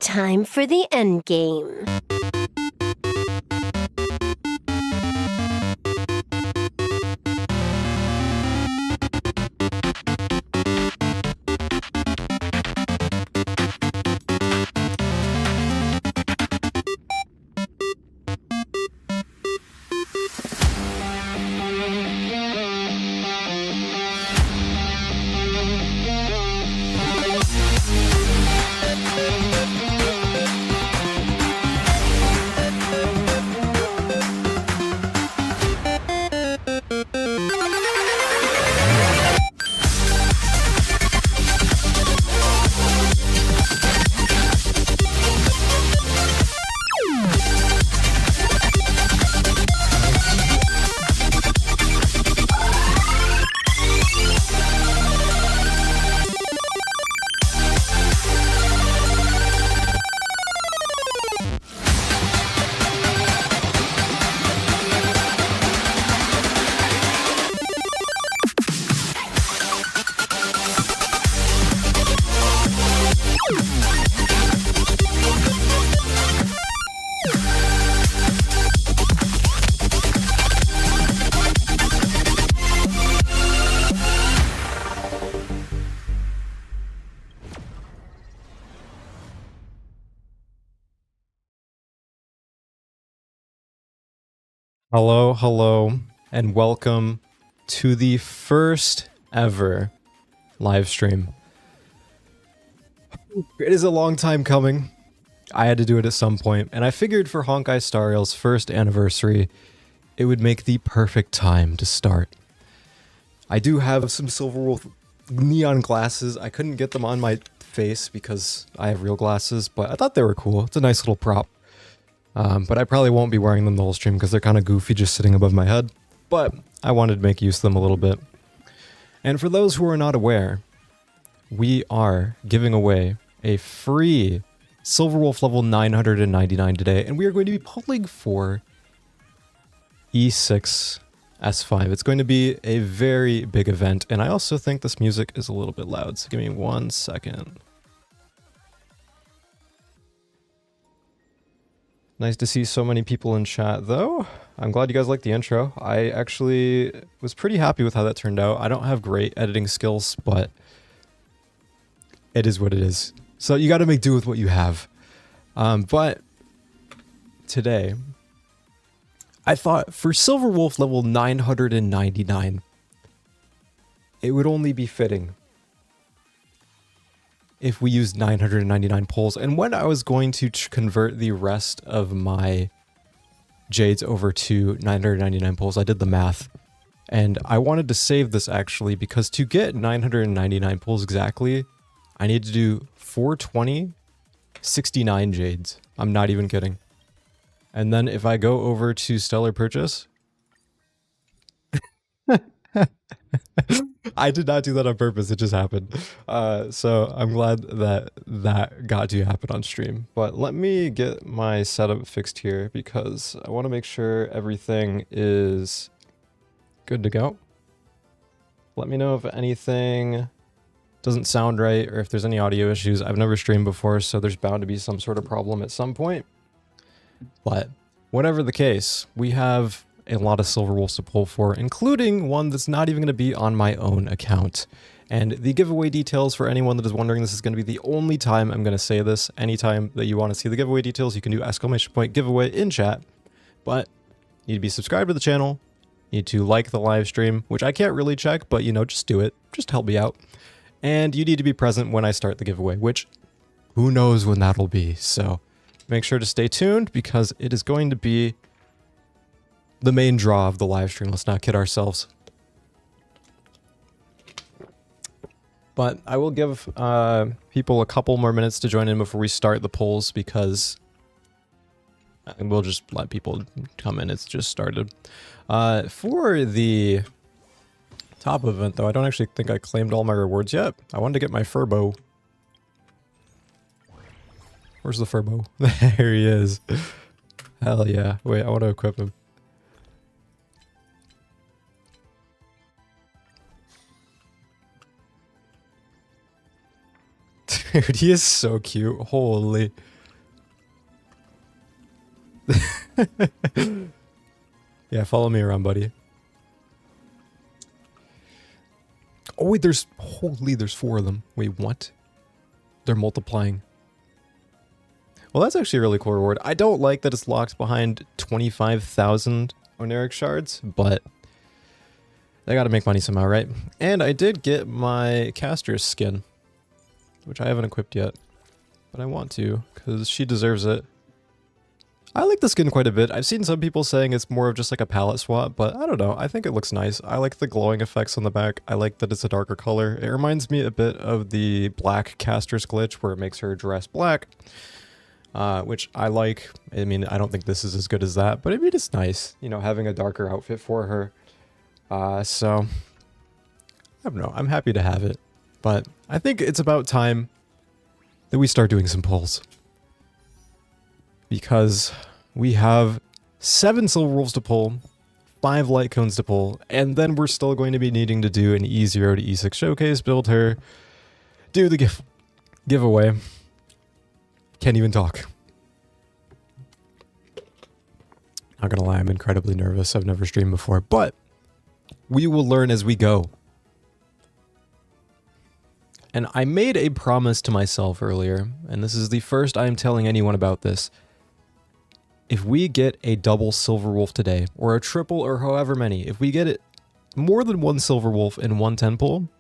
Time for the endgame. Hello, hello, and welcome to the first ever live stream. It is a long time coming. I had to do it at some point, and I figured for Honkai Star Rail's first anniversary, it would make the perfect time to start. I do have some Silverwolf neon glasses. I couldn't get them on my face because I have real glasses, but I thought they were cool. It's a nice little prop. But I probably won't be wearing them the whole stream because they're kind of goofy just sitting above my head. But I wanted to make use of them a little bit. And for those who are not aware, we are giving away a free Silverwolf level 999 today. And we are going to be pulling for E6S5. It's going to be a very big event. And I also think this music is a little bit loud. So give me 1 second. Nice to see so many people in chat, though. I'm glad you guys liked the intro. I actually was pretty happy with how that turned out. I don't have great editing skills, but it is what it is. So you got to make do with what you have. But today, I thought for Silverwolf level 999, it would only be fitting if we used 999 pulls. And when I was going to convert the rest of my Jades over to 999 pulls, I did the math. And I wanted to save this actually because to get 999 pulls exactly, I need to do 420, 69 Jades. I'm not even kidding. And then if I go over to Stellar Purchase, I did not do that on purpose, it just happened. So I'm glad that that got to happen on stream. But let me get my setup fixed here because I want to make sure everything is good to go. Let me know if anything doesn't sound right or if there's any audio issues. I've never streamed before, so there's bound to be some sort of problem at some point. But whatever the case, we have a lot of Silverwolves to pull for, including one that's not even going to be on my own account. And the giveaway details, for anyone that is wondering, this is going to be the only time I'm going to say this. Anytime that you want to see the giveaway details, you can do ! giveaway in chat. But you need to be subscribed to the channel. You need to like the live stream, which I can't really check, but you know, just do it. Just help me out. And you need to be present when I start the giveaway, which who knows when that'll be. So make sure to stay tuned because it is going to be the main draw of the live stream. Let's not kid ourselves. But I will give people a couple more minutes to join in before we start the polls because we'll just let people come in. It's just started. For the top event, though, I don't actually think I claimed all my rewards yet. I wanted to get my furbo. Where's the furbo? There he is. Hell yeah. Wait, I want to equip him. Dude, he is so cute. Holy. Yeah, follow me around, buddy. Oh, wait, there's 4 of them. Wait, what? They're multiplying. Well, that's actually a really cool reward. I don't like that it's locked behind 25,000 Oneric shards, but I gotta make money somehow, right? And I did get my caster's skin, which I haven't equipped yet, but I want to, because she deserves it. I like the skin quite a bit. I've seen some people saying it's more of just like a palette swap, but I don't know. I think it looks nice. I like the glowing effects on the back. I like that it's a darker color. It reminds me a bit of the black caster's glitch where it makes her dress black, which I like. I mean, I don't think this is as good as that, but I mean, it's nice, you know, having a darker outfit for her. So, I don't know. I'm happy to have it, but I think it's about time that we start doing some pulls. Because we have 7 Silver Wolves to pull, 5 light cones to pull, and then we're still going to be needing to do an E0 to E6 showcase, build her, do the giveaway. Can't even talk. Not gonna lie, I'm incredibly nervous. I've never streamed before, but we will learn as we go. And I made a promise to myself earlier, and this is the first I am telling anyone about this. If we get a double Silver Wolf today, or a triple, or however many, if we get it more than 1 Silver Wolf in 1 10 pull,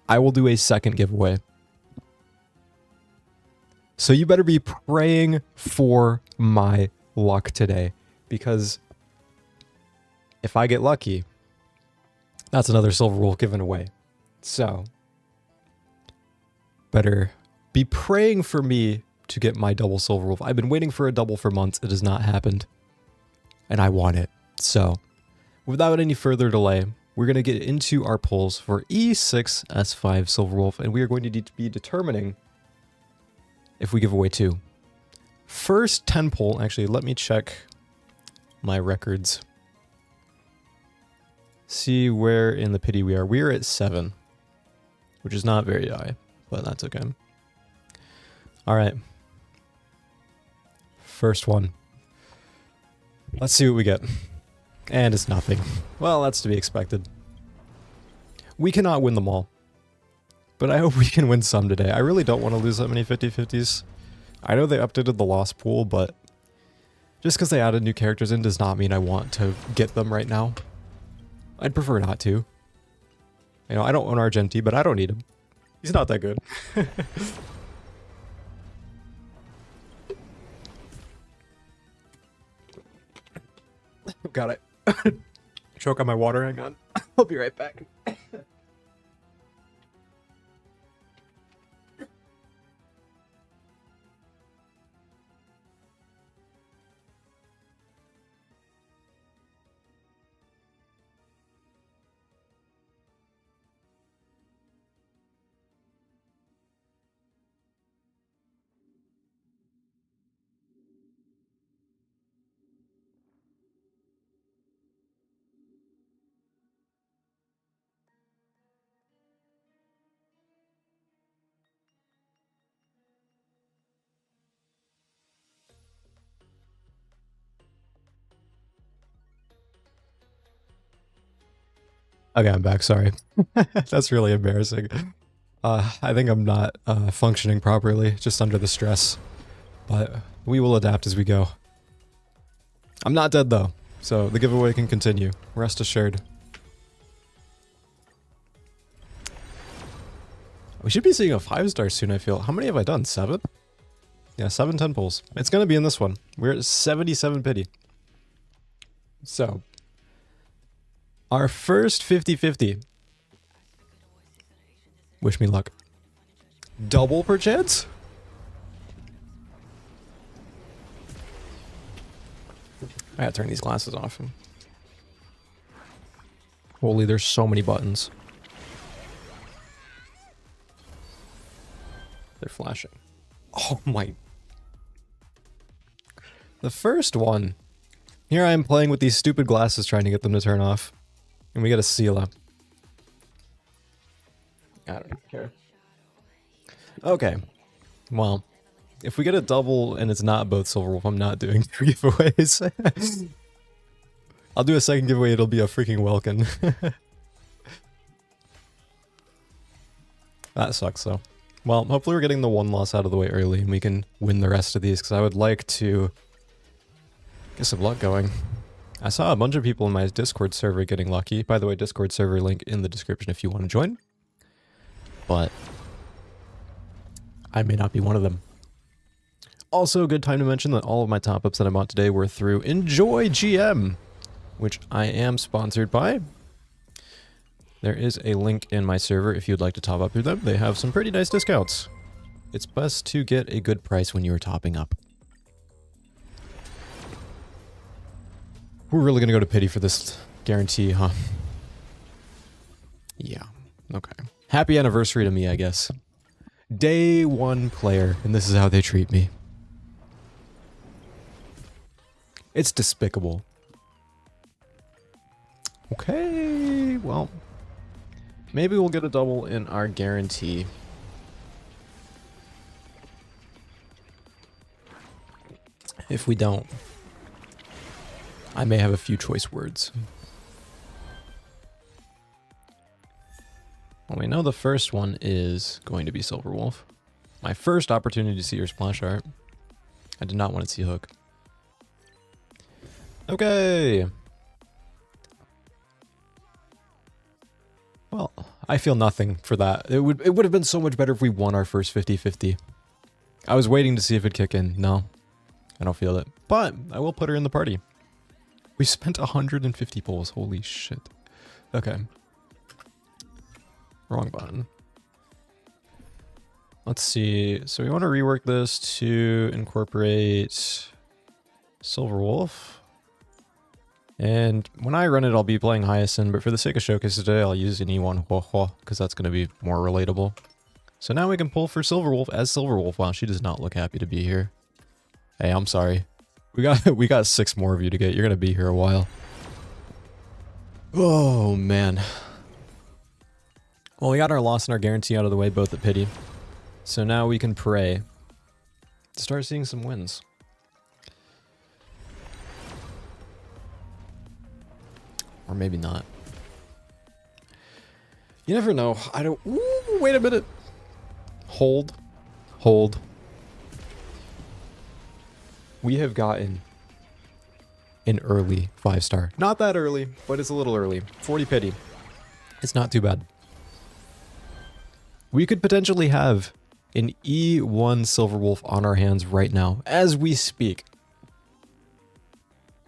I will do a second giveaway. So you better be praying for my luck today, because if I get lucky, that's another Silver Wolf given away. So, better be praying for me to get my double Silver Wolf. I've been waiting for a double for months. It has not happened. And I want it. So, without any further delay, we're going to get into our pulls for E6S5 Silver Wolf, and we are going to be determining if we give away 2. First 10 pull, actually, let me check my records. See where in the pity we are. We are at 7, which is not very high, but that's okay. All right. First one. Let's see what we get. And it's nothing. Well, that's to be expected. We cannot win them all, but I hope we can win some today. I really don't want to lose that many 50-50s. I know they updated the lost pool, but just because they added new characters in does not mean I want to get them right now. I'd prefer not to. You know, I don't own Argenti, but I don't need him. He's not that good. Got it. Choke on my water, hang on. I'll be right back. Okay, I'm back, sorry. That's really embarrassing. I think I'm not functioning properly, just under the stress. But we will adapt as we go. I'm not dead though, so the giveaway can continue. Rest assured. We should be seeing a 5-star soon, I feel. How many have I done? 7? Yeah, 7 10 pulls. It's gonna be in this one. We're at 77 pity. So, our first 50-50. Wish me luck. Double perchance? I gotta turn these glasses off. Holy, there's so many buttons. They're flashing. Oh my. The first one. Here I am playing with these stupid glasses trying to get them to turn off. And we get a Sela. I don't care. Okay. Well, if we get a double and it's not both Silverwolf, I'm not doing 2 giveaways. I'll do a second giveaway, it'll be a freaking Welkin. That sucks though. Well, hopefully we're getting the 1 loss out of the way early and we can win the rest of these, because I would like to get some luck going. I saw a bunch of people in my Discord server getting lucky. By the way, Discord server link in the description if you want to join. But I may not be one of them. Also, a good time to mention that all of my top-ups that I bought today were through Enjoy GM, which I am sponsored by. There is a link in my server if you'd like to top up through them. They have some pretty nice discounts. It's best to get a good price when you are topping up. We're really going to go to pity for this guarantee, huh? Yeah, okay. Happy anniversary to me, I guess. Day 1 player, and this is how they treat me. It's despicable. Okay, well, maybe we'll get a double in our guarantee. If we don't, I may have a few choice words. Well, we know the first one is going to be Silverwolf. My first opportunity to see your splash art. I did not want to see Hook. Okay. Well, I feel nothing for that. It would have been so much better if we won our first 50-50. I was waiting to see if it'd kick in. No, I don't feel it. But I will put her in the party. We spent 150 pulls. Holy shit. Okay. Wrong button. Let's see. So we want to rework this to incorporate Silverwolf. And when I run it, I'll be playing Hyacinth, but for the sake of showcase today, I'll use an E1 because that's going to be more relatable. So now we can pull for Silverwolf as Silverwolf. Wow, she does not look happy to be here. Hey, I'm sorry. We got 6 more of you to get. You're going to be here a while. Oh, man. Well, we got our loss and our guarantee out of the way, both at pity. So now we can pray to start seeing some wins. Or maybe not. You never know. I don't... Ooh, wait a minute. Hold. Hold. We have gotten an early 5-star. Not that early, but it's a little early. 40 pity. It's not too bad. We could potentially have an E1 Silverwolf on our hands right now, as we speak.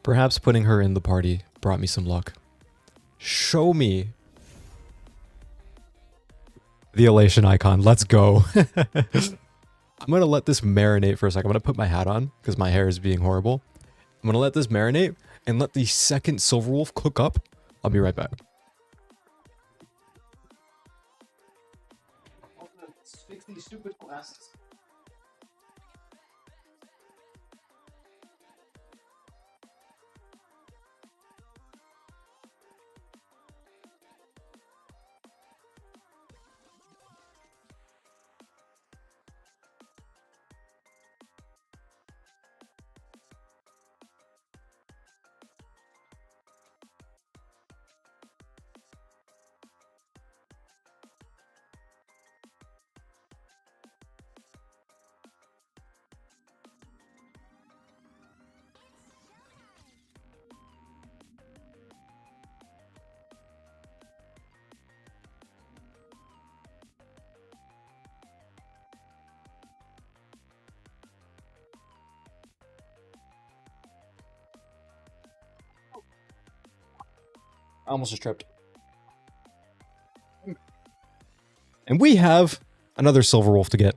Perhaps putting her in the party brought me some luck. Show me the elation icon. Let's go. I'm going to let this marinate for a second. I'm going to put my hat on because my hair is being horrible. I'm going to let this marinate and let the second Silverwolf cook up. I'll be right back. Fix these stupid glasses. I almost just tripped. And we have another Silverwolf to get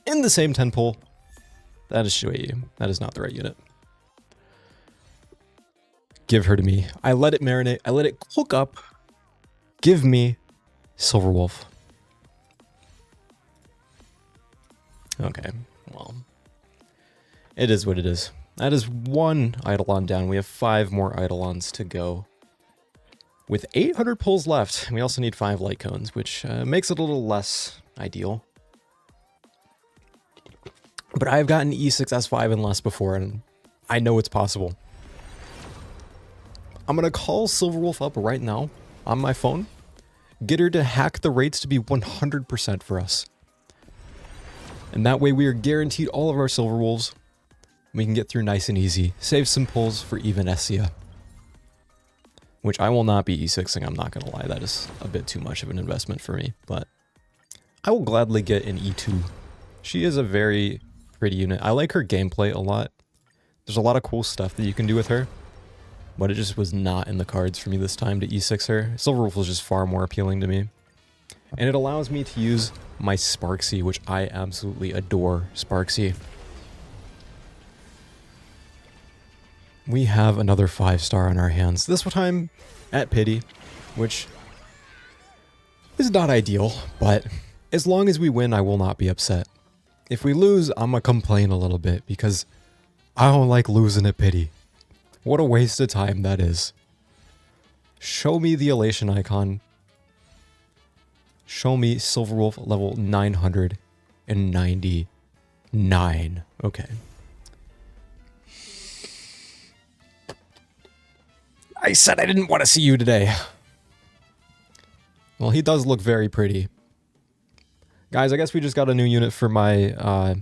in the same 10 pull. That is Shui. That is not the right unit. Give her to me. I let it marinate. I let it cook up. Give me Silverwolf. Okay, well. It is what it is. That is 1 eidolon down. We have 5 more eidolons to go. With 800 pulls left, we also need 5 light cones, which makes it a little less ideal. But I've gotten E6S5 and less before, and I know it's possible. I'm gonna call Silverwolf up right now on my phone, get her to hack the rates to be 100% for us. And that way we are guaranteed all of our Silverwolves. We can get through nice and easy. Save some pulls for even Essia. Which I will not be E6ing, I'm not gonna lie. That is a bit too much of an investment for me. But I will gladly get an E2. She is a very pretty unit. I like her gameplay a lot. There's a lot of cool stuff that you can do with her. But it just was not in the cards for me this time to E6 her. Silverwolf was just far more appealing to me. And it allows me to use my Sparksy, which I absolutely adore Sparksy. We have another 5-star on our hands. This time at Pity, which is not ideal, but as long as we win, I will not be upset. If we lose, I'm gonna complain a little bit because I don't like losing at Pity. What a waste of time that is. Show me the elation icon. Show me Silverwolf level 999. Okay. I said I didn't want to see you today. Well, he does look very pretty. Guys, I guess we just got a new unit for my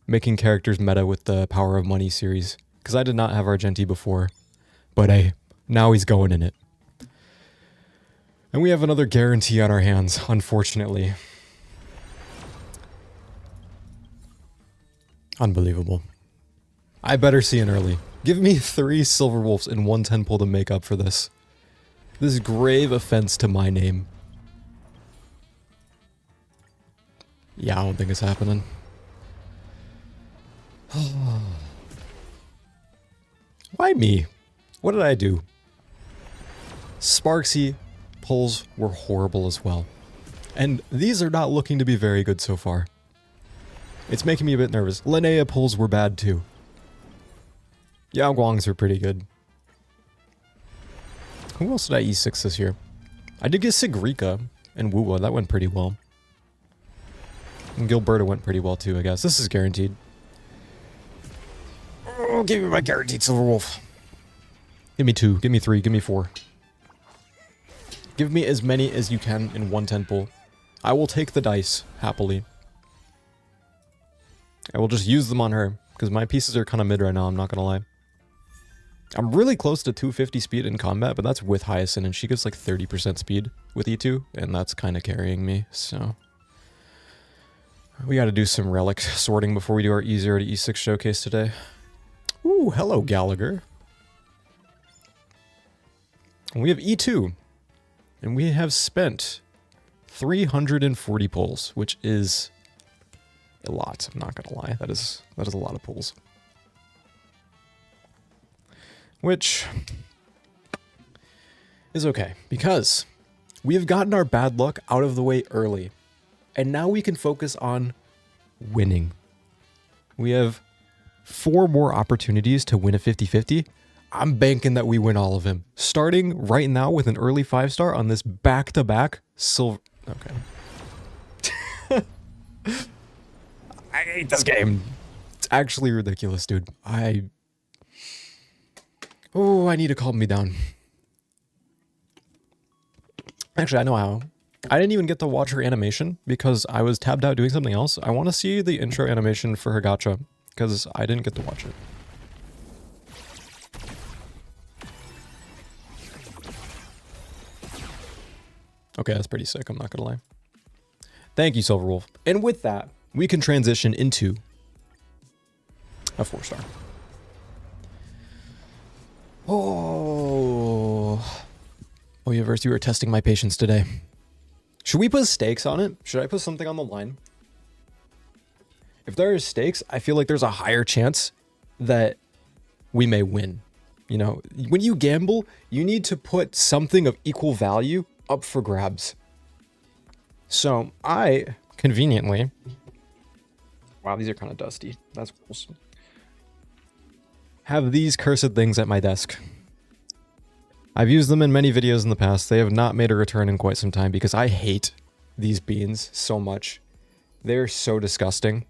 making characters meta with the Power of Money series. Because I did not have Argenti before. But hey, now he's going in it. And we have another guarantee on our hands, unfortunately. Unbelievable. I better see an early. Give me 3 Silverwolves and 1 10 pull to make up for this. This is grave offense to my name. Yeah, I don't think it's happening. Why me? What did I do? Sparksy pulls were horrible as well. And these are not looking to be very good so far. It's making me a bit nervous. Linnea pulls were bad too. Yao Guangs are pretty good. Who else did I E6 this year? I did get Sigrika and Wuwa. That went pretty well. And Gilberta went pretty well too, I guess. This is guaranteed. Oh, give me my guaranteed Silverwolf. Give me 2, give me 3, give me 4. Give me as many as you can in 1 10 pull. I will take the dice, happily. I will just use them on her, because my pieces are kind of mid right now, I'm not gonna lie. I'm really close to 250 speed in combat, but that's with Hyacinth, and she gives like 30% speed with E2, and that's kind of carrying me, so... We gotta do some relic sorting before we do our E0 to E6 showcase today. Ooh, hello Gallagher. And we have E2. And we have spent 340 pulls, which is a lot, I'm not gonna lie. That is a lot of pulls. Which is okay, because we have gotten our bad luck out of the way early. And now we can focus on winning. We have 4 more opportunities to win a 50-50. I'm banking that we win all of them. Starting right now with an early 5-star on this back-to-back silver... Okay. I hate this game. It's actually ridiculous, dude. Oh, I need to calm me down. Actually, I know how. I didn't even get to watch her animation because I was tabbed out doing something else. I want to see the intro animation for her gacha because I didn't get to watch it. Okay, that's pretty sick, I'm not gonna lie. Thank you, Silverwolf. And with that, we can transition into a 4-star. Oh, Universe, you are testing my patience today. Should we put stakes on it? Should I put something on the line? If there are stakes, I feel like there's a higher chance that we may win. You know, when you gamble, you need to put something of equal value up for grabs. So I conveniently, wow, these are kind of dusty. That's gross. Have these cursed things at my desk. I've used them in many videos in the past. They have not made a return in quite some time because I hate these beans so much. They're so disgusting.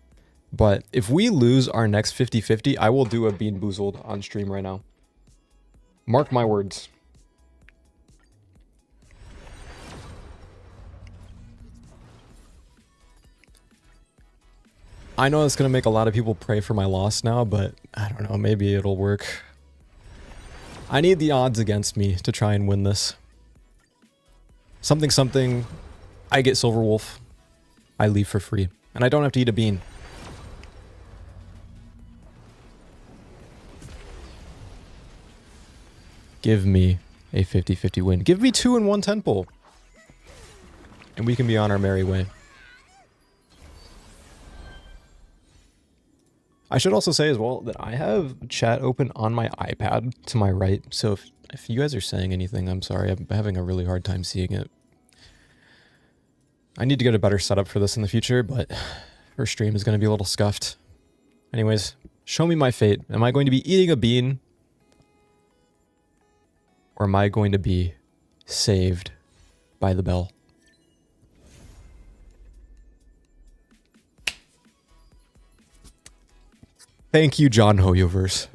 But if we lose our next 50-50, I will do a Bean Boozled on stream right now. Mark my words. I know it's going to make a lot of people pray for my loss now, but I don't know, maybe it'll work. I need the odds against me to try and win this. Something, something, I get Silverwolf. I leave for free. And I don't have to eat a bean. Give me a 50-50 win. Give me 2 and 1 temple. And we can be on our merry way. I should also say as well that I have chat open on my iPad to my right. So if you guys are saying anything, I'm sorry. I'm having a really hard time seeing it. I need to get a better setup for this in the future, but our stream is going to be a little scuffed. Anyways, show me my fate. Am I going to be eating a bean? Or am I going to be saved by the bell? Thank you, John Hoyoverse.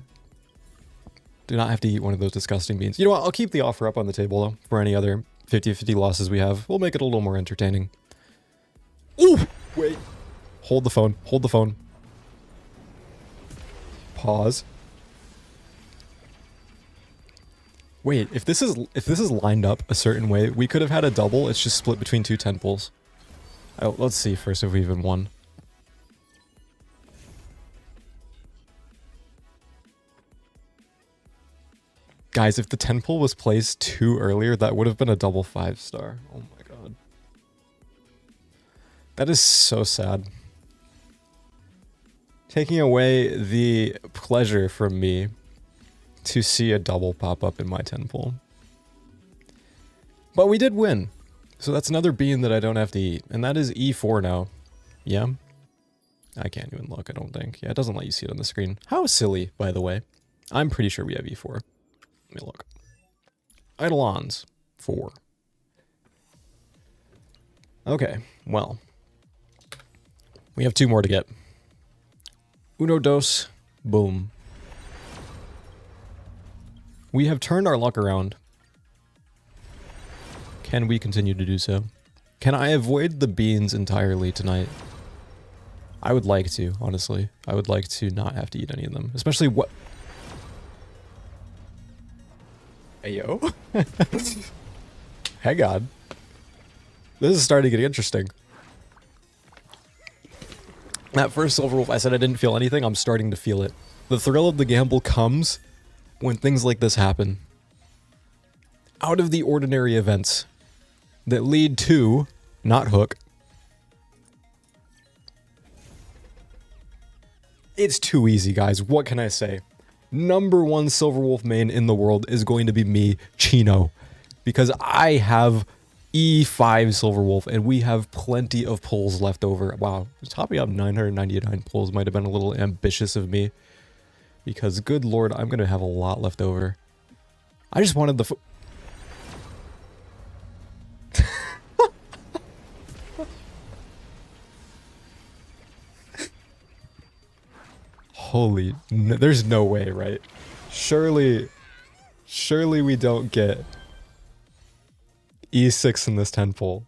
Do not have to eat one of those disgusting beans. You know what? I'll keep the offer up on the table, though, for any other 50-50 losses we have. We'll make it a little more entertaining. Ooh! Wait. Hold the phone. Hold the phone. Pause. Wait, if this is lined up a certain way, we could have had a double. It's just split between 2 temples. Oh, let's see first if we even won. Guys, if the temple was placed 2 earlier, that would have been a double 5-star. Oh my god. That is so sad. Taking away the pleasure from me to see a double pop up in my temple. But we did win. So that's another bean that I don't have to eat. And that is E4 now. Yeah? I can't even look, I don't think. Yeah, it doesn't let you see it on the screen. How silly, by the way. I'm pretty sure we have E4. Let me look. Eidolons. 4. Okay, well. We have 2 more to get. Uno, dos, boom. We have turned our luck around. Can we continue to do so? Can I avoid the beans entirely tonight? I would like to, honestly. I would like to not have to eat any of them. Especially what... Ayo? Hang on. This is starting to get interesting. That first Silverwolf, I said I didn't feel anything. I'm starting to feel it. The thrill of the gamble comes when things like this happen. Out of the ordinary events that lead to, not hook. It's too easy, guys. What can I say? Number 1 Silverwolf main in the world is going to be me, Chino. Because I have E5 Silverwolf, and we have plenty of pulls left over. Wow, topping up 999 pulls might have been a little ambitious of me. Because, good lord, I'm going to have a lot left over. I just wanted the... Holy... No, there's no way, right? Surely we don't get E6 in this 10 pull.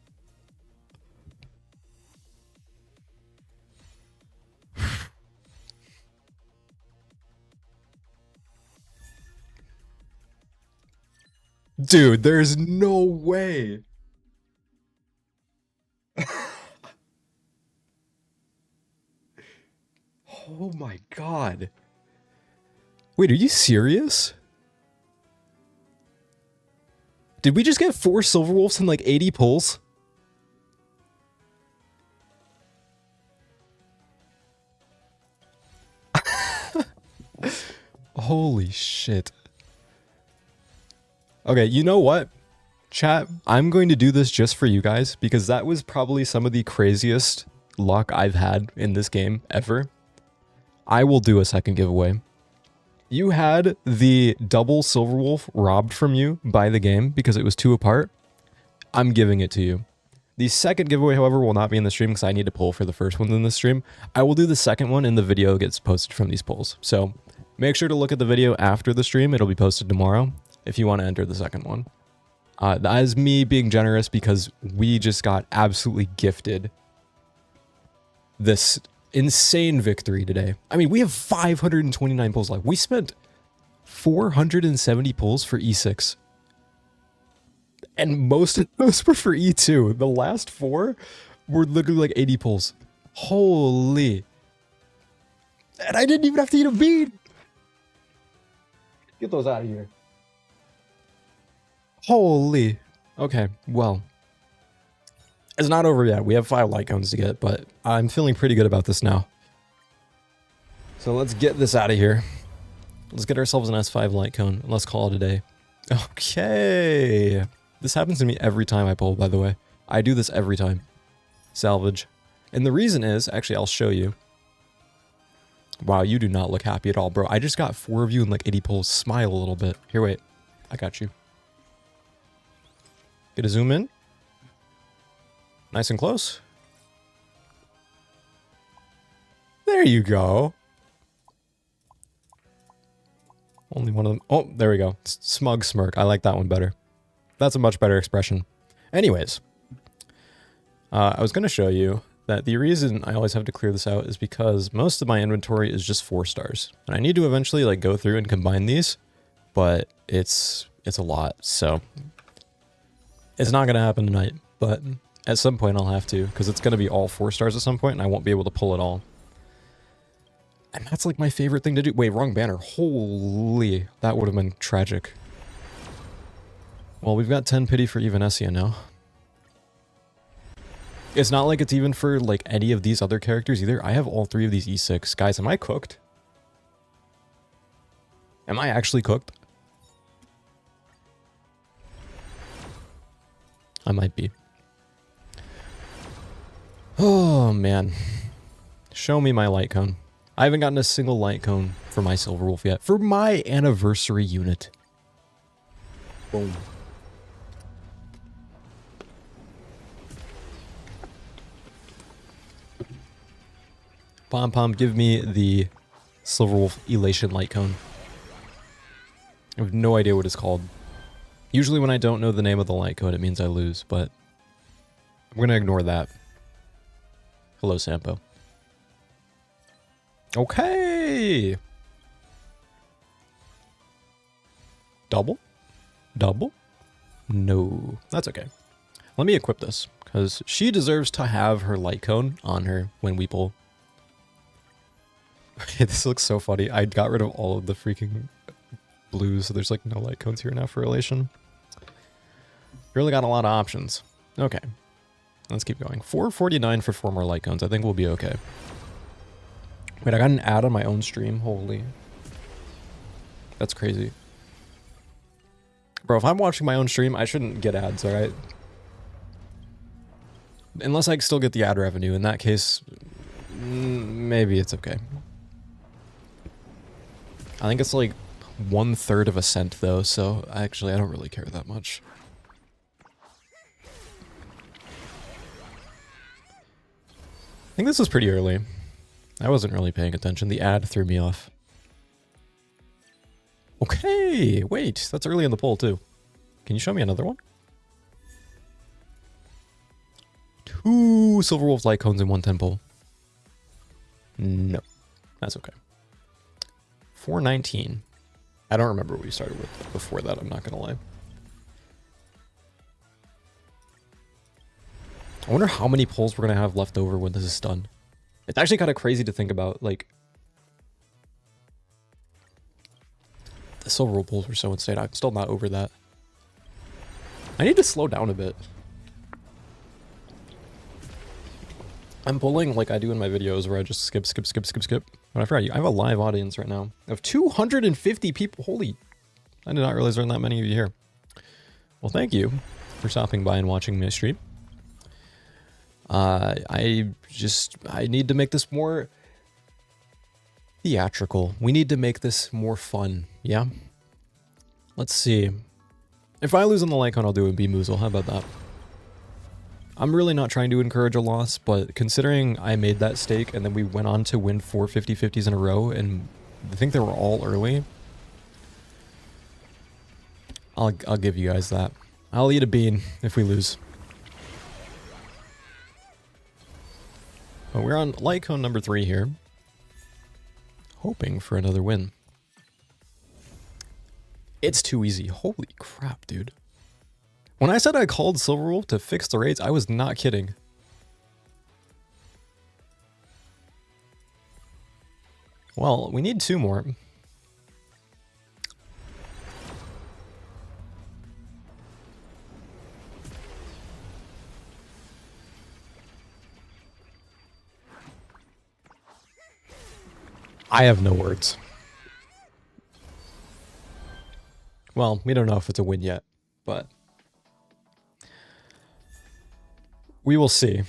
Dude, there's no way. Oh my god. Wait, are you serious? Did we just get 4 Silverwolves and like 80 pulls? Holy shit. Okay, you know what? Chat, I'm going to do this just for you guys because that was probably some of the craziest luck I've had in this game ever. I will do a second giveaway. You had the double Silverwolf robbed from you by the game because it was 2 apart. I'm giving it to you. The second giveaway, however, will not be in the stream because I need to pull for the first one in the stream. I will do the second one and the video gets posted from these polls. So make sure to look at the video after the stream. It'll be posted tomorrow if you want to enter the second one. That is me being generous because we just got absolutely gifted this insane victory today. I mean, we have 529 pulls left. We spent 470 pulls for E6. And most of those were for E2. The last 4 were literally like 80 pulls. Holy. And I didn't even have to eat a bean. Get those out of here. Holy. Okay, well. It's not over yet. We have 5 light cones to get, but I'm feeling pretty good about this now. So let's get this out of here. Let's get ourselves an S5 light cone, and let's call it a day. Okay. This happens to me every time I pull, by the way. I do this every time. Salvage. And the reason is, actually, I'll show you. Wow, you do not look happy at all, bro. I just got 4 of you in like 80 pulls. Smile a little bit. Here, wait. I got you. Get a zoom in. Nice and close. There you go. Only one of them. Oh, there we go. Smug smirk. I like that one better. That's a much better expression. Anyways. I was going to show you that the reason I always have to clear this out is because most of my inventory is just 4 stars. And I need to eventually like go through and combine these. But it's a lot. So it's not going to happen tonight. But at some point I'll have to. Because it's going to be all 4 stars at some point and I won't be able to pull it all. And that's like my favorite thing to do. Wait, wrong banner. Holy, that would have been tragic. Well, we've got 10 pity for Evanescia now. It's not like it's even for like any of these other characters either. I have all 3 of these E6. Guys, am I cooked? Am I actually cooked? I might be. Oh, man. Show me my light cone. I haven't gotten a single light cone for my Silverwolf yet. For my anniversary unit. Boom. Pom Pom, give me the Silverwolf Elation light cone. I have no idea what it's called. Usually when I don't know the name of the light cone, it means I lose, but I'm going to ignore that. Hello, Sampo. Okay. Double? Double? No. That's okay. Let me equip this, because she deserves to have her light cone on her when we pull. This looks so funny. I got rid of all of the freaking blues, so there's like no light cones here now for Elation. Really got a lot of options. Okay. Let's keep going. 449 for 4 more light cones. I think we'll be okay. Wait, I got an ad on my own stream? Holy. That's crazy. Bro, if I'm watching my own stream, I shouldn't get ads, alright? Unless I still get the ad revenue. In that case, maybe it's okay. I think it's like 1/3 of a cent though, so actually I don't really care that much. I think this was pretty early. I wasn't really paying attention. The ad threw me off. Okay, wait, that's early in the poll too. Can you show me another one? 2 Silverwolf light cones in 110 poll. No, that's okay. 419. I don't remember what we started with before that, I'm not gonna lie. I wonder how many pulls we're gonna have left over when this is done. It's actually kind of crazy to think about, like... The Silverwolf pulls were so insane, I'm still not over that. I need to slow down a bit. I'm pulling like I do in my videos where I just skip. But I forgot, I have a live audience right now of 250 people. Holy, I did not realize there were that many of you here. Well, thank you for stopping by and watching me stream. I need to make this more theatrical. We need to make this more fun, yeah? Let's see. If I lose on the Lycon, I'll do a B-Moozle. How about that? I'm really not trying to encourage a loss, but considering I made that stake and then we went on to win 4 50-50s in a row, and I think they were all early, I'll give you guys that. I'll eat a bean if we lose. But we're on light cone number 3 here, hoping for another win. It's too easy. Holy crap, dude. When I said I called Silverwolf to fix the rates, I was not kidding. Well, we need 2 more. I have no words. Well, we don't know if it's a win yet, but we will see.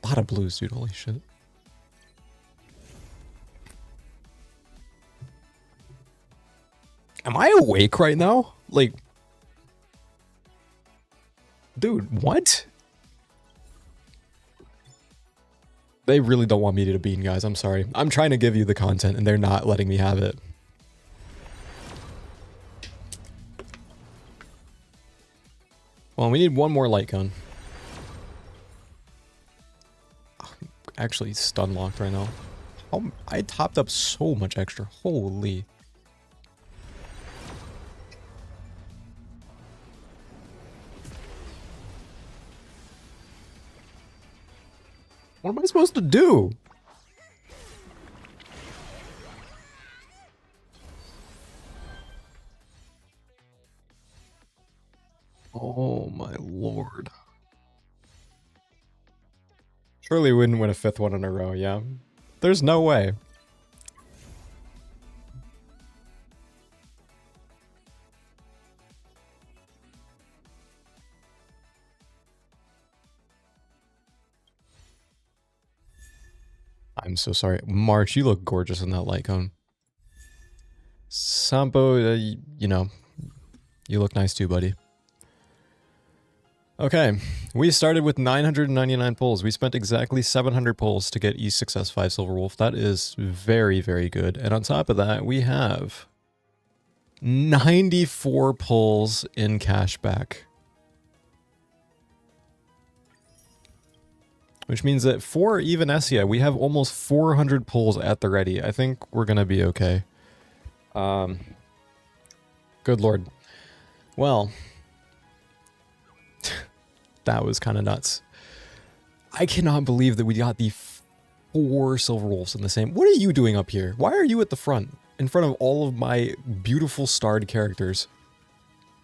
A lot of blues, dude. Holy shit. Am I awake right now? Like, dude, what? They really don't want me to eat a bean, guys. I'm sorry. I'm trying to give you the content, and they're not letting me have it. Well, we need 1 more light gun. I'm actually stun locked right now. Oh, I topped up so much extra. Holy. What am I supposed to do? Oh my lord. Surely we wouldn't win a 5th one in a row, yeah? There's no way. I'm so sorry. March, you look gorgeous in that light cone. Sampo, you know, you look nice too, buddy. Okay, we started with 999 pulls. We spent exactly 700 pulls to get E6S5 Silver Wolf. That is very, very good. And on top of that, we have 94 pulls in cashback. Which means that for even Essia, we have almost 400 pulls at the ready. I think we're going to be okay. Good lord. Well, that was kind of nuts. I cannot believe that we got the 4 Silver Wolves in the same. What are you doing up here? Why are you at the front, in front of all of my beautiful starred characters?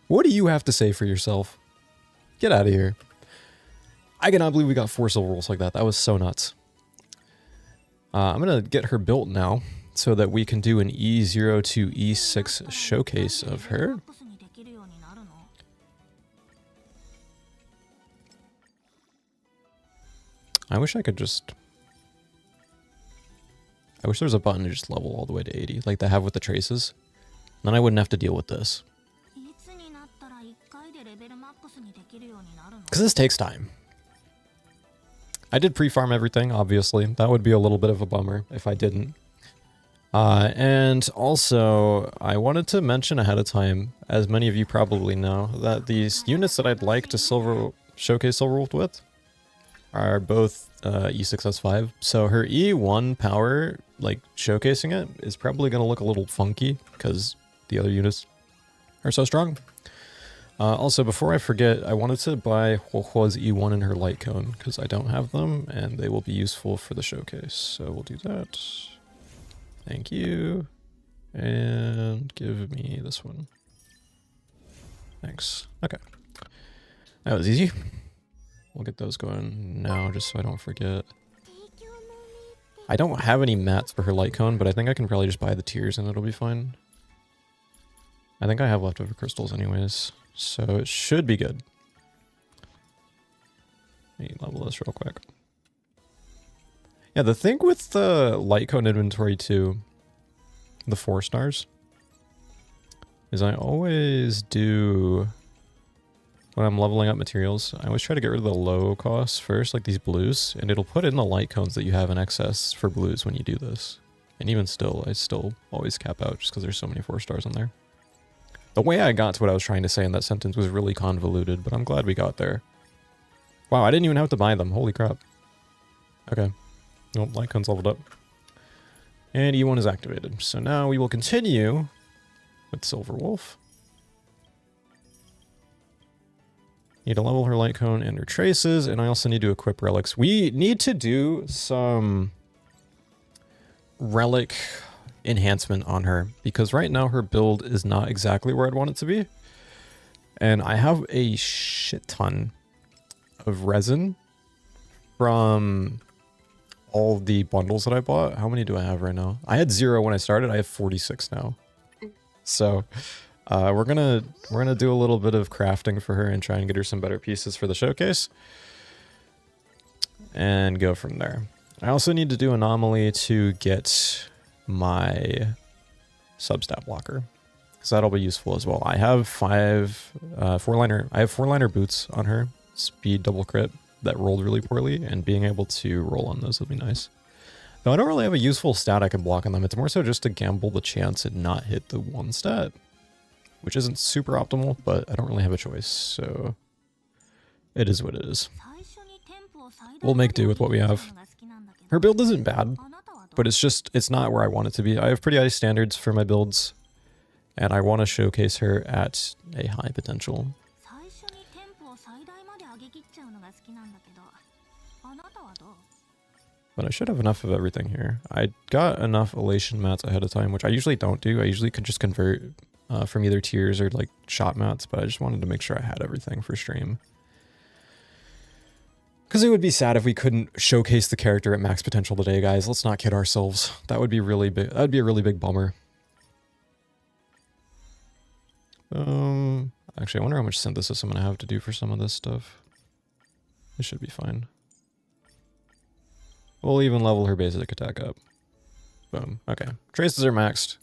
What do you have to say for yourself? Get out of here. I cannot believe we got 4 Silver Wolves like that. That was so nuts. I'm going to get her built now so that we can do an E0 to E6 showcase of her. I wish I could just... I wish there was a button to just level all the way to 80, like they have with the traces. Then I wouldn't have to deal with this. Because this takes time. I did pre-farm everything, obviously. That would be a little bit of a bummer if I didn't. And also, I wanted to mention ahead of time, as many of you probably know, that these units that I'd like to showcase Silverwolf with are both E6S5. So her E1 power, like showcasing it, is probably going to look a little funky because the other units are so strong. Also, before I forget, I wanted to buy Huohua's E1 and her light cone because I don't have them and they will be useful for the showcase. So we'll do that. Thank you. And give me this one. Thanks. Okay. That was easy. We'll get those going now just so I don't forget. I don't have any mats for her light cone, but I think I can probably just buy the tiers and it'll be fine. I think I have leftover crystals anyways, so it should be good. Let me level this real quick. Yeah, the thing with the light cone inventory too, the 4 stars, is I always do, when I'm leveling up materials, I always try to get rid of the low costs first, like these blues, and it'll put in the light cones that you have in excess for blues when you do this. And even still, I still always cap out just because there's so many 4 stars on there. The way I got to what I was trying to say in that sentence was really convoluted, but I'm glad we got there. Wow, I didn't even have to buy them. Holy crap. Okay. Nope, light cone's leveled up. And E1 is activated. So now we will continue with Silverwolf. Need to level her light cone and her traces, and I also need to equip relics. We need to do some relic enhancement on her, because right now her build is not exactly where I'd want it to be. And I have a shit ton of resin from all the bundles that I bought. How many do I have right now? I had 0 when I started. I have 46 now. So we're gonna do a little bit of crafting for her and try and get her some better pieces for the showcase and go from there. I also need to do anomaly to get my substat blocker, because that'll be useful as well. I have 4-liner boots on her, speed double crit, that rolled really poorly, and being able to roll on those would be nice. Though I don't really have a useful stat I can block on them. It's more so just to gamble the chance and not hit the 1 stat, which isn't super optimal, but I don't really have a choice, so it is what it is. We'll make do with what we have. Her build isn't bad, but it's not where I want it to be. I have pretty high standards for my builds, and I want to showcase her at a high potential. But I should have enough of everything here. I got enough elation mats ahead of time, which I usually don't do. I usually could just convert from either tiers or like shop mats, but I just wanted to make sure I had everything for stream. Because it would be sad if we couldn't showcase the character at max potential today, guys. Let's not kid ourselves. That would be really big. That would be a really big bummer. Actually, I wonder how much synthesis I'm gonna have to do for some of this stuff. It should be fine. We'll even level her basic attack up. Boom. Okay. Traces are maxed.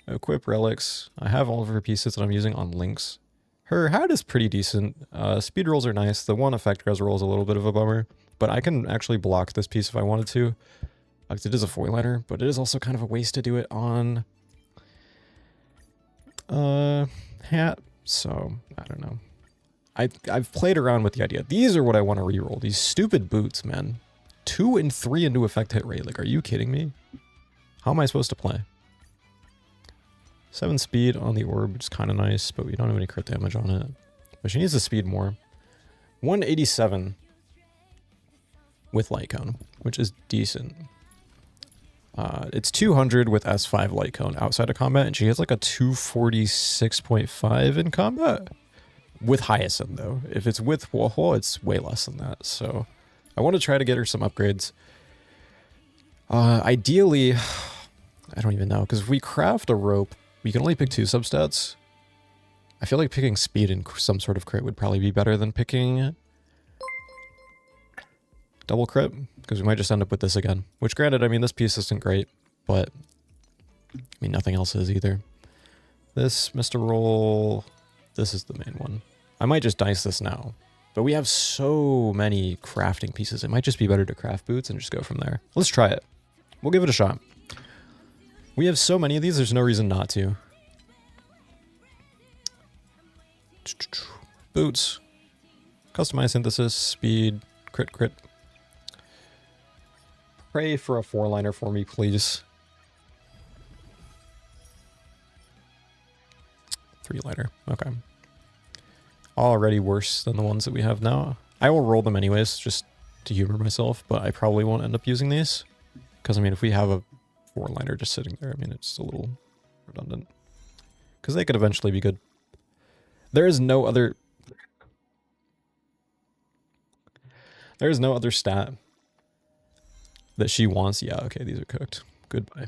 Equip relics. I have all of her pieces that I'm using on links. Her hat is pretty decent. Speed rolls are nice. The one effect res roll is a little bit of a bummer, but I can actually block this piece if I wanted to. Because it is a 4-liner, but it is also kind of a waste to do it on hat. So, I don't know. I've played around with the idea. These are what I want to reroll. These stupid boots, man. 2 and 3 into effect hit rate. Like, are you kidding me? How am I supposed to play? 7 speed on the orb, which is kind of nice, but we don't have any crit damage on it. But she needs to speed more. 187 with light cone, which is decent. It's 200 with S5 light cone outside of combat, and she has like a 246.5 in combat. With Hyacinth, though. If it's with Woho, it's way less than that, so I want to try to get her some upgrades. Ideally, I don't even know, because if we craft a rope, we can only pick 2 substats. I feel like picking speed and some sort of crit would probably be better than picking double crit, because we might just end up with this again. Which, granted, I mean, this piece isn't great, but I mean, nothing else is either. This, Mr. Roll, this is the main one. I might just dice this now, but we have so many crafting pieces. It might just be better to craft boots and just go from there. Let's try it. We'll give it a shot. We have so many of these, there's no reason not to. Boots. Customize synthesis, speed, crit. Pray for a 4-liner for me, please. 3-liner, okay. Already worse than the ones that we have now. I will roll them anyways, just to humor myself, but I probably won't end up using these. Because, I mean, if we have a 4-liner just sitting there, I mean, it's a little redundant. Because they could eventually be good. There is no other... There is no other stat that she wants. Yeah, okay, these are cooked. Goodbye.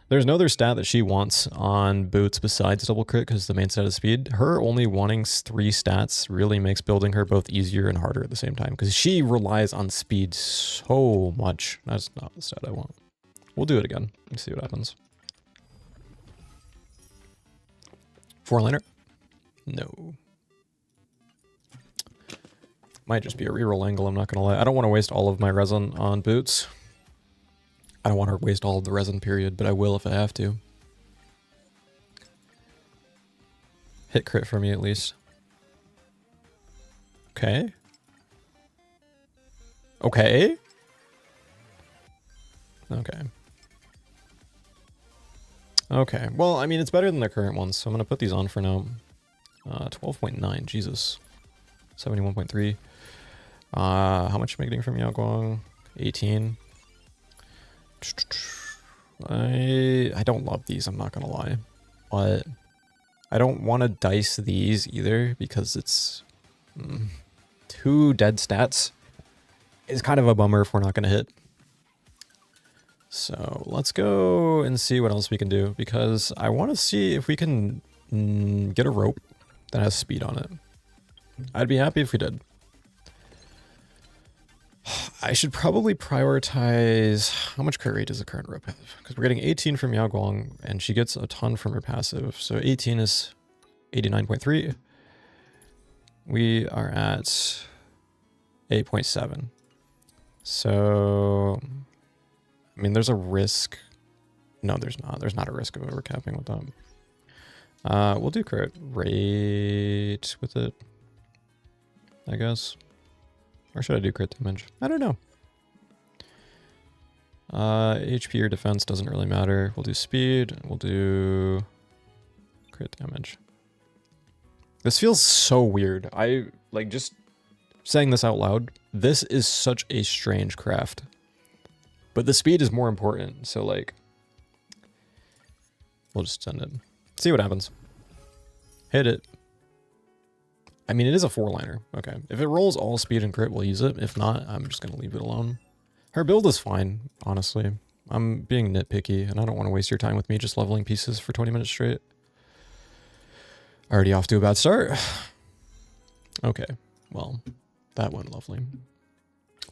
There's no other stat that she wants on boots besides double crit, because the main stat is speed. Her only wanting 3 stats really makes building her both easier and harder at the same time, because she relies on speed so much. That's not the stat I want. We'll do it again and see what happens. 4-liner? No. Might just be a reroll angle, I'm not gonna lie. I don't want to waste all of my resin on boots. I don't want to waste all of the resin period, but I will if I have to. Hit crit for me at least. Okay. Okay. Okay. Okay. Well, I mean, it's better than the current ones, so I'm going to put these on for now. 12.9, Jesus. 71.3. How much am I getting from Yaoguang? 18. I don't love these, I'm not going to lie. But I don't want to dice these either because it's 2 dead stats. It's kind of a bummer if we're not going to hit. So let's go and see what else we can do because I want to see if we can get a rope that has speed on it. I'd be happy if we did. I should probably prioritize how much crit rate does the current rope have? Because we're getting 18 from Yaoguang and she gets a ton from her passive. So 18 is 89.3. We are at 8.7. So, I mean, there's a risk. No, there's not. There's not a risk of overcapping with them. We'll do crit rate with it, I guess. Or should I do crit damage? I don't know. HP or defense doesn't really matter. We'll do speed. We'll do crit damage. This feels so weird. I, like, just saying this out loud. This is such a strange craft. But the speed is more important. So, like, we'll just send it. See what happens. Hit it. I mean, it is a 4-liner. Okay. If it rolls all speed and crit, we'll use it. If not, I'm just going to leave it alone. Her build is fine, honestly. I'm being nitpicky, and I don't want to waste your time with me just leveling pieces for 20 minutes straight. Already off to a bad start. Okay. Well, that went lovely.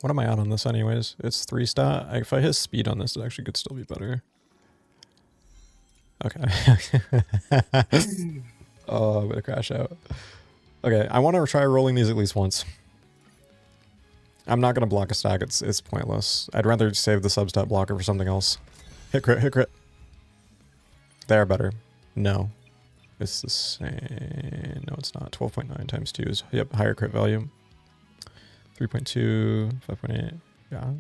What am I at on this anyways? It's 3 stat. If I hit speed on this, it actually could still be better. Okay. Oh, I'm going to crash out. Okay, I want to try rolling these at least once. I'm not going to block a stack. It's pointless. I'd rather save the substat blocker for something else. Hit crit, hit crit. They're better. No. It's the same. No, it's not. 12.9 times 2 is, yep, higher crit value. 3.2, 5.8. Yeah.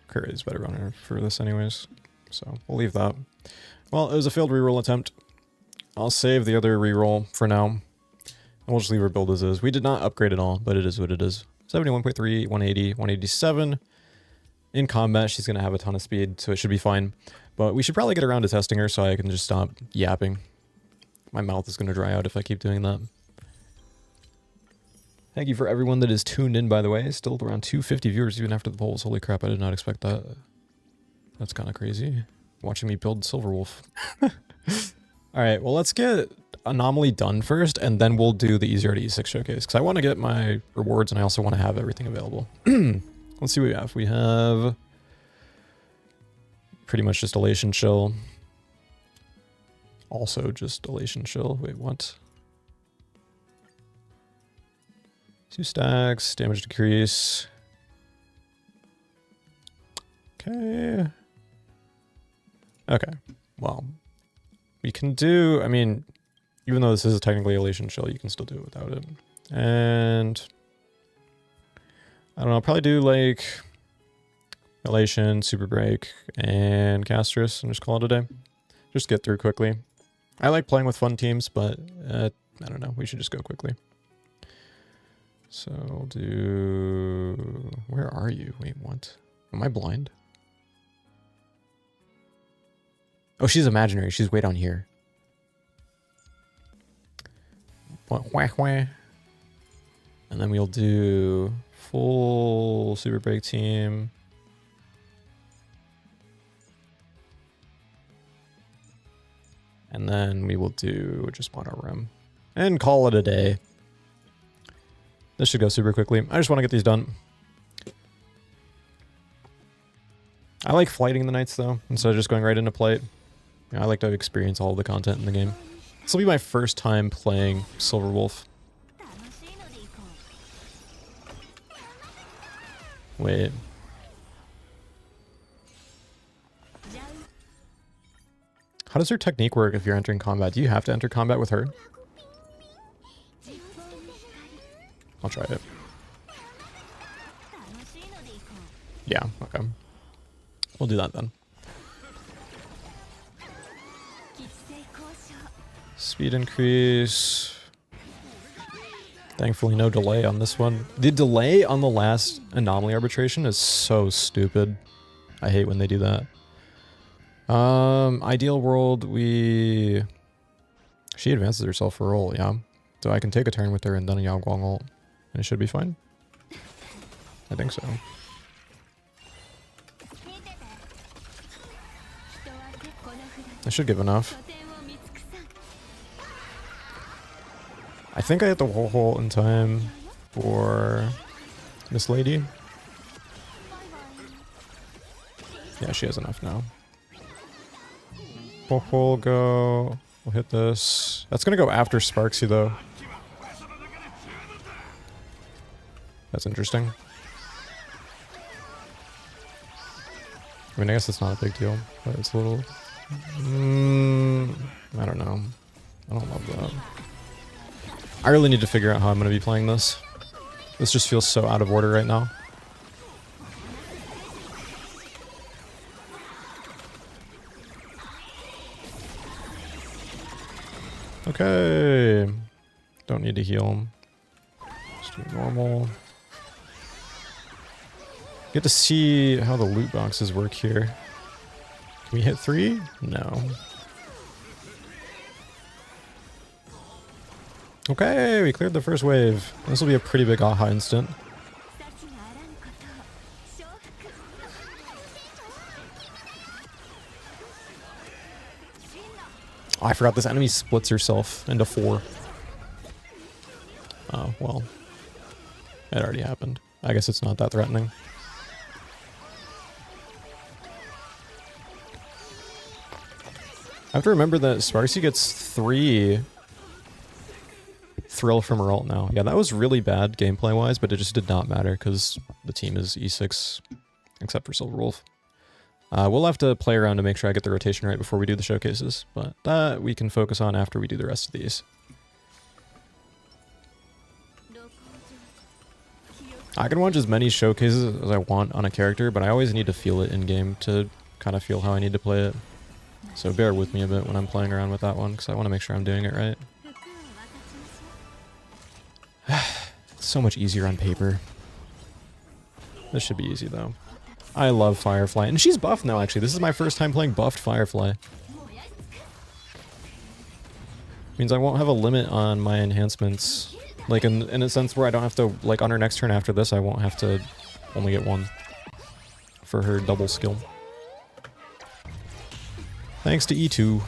Crit rate is better runner for this anyways. So we'll leave that. Well, it was a failed reroll attempt. I'll save the other reroll for now. And we'll just leave her build as is. We did not upgrade at all, but it is what it is. 71.3, 180, 187. In combat, she's going to have a ton of speed, so it should be fine. But we should probably get around to testing her so I can just stop yapping. My mouth is going to dry out if I keep doing that. Thank you for everyone that is tuned in, by the way. Still around 250 viewers even after the polls. Holy crap, I did not expect that. That's kind of crazy. Watching me build Silverwolf. Alright, well let's get Anomaly done first, and then we'll do the Easier to E6 showcase, because I want to get my rewards, and I also want to have everything available. Let's see what we have. We have pretty much just Elation Chill. Also just Elation Chill. Wait, what? 2 stacks, damage decrease. Okay. Okay, well, we can do, I mean, even though this is technically Elation Chill, you can still do it without it. And I don't know, I'll probably do like Elation, Super Break, and Castress, and just call it a day. Just get through quickly. I like playing with fun teams, but I don't know, we should just go quickly. So we'll do, where are you? Wait, what? Am I blind? Oh, she's imaginary. She's way down here. And then we'll do full Super Break team. And then we will do just Mono Rim. And call it a day. This should go super quickly. I just want to get these done. I like flighting the knights though, instead of just going right into plate. Yeah, I like to experience all the content in the game. This will be my first time playing Silverwolf. Wait. How does her technique work if you're entering combat? Do you have to enter combat with her? I'll try it. Yeah, okay. We'll do that then. Speed increase. Thankfully no delay on this one. The delay on the last anomaly arbitration is so stupid. I hate when they do that. Ideal world, she advances herself for roll, yeah. So I can take a turn with her and then a Yao Guang ult. And it should be fine. I think so. I should give enough. I think I hit the wall hole in time for this lady. Yeah, she has enough now. We'll go. We'll hit this. That's gonna go after Sparksy though. That's interesting. I mean, I guess it's not a big deal, but it's a little... I don't know. I don't love that. I really need to figure out how I'm going to be playing this. This just feels so out of order right now. Okay. Don't need to heal him. Just do normal. Get to see how the loot boxes work here. Can we hit 3? No. Okay, we cleared the first wave. This will be a pretty big aha instant. Oh, I forgot this enemy splits herself into 4. Oh, well. It already happened. I guess it's not that threatening. I have to remember that Sparksy gets 3 thrill from her ult now. Yeah, that was really bad gameplay-wise, but it just did not matter because the team is E6, except for Silverwolf. We'll have to play around to make sure I get the rotation right before we do the showcases, but that we can focus on after we do the rest of these. I can watch as many showcases as I want on a character, but I always need to feel it in-game to kind of feel how I need to play it. So bear with me a bit when I'm playing around with that one, because I want to make sure I'm doing it right. It's so much easier on paper. This should be easy, though. I love Firefly. And she's buffed now, actually. This is my first time playing buffed Firefly. Means I won't have a limit on my enhancements. Like, in a sense where I don't have to, like, on her next turn after this, I won't have to only get 1 for her double skill. Thanks to E2.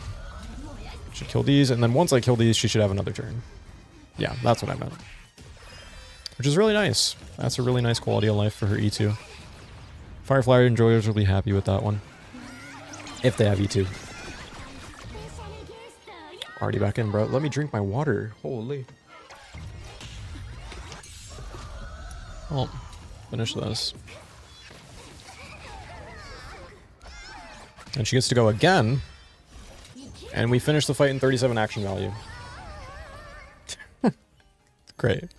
Should kill these, and then once I kill these, she should have another turn. Yeah, that's what I meant. Which is really nice. That's a really nice quality of life for her E2. Firefly enjoyers will be happy with that one. If they have E2. Already back in, bro. Let me drink my water. Holy. Oh, finish this. And she gets to go again. And we finish the fight in 37 action value. Great.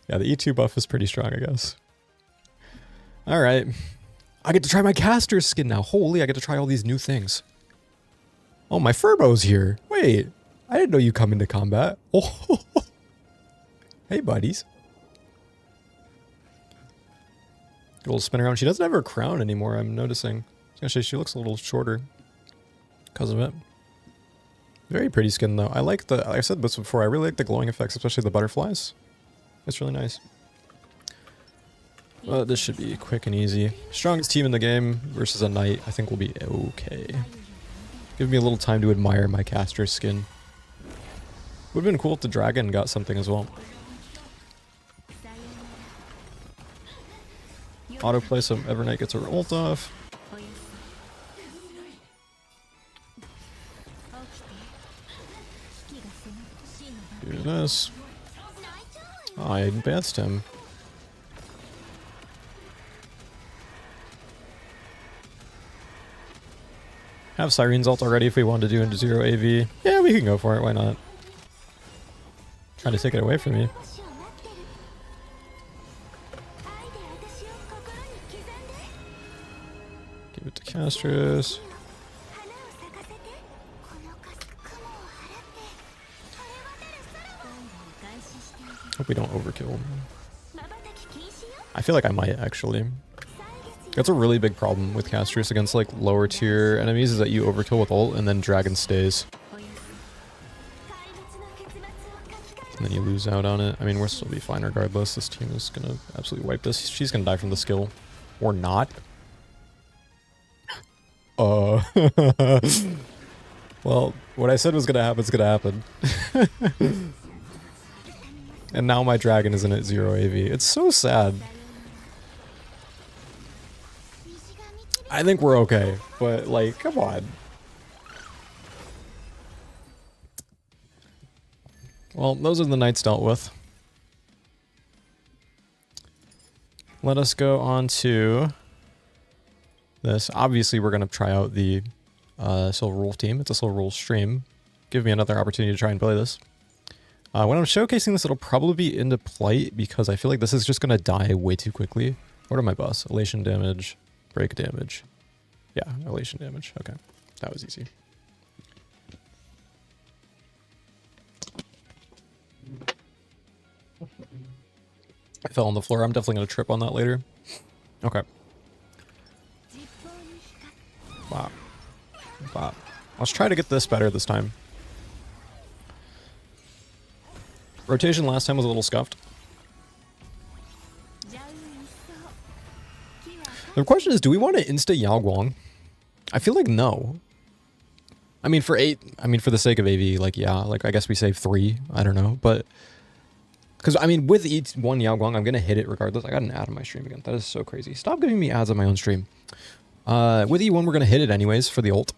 Yeah, the E2 buff is pretty strong, I guess. Alright. I get to try my caster skin now. Holy, I get to try all these new things. Oh, my Furbo's here. Wait, I didn't know you come into combat. Oh, hey, buddies. Good little spin around. She doesn't have her crown anymore, I'm noticing. Actually, she looks a little shorter because of it. Very pretty skin, though. I like the, like I said this before, I really like the glowing effects, especially the butterflies. It's really nice. But this should be quick and easy. Strongest team in the game versus a knight, I think will be okay. Give me a little time to admire my caster skin. Would have been cool if the dragon got something as well. Autoplay so Evernight gets her ult off. Do this. Oh, I advanced him. Have Siren's ult already if we wanted to do into 0 AV. Yeah, we can go for it, why not? Trying to take it away from me. Give it to Castris. Hope we don't overkill. I feel like I might, actually. That's a really big problem with Castris against, like, lower tier enemies, is that you overkill with ult and then Dragon stays. And then you lose out on it. I mean, we'll still be fine regardless. This team is gonna absolutely wipe this. She's gonna die from the skill. Or not. Well, what I said was gonna happen is gonna happen. And now my dragon isn't at 0 AV. It's so sad. I think we're okay, but like, come on. Well, those are the knights dealt with. Let us go on to this. Obviously, we're going to try out the Silver Wolf team. It's a Silver Wolf stream. Give me another opportunity to try and play this. When I'm showcasing this, it'll probably be into Plight because I feel like this is just going to die way too quickly. What are my buffs? Elation damage, break damage. Yeah, elation damage. Okay, that was easy. I fell on the floor. I'm definitely going to trip on that later. Okay. Wow. Wow. Let's try to get this better this time. Rotation last time was a little scuffed. The question is, do we want to insta Yao Guang? I feel like no. I mean, for the sake of AV, like, yeah, like, I guess we save 3. I don't know, but... Because, I mean, with each one Yao Guang, I'm going to hit it regardless. I got an ad on my stream again. That is so crazy. Stop giving me ads on my own stream. With E1, we're going to hit it anyways for the ult.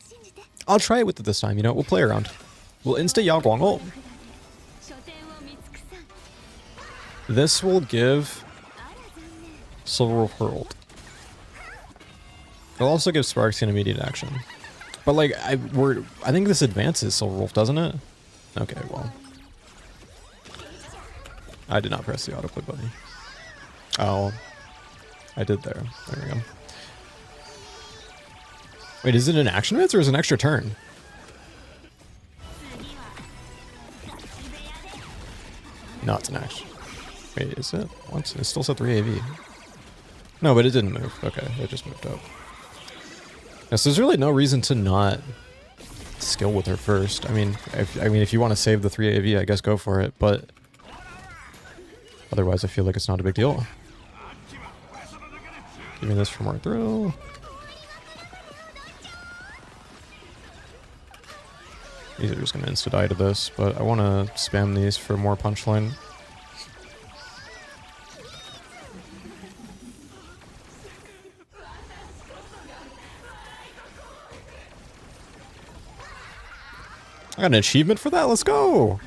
I'll try it with it this time, you know? We'll play around. We'll insta Yao Guang ult. This will give Silverwolf her ult. It'll also give Sparks an immediate action. But, like, I think this advances Silverwolf, doesn't it? Okay, well. I did not press the autoplay button. Oh. I did there. There we go. Wait, is it an action advance or is it an extra turn? No, it's an action. Wait, is it? What? It still said 3 AV. No, but it didn't move. Okay, it just moved up. Yes, there's really no reason to not skill with her first. I mean, if you want to save the 3 AV, I guess go for it, but otherwise I feel like it's not a big deal. Give me this for more thrill. These are just going to insta-die to this, but I want to spam these for more punchline. I got an achievement for that? Let's go!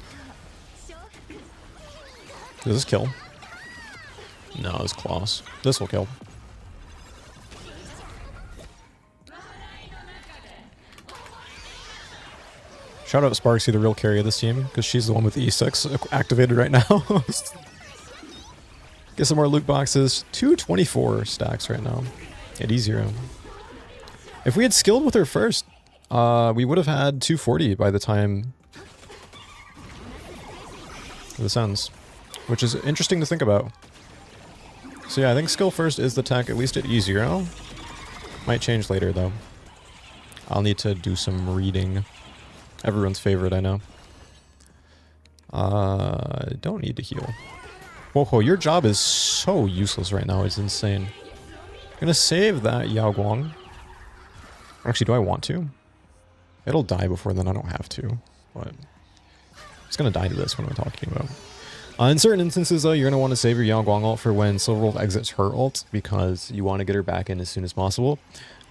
Does this kill? No, it's Claws. This will kill. Shout out Sparksy, the real carry of this team, because she's the one with E6 activated right now. Get some more loot boxes. 224 stacks right now at E0. If we had skilled with her first, we would have had 240 by the time this ends, which is interesting to think about. So yeah, I think skill first is the tech, at least at E0. Might change later though. I'll need to do some reading. Everyone's favorite, I know. Don't need to heal. Whoa, your job is so useless right now. It's insane. I'm gonna save that Yao Guang. Actually, do I want to? It'll die before then. I don't have to. But it's gonna die to this. What am I talking about? In certain instances, though, you're gonna want to save your Yao Guang ult for when Silverwolf exits her ult because you want to get her back in as soon as possible.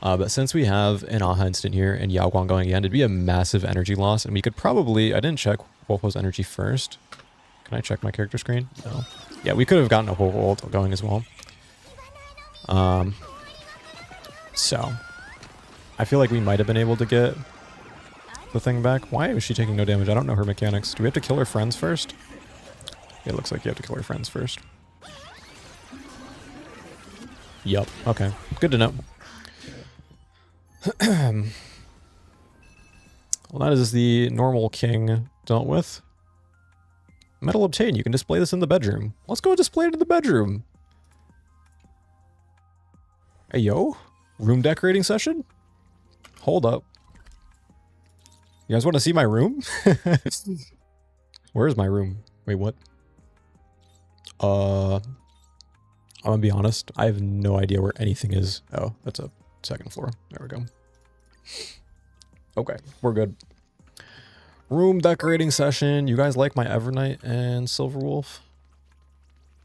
But since we have an Aha instant here and Yao Guang going again, it'd be a massive energy loss, and we could probably... I didn't check Wolfo's energy first. Can I check my character screen? No. Yeah, we could have gotten a whole ult going as well. So, I feel like we might have been able to get the thing back. Why is she taking no damage? I don't know her mechanics. Do we have to kill her friends first? Yeah, it looks like you have to kill her friends first. Yup. Okay. Good to know. Well, that is the normal king dealt with. Medal obtained. You can display this in the bedroom. Let's go display it in the bedroom. Hey, yo. Room decorating session? Hold up. You guys want to see my room? Where is my room? Wait, what? I'm gonna be honest. I have no idea where anything is. Oh, that's a second floor. There we go. Okay, we're good. Room decorating session. You guys like my Evernight and Silverwolf?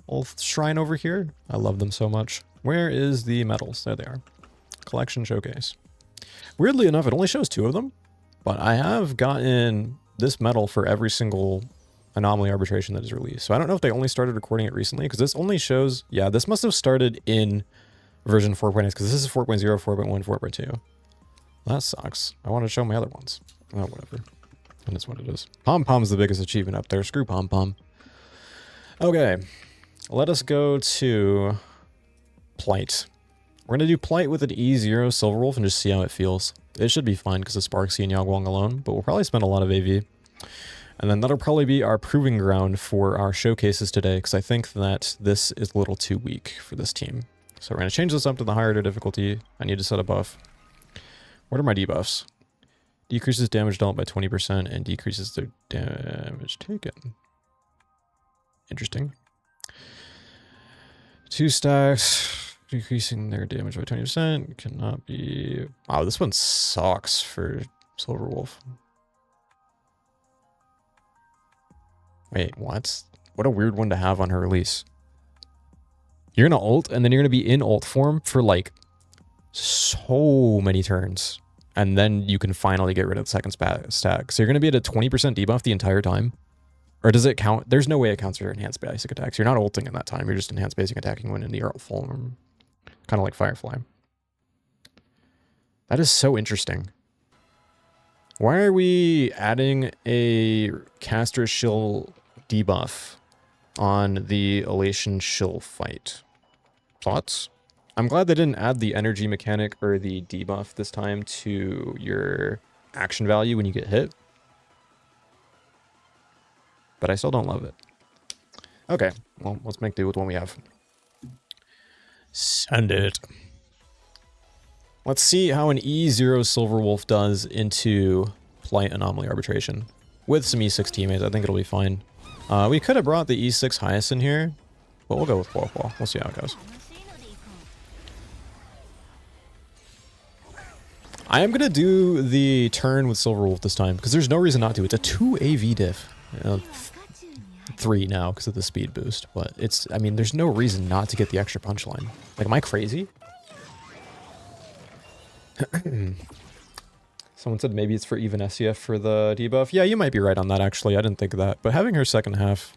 Wolf shrine over here? I love them so much. Where is the medals? There they are. Collection showcase. Weirdly enough, it only shows 2 of them, but I have gotten this medal for every single anomaly arbitration that is released. So I don't know if they only started recording it recently, because this only shows... Yeah, this must have started in version 4.8, because this is 4.0, 4.1, 4.2. That sucks. I want to show my other ones. Oh, whatever. And it's what it is. Pom-Pom's the biggest achievement up there. Screw Pom-Pom. Okay. Let us go to Plight. We're going to do Plight with an E0 Silverwolf and just see how it feels. It should be fine because of Sparksy and Yao Guang alone, but we'll probably spend a lot of AV. And then that'll probably be our proving ground for our showcases today, because I think that this is a little too weak for this team. So we're going to change this up to the higher difficulty. I need to set a buff. What are my debuffs? Decreases damage dealt by 20% and decreases their damage taken. Interesting. 2 stacks, decreasing their damage by 20%. Cannot be... Wow, this one sucks for Silverwolf. Wait, what? What a weird one to have on her release. You're gonna ult, and then you're gonna be in ult form for like so many turns. And then you can finally get rid of the second stack. So you're gonna be at a 20% debuff the entire time? Or does it count? There's no way it counts for your enhanced basic attacks. You're not ulting in that time. You're just enhanced basic attacking when in the ult form. Kind of like Firefly. That is so interesting. Why are we adding a caster shill debuff on the Elation shill fight? Thoughts? I'm glad they didn't add the energy mechanic or the debuff this time to your action value when you get hit. But I still don't love it. Okay, well, let's make do with what we have. Send it. Let's see how an E0 Silverwolf does into Plight Anomaly Arbitration. With some E6 teammates, I think it'll be fine. We could have brought the E6 highest in here, but we'll go with Wolf. We'll see how it goes. I am going to do the turn with Silverwolf this time, because there's no reason not to. It's a 2 AV diff. 3 now because of the speed boost, but it's, I mean, there's no reason not to get the extra punchline. Like, am I crazy? Someone said maybe it's for even SCF for the debuff. Yeah, you might be right on that, actually. I didn't think of that. But having her second half,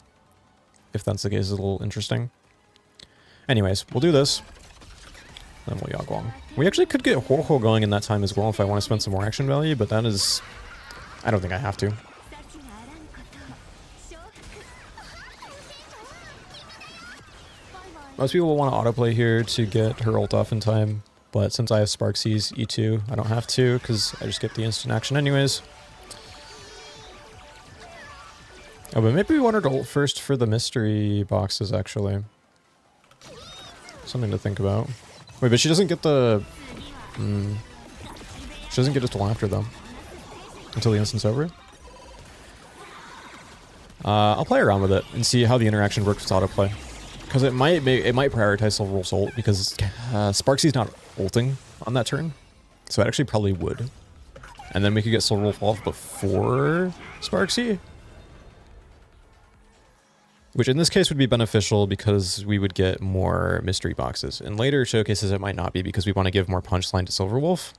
if that's the case, is a little interesting. Anyways, we'll do this. Then we'll Yao Guang. We actually could get Ho Ho going in that time as well if I want to spend some more action value, but that is... I don't think I have to. Most people will want to autoplay here to get her ult off in time, but since I have Sparksy's E2, I don't have to, because I just get the instant action anyways. Oh, but maybe we want her to ult first for the mystery boxes, actually. Something to think about. Wait, but she doesn't get the... She doesn't get it till after, though. Until the instant's over. I'll play around with it and see how the interaction works with autoplay. Because it might prioritize Silverwolf's ult, because Sparksy's not ulting on that turn. So it actually probably would. And then we could get Silverwolf off before Sparksy. Which in this case would be beneficial because we would get more mystery boxes. In later showcases it might not be because we want to give more punchline to Silverwolf.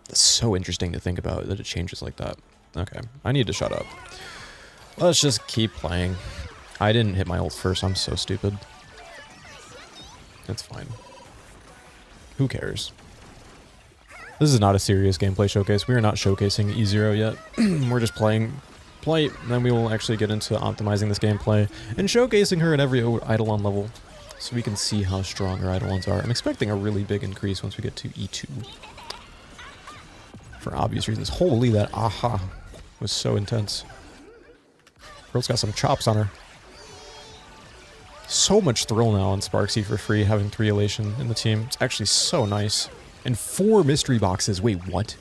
That's so interesting to think about that it changes like that. Okay, I need to shut up. Let's just keep playing. I didn't hit my ult first, I'm so stupid. That's fine. Who cares? This is not a serious gameplay showcase. We are not showcasing E0 yet. We're just playing play, then we will actually get into optimizing this gameplay and showcasing her at every eidolon level so we can see how strong her eidolons are. I'm expecting a really big increase once we get to E2. For obvious reasons. Holy, that aha was so intense. Girl's got some chops on her. So much thrill now on Sparksy for free, having 3 elation in the team. It's actually so nice. And 4 mystery boxes. Wait, what?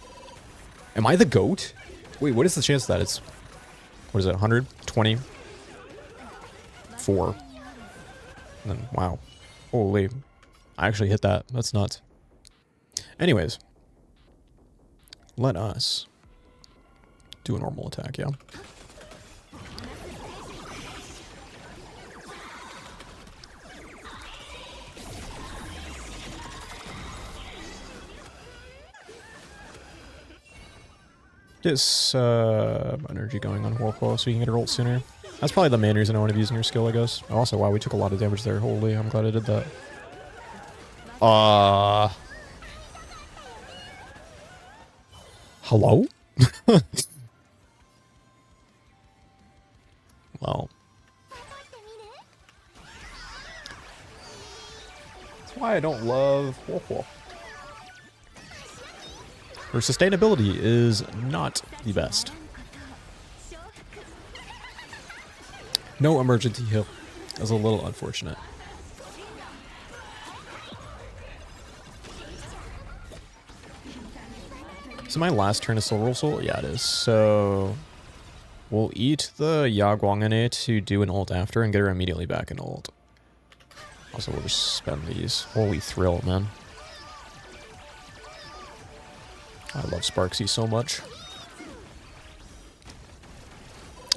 Am I the GOAT? Wait, what is the chance that it's... What is it, 120? 4. And then, wow. Holy. I actually hit that. That's nuts. Anyways. Let us do a normal attack, yeah? Get some energy going on Whirlpool so you can get her ult sooner. That's probably the main reason I want to be using her skill, I guess. Also, wow, we took a lot of damage there. Holy, I'm glad I did that. Hello? Well. That's why I don't love Whirlpool. Her sustainability is not the best. No emergency heal. That's a little unfortunate. Is my last turn of Silverwolf Soul? Yeah, it is. So we'll eat the Yagwangane to do an ult after and get her immediately back in ult. Also, we'll just spend these. Holy thrill, man. I love Sparksy so much.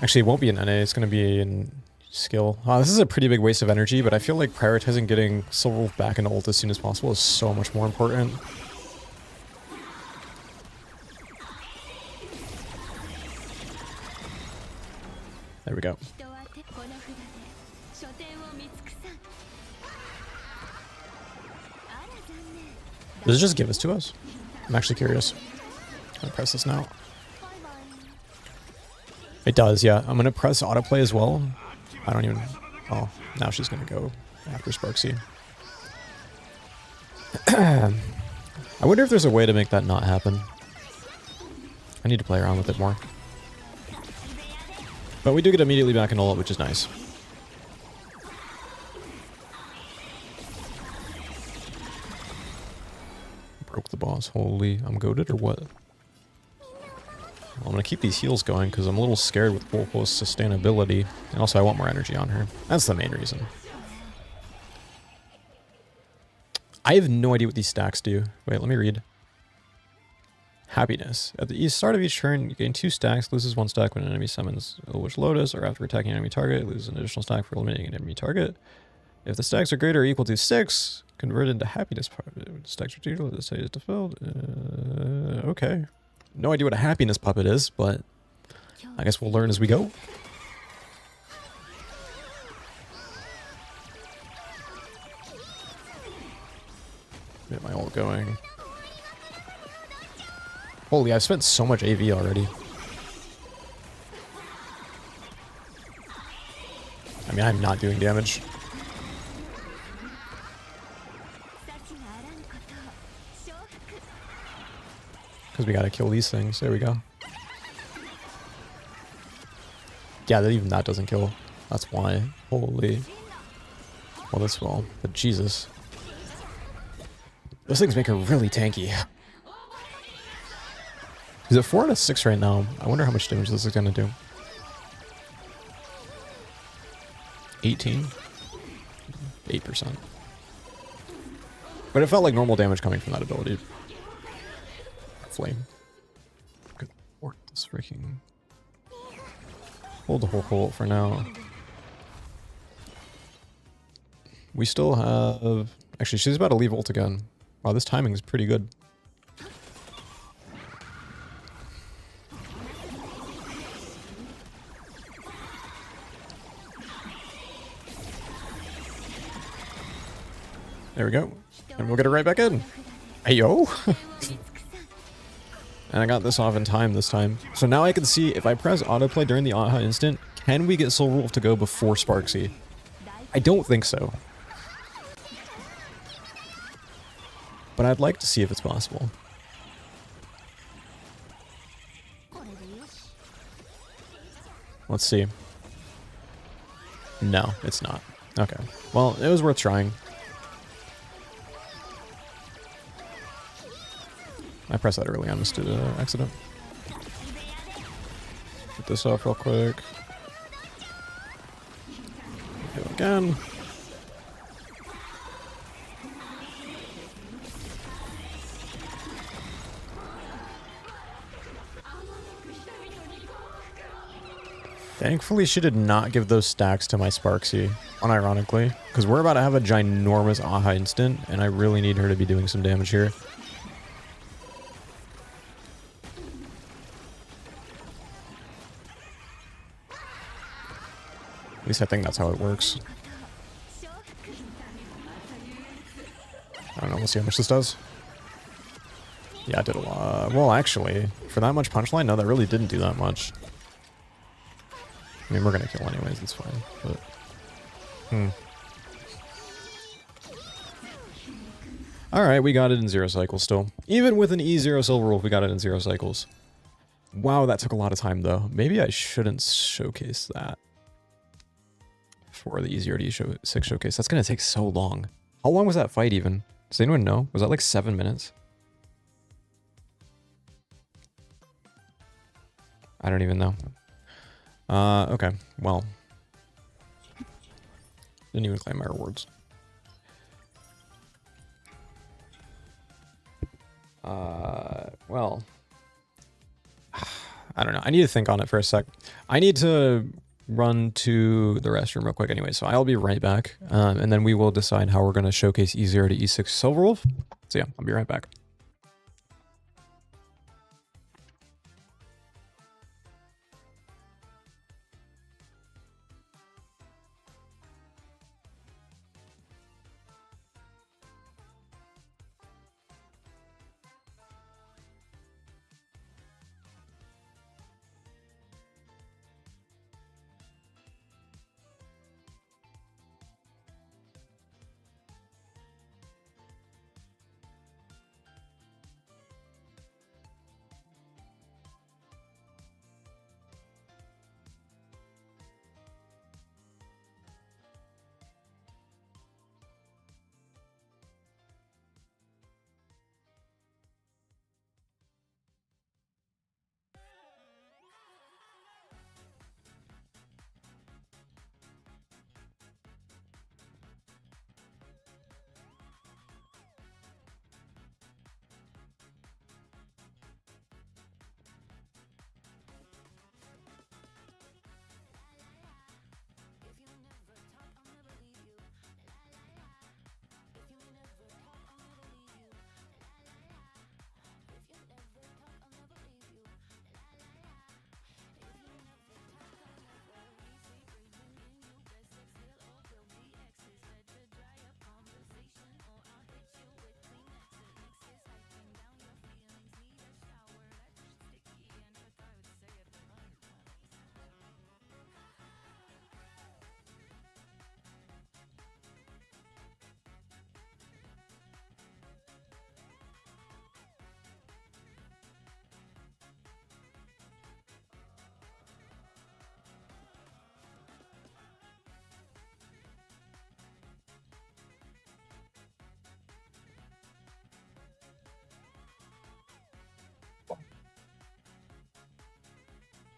Actually, it won't be an NA, it's going to be in skill. This is a pretty big waste of energy, but I feel like prioritizing getting Silverwolf back into ult as soon as possible is so much more important. There we go. Does it just give this to us? I'm actually curious. I'm gonna press this now. It does, yeah. I'm gonna press autoplay as well. I don't even... Oh, now she's gonna go after Sparksy. I wonder if there's a way to make that not happen. I need to play around with it more. But we do get immediately back in ult, which is nice. Broke the boss. Holy, I'm goated or what? Well, I'm going to keep these heals going because I'm a little scared with Whirlpool's sustainability. And also I want more energy on her. That's the main reason. I have no idea what these stacks do. Wait, let me read. Happiness. At the start of each turn, you gain 2 stacks, loses 1 stack when an enemy summons Elvish Lotus, or after attacking an enemy target, loses an additional stack for eliminating an enemy target. If the stacks are greater or equal to 6, convert into happiness. Stacks are equal to the state is fulfilled. Okay. No idea what a happiness puppet is, but I guess we'll learn as we go. Get my ult going. Holy, I've spent so much AV already. I mean, I'm not doing damage. Because we gotta kill these things. There we go. Yeah, that even that doesn't kill. That's why. Holy. Well, this will. But Jesus. Those things make her really tanky. He's at 4 out of 6 right now. I wonder how much damage this is gonna do. 18? 8%. But it felt like normal damage coming from that ability. Flame. Good lord, this freaking... Hold the whole ult for now. We still have... Actually, she's about to leave ult again. Wow, this timing is pretty good. There we go. And we'll get it right back in. Hey, yo! And I got this off in time this time. So now I can see if I press autoplay during the aha instant, can we get Silverwolf to go before Sparksy? I don't think so. But I'd like to see if it's possible. Let's see. No, it's not. Okay. Well, it was worth trying. I pressed that early. I missed it accident. Get this off real quick. Do it again. Thankfully, she did not give those stacks to my Sparksy, unironically, because we're about to have a ginormous aha instant, and I really need her to be doing some damage here. At least I think that's how it works. I don't know, we'll see how much this does. Yeah, it did a lot. Well, actually, for that much punchline, no, that really didn't do that much. I mean, we're gonna kill anyways, it's fine, but... Alright, we got it in 0 cycles still. Even with an E0 Silverwolf, we got it in 0 cycles. Wow, that took a lot of time, though. Maybe I shouldn't showcase that for the E0 to E6 showcase. That's gonna take so long. How long was that fight, even? Does anyone know? Was that like 7 minutes? I don't even know. Okay, well. Didn't even claim my rewards. Well. I don't know. I need to think on it for a sec. I need to run to the restroom real quick anyway, so I'll be right back. And then we will decide how we're going to showcase E0 to E6 Silverwolf. So yeah, I'll be right back.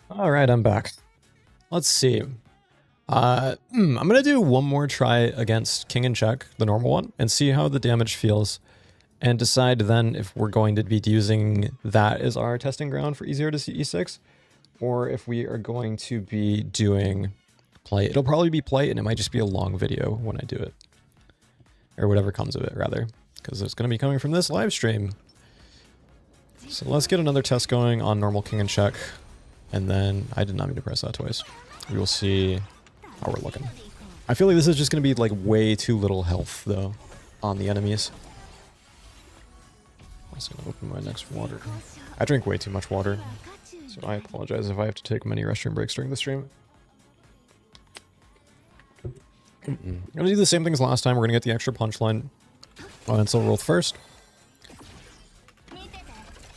All right, I'm back. Let's see. I'm going to do one more try against King and Check, the normal one, and see how the damage feels, and decide then if we're going to be using that as our testing ground for E0 to E6, or if we are going to be doing play. It'll probably be play, and it might just be a long video when I do it. or whatever comes of it, rather, because it's going to be coming from this live stream. So let's get another test going on normal king and check, and then I did not mean to press that twice. We will see how we're looking. I feel like this is just going to be like way too little health though on the enemies. I'm also going to open my next water. I drink way too much water, so I apologize if I have to take many restroom breaks during the stream. I'm gonna do the same thing as last time. We're gonna get the extra punchline on Silverwolf first, and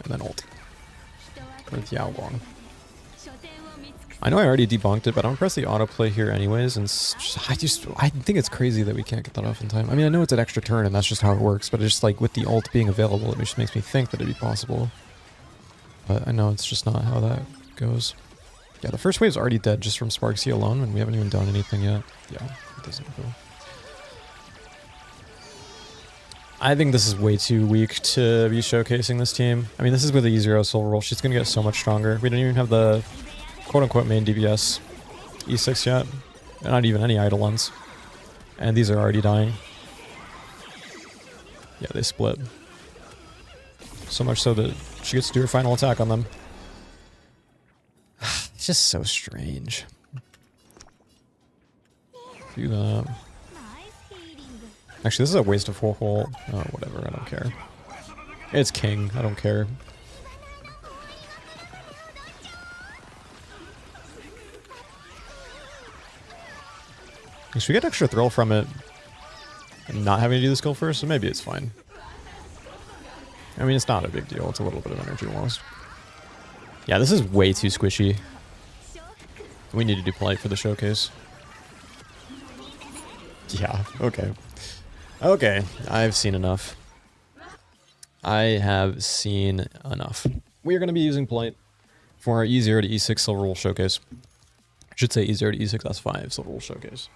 then ult with Yao Guang. I know I already debunked it, but I'm gonna press the autoplay here anyways, and I think it's crazy that we can't get that off in time. I mean, I know it's an extra turn, and that's just how it works, but it's just like with the ult being available, it just makes me think that it'd be possible. But I know it's just not how that goes. Yeah, the first wave's already dead just from Sparksy alone, and we haven't even done anything yet. Yeah, it doesn't go. I think this is way too weak to be showcasing this team. I mean, this is with the E0 Silver Wolf. She's going to get so much stronger. We don't even have the quote-unquote main DPS E6 yet. And not even any eidolons. And these are already dying. Yeah, they split. So much so that she gets to do her final attack on them. It's just so strange. Do that. Actually, this is a waste of full hole. Oh, whatever, I don't care. It's king, I don't care. Should we get extra thrill from it and not having to do the skill first? So maybe it's fine. I mean, it's not a big deal. It's a little bit of energy lost. Yeah, this is way too squishy. We need to do polite for the showcase. Yeah, okay. Okay, I've seen enough. I have seen enough. We are going to be using polite for our E0 to E6 Silver Wolf showcase. I should say E0 to E6S5 Silver Wolf showcase.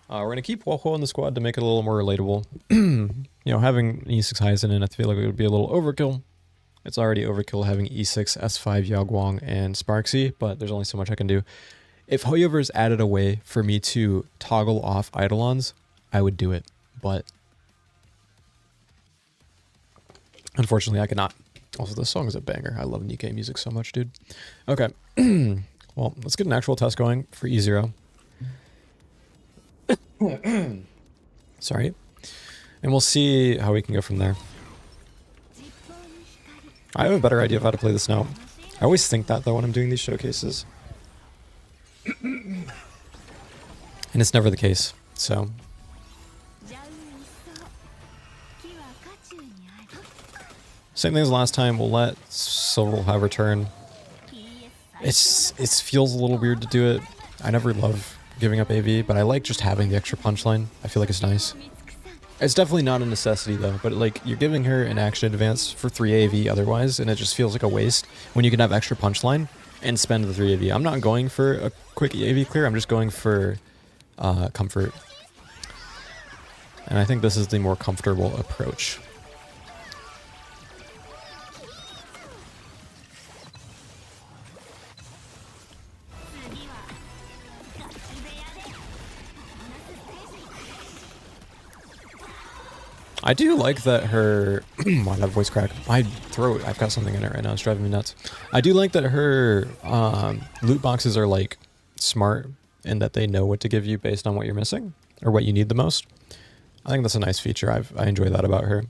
We're going to keep Woho in the squad to make it a little more relatable. You know, having an E6 Heisen in, I feel like it would be a little overkill. It's already overkill having E6S5 Yao Guang and Sparksy, but there's only so much I can do. If Hoyover's added a way for me to toggle off eidolons, I would do it, but unfortunately I cannot. Also, this song is a banger. I love Nikkei music so much, dude. Okay, well, let's get an actual test going for E0. Sorry. And we'll see how we can go from there. I have a better idea of how to play this now. I always think that, though, when I'm doing these showcases. And it's never the case, so. Same thing as last time, we'll let Silverwolf have her turn. It feels a little weird to do it. I never love giving up AV, but I like just having the extra punchline. I feel like it's nice. It's definitely not a necessity though, but like you're giving her an action advance for 3 AV otherwise, and it just feels like a waste when you can have extra punchline and spend the 3 AV. I'm not going for a quick AV clear, I'm just going for comfort. And I think this is the more comfortable approach. I do like that her... wow, that voice crack. My throat, I've got something in it right now. It's driving me nuts. I do like that her loot boxes are, like, smart in that they know what to give you based on what you're missing or what you need the most. I think that's a nice feature. I enjoy that about her.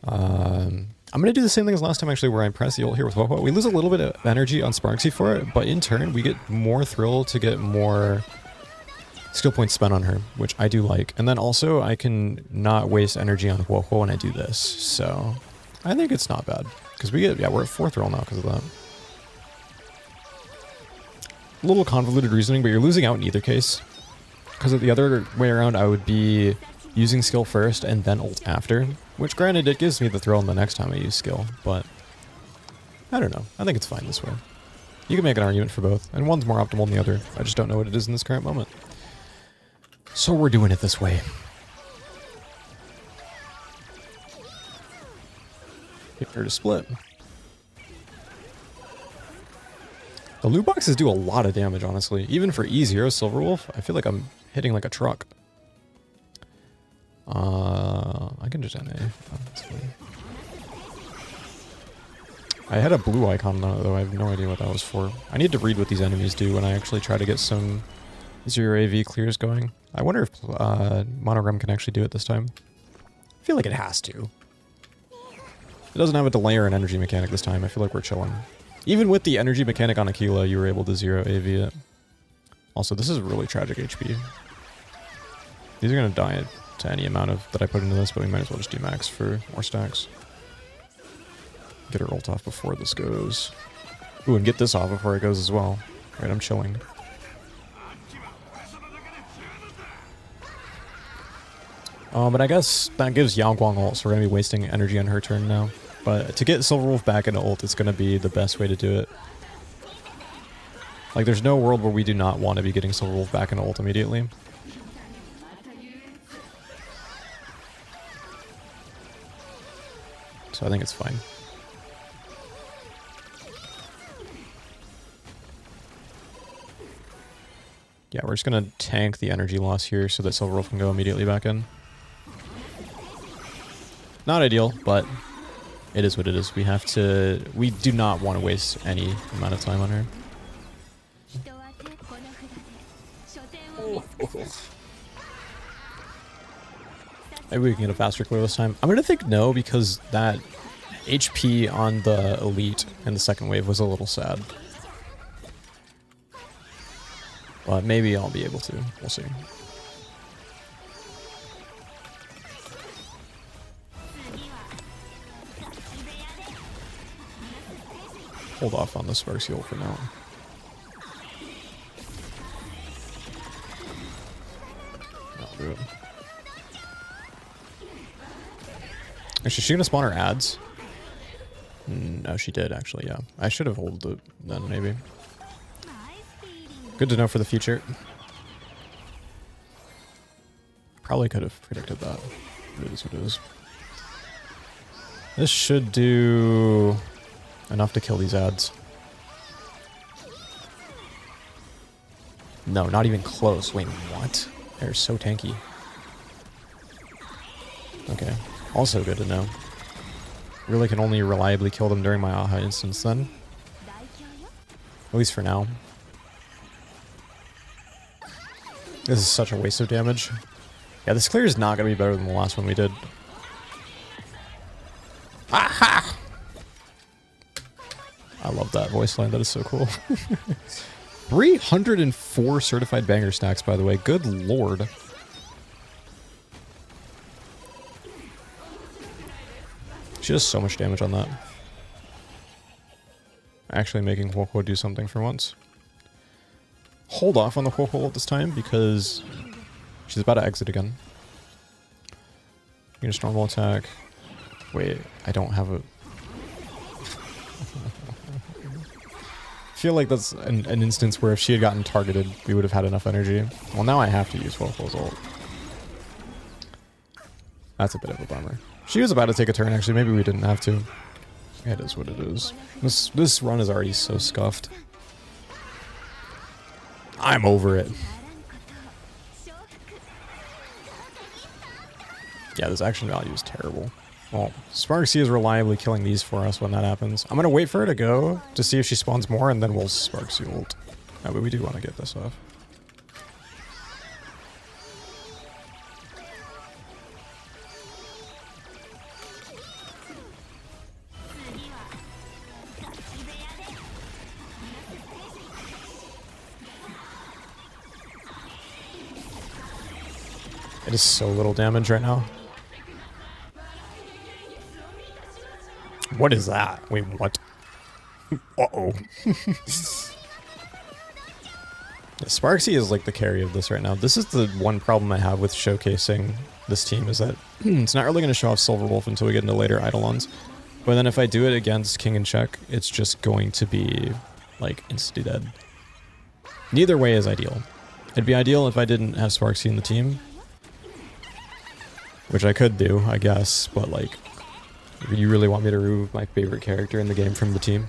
I'm going to do the same thing as last time, actually, where I press the ult here with Woho. We lose a little bit of energy on Sparksy for it, but in turn, we get more thrill to get more skill points spent on her, which I do like. And then also, I can not waste energy on Woho when I do this. So, I think it's not bad. Because we get, yeah, we're at 4th roll now because of that. A little convoluted reasoning, but you're losing out in either case. Because the other way around, I would be using skill first and then ult after. Which, granted, it gives me the thrill the next time I use skill, but I don't know. I think it's fine this way. You can make an argument for both, and one's more optimal than the other. I just don't know what it is in this current moment. So we're doing it this way. Get her to split. The loot boxes do a lot of damage, honestly. Even for E0 Silverwolf, I feel like I'm hitting like a truck. just NA. Oh, that's funny. I had a blue icon though, I have no idea what that was for. I need to read what these enemies do when I actually try to get some 0 AV clears going. I wonder if Monogram can actually do it this time. I feel like it has to. It doesn't have a delay or an energy mechanic this time. I feel like we're chilling. Even with the energy mechanic on Aquila, you were able to 0 AV it. Also, this is really tragic HP. These are going to die to any amount of that I put into this, but we might as well just do max for more stacks. Get her ult off before this goes. Ooh, and get this off before it goes as well. Alright, I'm chilling. But I guess that gives Yao Guang ult, so we're going to be wasting energy on her turn now. But to get Silverwolf back into ult, it's going to be the best way to do it. Like, there's no world where we do not want to be getting Silverwolf back into ult immediately. So I think it's fine. Yeah, we're just going to tank the energy loss here so that Silverwolf can go immediately back in. Not ideal, but it is what it is. We do not want to waste any amount of time on her. Maybe we can get a faster clear this time. I'm going to think no, because that HP on the elite in the second wave was a little sad. But maybe I'll be able to. We'll see. Hold off on the Spark Seal for now. I'll do it. Actually, is she gonna spawn her ads? No, she did actually, yeah. I should have held it then, maybe. Good to know for the future. Probably could have predicted that. It is what it is. This should do enough to kill these ads. No, not even close. Wait, what? They're so tanky. Okay. Also good to know. Really can only reliably kill them during my AHA instance then. At least for now. This is such a waste of damage. Yeah, this clear is not going to be better than the last one we did. Aha! I love that voice line. That is so cool. 304 certified banger stacks, by the way. Good lord. She does so much damage on that. Actually making Huoko do something for once. Hold off on the Huoko this time because she's about to exit again. You're just normal attack. Wait, I don't have a... I feel like that's an instance where if she had gotten targeted, we would have had enough energy. Well, now I have to use Huoko's ult. That's a bit of a bummer. She was about to take a turn, actually. Maybe we didn't have to. It is what it is. This run is already so scuffed. I'm over it. Yeah, this action value is terrible. Well, Sparksy is reliably killing these for us when that happens. I'm going to wait for her to go to see if she spawns more, and then we'll Sparksy ult. No, but we do want to get this off. It is so little damage right now. What is that? Wait, what? Uh-oh. Sparksy is like the carry of this right now. This is the one problem I have with showcasing this team is that it's not really going to show off Silverwolf until we get into later eidolons. But then if I do it against King and Check, it's just going to be like instantly dead. Neither way is ideal. It'd be ideal if I didn't have Sparksy in the team. Which I could do, I guess, but like, you really want me to remove my favorite character in the game from the team?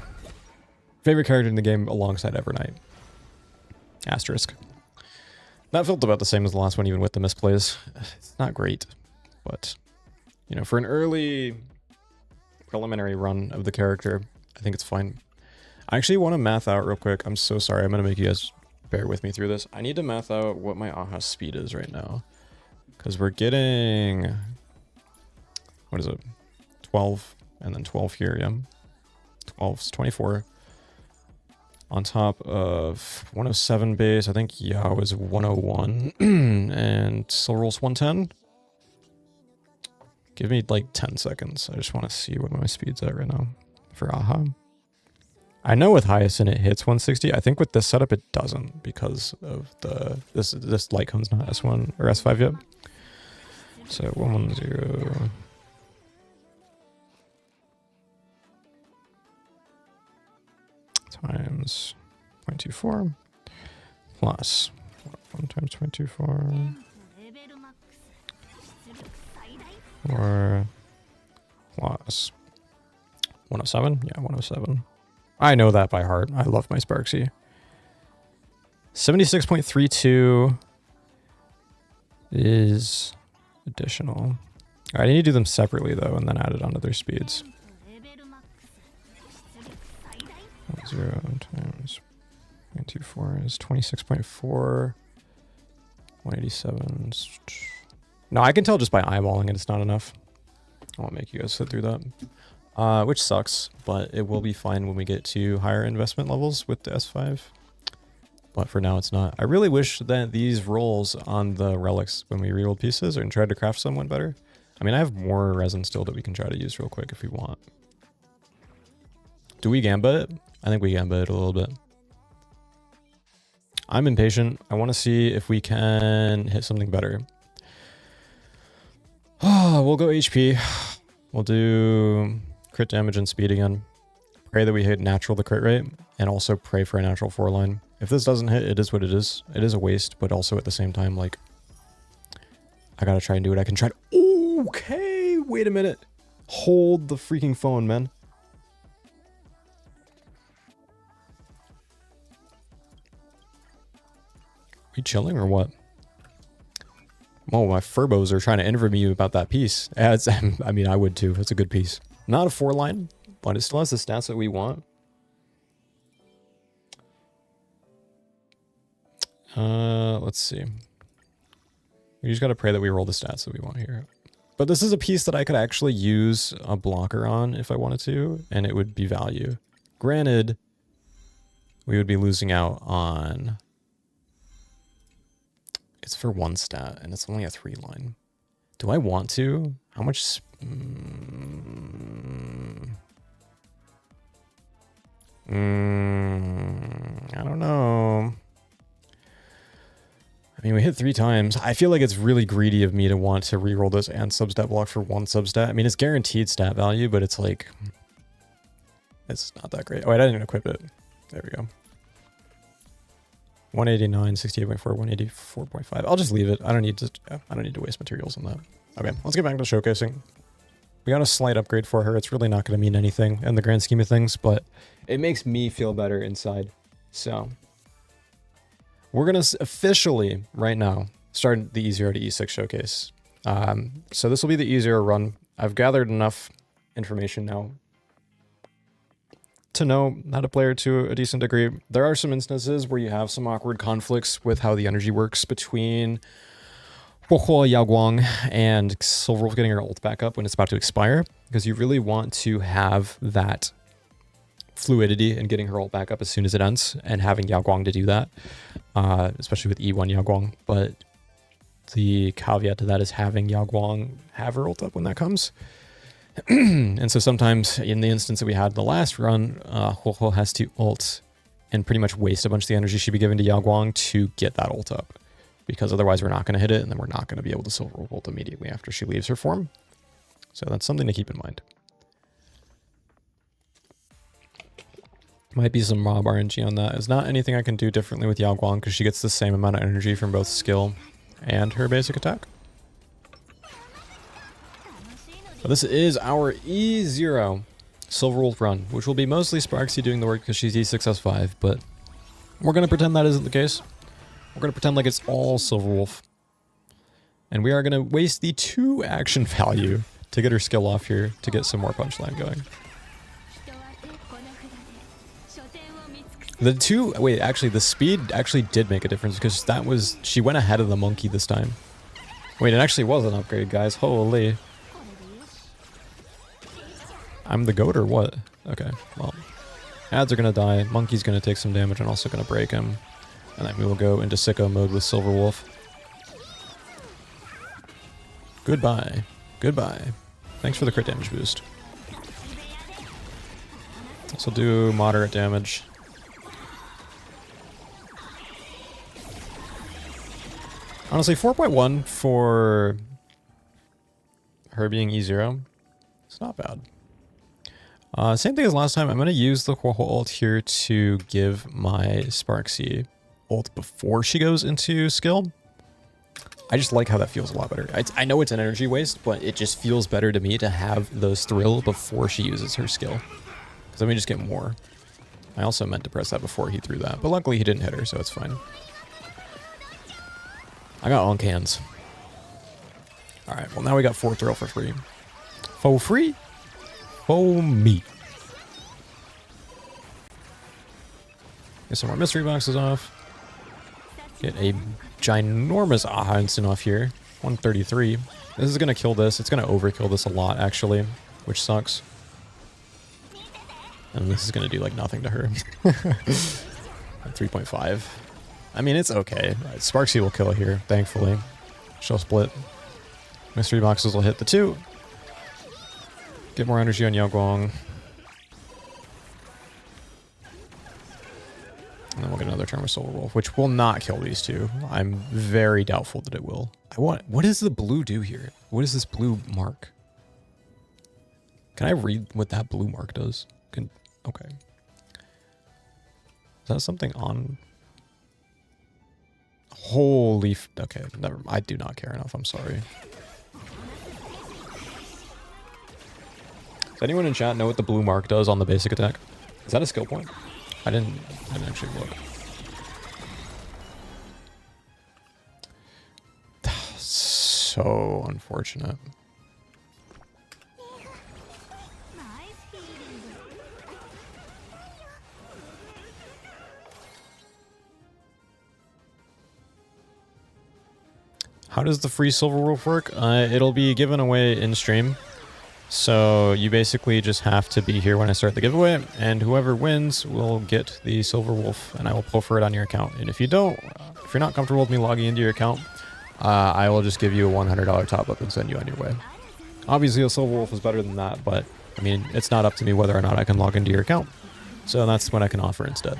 Favorite character in the game alongside Evernight. Asterisk. That felt about the same as the last one, even with the misplays. It's not great, but you know, for an early preliminary run of the character, I think it's fine. I actually want to math out real quick. I'm so sorry. I'm going to make you guys bear with me through this. I need to math out what my AHA speed is right now. Because we're getting... What is it? 12 and then 12 here, yeah. 12 is 24. On top of 107 base, I think Yao is 101. And Silverwolf's 110. Give me like 10 seconds. I just want to see what my speed's at right now for AHA. I know with Hyacinth it hits 160. I think with this setup it doesn't because of the this light cone's not S1 or S5 yet. So 110 times 0.24 plus 1 times 0.24 or plus 107. Yeah, 107. I know that by heart. I love my Sparksy. 76.32 is additional. I need to do them separately though, and then add it onto their speeds. 0 times 0.24 is 26.4. 187. No, I can tell just by eyeballing it, it's not enough. I won't make you guys sit through that. Which sucks, but it will be fine when we get to higher investment levels with the S5. But for now, it's not. I really wish that these rolls on the relics when we rerolled pieces and tried to craft some went better. I mean, I have more resin still that we can try to use real quick if we want. Do we gambit it? I think we gambit it a little bit. I'm impatient. I want to see if we can hit something better. We'll go HP. We'll do crit damage and speed again. Pray that we hit natural the crit rate, and also pray for a natural 4 line. If this doesn't hit, it is what it is. It is a waste, but also at the same time, like, I gotta try and do what I can try. Okay, wait a minute. Hold the freaking phone, man. Are we chilling or what? Oh, my furbos are trying to interview me about that piece. Yeah, I mean, I would too. It's a good piece. Not a 4 line, but it still has the stats that we want. Let's see. We just gotta pray that we roll the stats that we want here. But this is a piece that I could actually use a blocker on if I wanted to, and it would be value. Granted, we would be losing out on... It's for 1 stat, and it's only a 3 line. Do I want to? How much... I don't know. I mean, we hit 3 times. I feel like it's really greedy of me to want to reroll this and substat block for 1 substat. I mean, it's guaranteed stat value, but it's like... It's not that great. Oh, wait, I didn't equip it. There we go. 189, 68.4, 184.5. I'll just leave it. I don't need to waste materials on that. Okay, let's get back to showcasing. We got a slight upgrade for her. It's really not going to mean anything in the grand scheme of things, but it makes me feel better inside. So we're going to officially, right now, start the E0 to E6 showcase. So this will be the E0 run. I've gathered enough information now to know how to play her to a decent degree. There are some instances where you have some awkward conflicts with how the energy works between Yao Guang and Silverwolf getting her ult back up when it's about to expire, because you really want to have that fluidity in getting her ult back up as soon as it ends, and having Yao Guang to do that, especially with E1 Yao Guang. But the caveat to that is having Yao Guang have her ult up when that comes. And so sometimes in the instance that we had the last run, Ho has to ult and pretty much waste a bunch of the energy she'd be given to Yao Guang to get that ult up, because otherwise we're not going to hit it, and then we're not going to be able to Silverwolf ult immediately after she leaves her form. So that's something to keep in mind. Might be some mob RNG on that. It's not anything I can do differently with Yao Guang, because she gets the same amount of energy from both skill and her basic attack. But this is our E0 Silverwolf run, which will be mostly Sparksy doing the work because she's E6S5, but we're going to pretend that isn't the case. We're going to pretend like it's all Silverwolf. And we are going to waste the 2 action value to get her skill off here to get some more punchline going. The two, wait, actually the speed actually did make a difference because that was, she went ahead of the monkey this time. Wait, it actually was an upgrade, guys. Holy. I'm the goat or what? Okay, well. Ads are going to die. Monkey's going to take some damage and also going to break him. And then we will go into sicko mode with Silverwolf. Goodbye. Goodbye. Thanks for the crit damage boost. This will do moderate damage. Honestly, 4.1 for her being E0, it's not bad. Same thing as last time. I'm going to use the Quaho ult here to give my Sparksy ult before she goes into skill. I just like how that feels a lot better. I know it's an energy waste, but it just feels better to me to have those thrill before she uses her skill. Because then we just get more. I also meant to press that before he threw that, but luckily he didn't hit her, so it's fine. I got all cans. Alright, well now we got 4 thrill for free. For free? For me. Get some more mystery boxes off. Get a ginormous aha instant off here. 133. This is going to kill this. It's going to overkill this a lot, actually, which sucks. And this is going to do, like, nothing to her. 3.5. I mean, it's okay. Sparksy will kill here, thankfully. She'll split. Mystery boxes will hit the 2. Get more energy on Yao Guang. And then we'll get another turn with Silverwolf, which will not kill these two. I'm very doubtful that it will. What does the blue do here? What is this blue mark? Can I read what that blue mark does? Okay. Is that something on? Holy okay, never. I do not care enough. I'm sorry. Does anyone in chat know what the blue mark does on the basic attack? Is that a skill point? I didn't actually look. So unfortunate. How does the free Silverwolf work? It'll be given away in stream. So you basically just have to be here when I start the giveaway, and whoever wins will get the Silverwolf, and I will pull for it on your account. And if you don't, if you're not comfortable with me logging into your account, I will just give you a $100 top-up and send you on your way. Obviously, a Silverwolf is better than that, but I mean, it's not up to me whether or not I can log into your account. So that's what I can offer instead.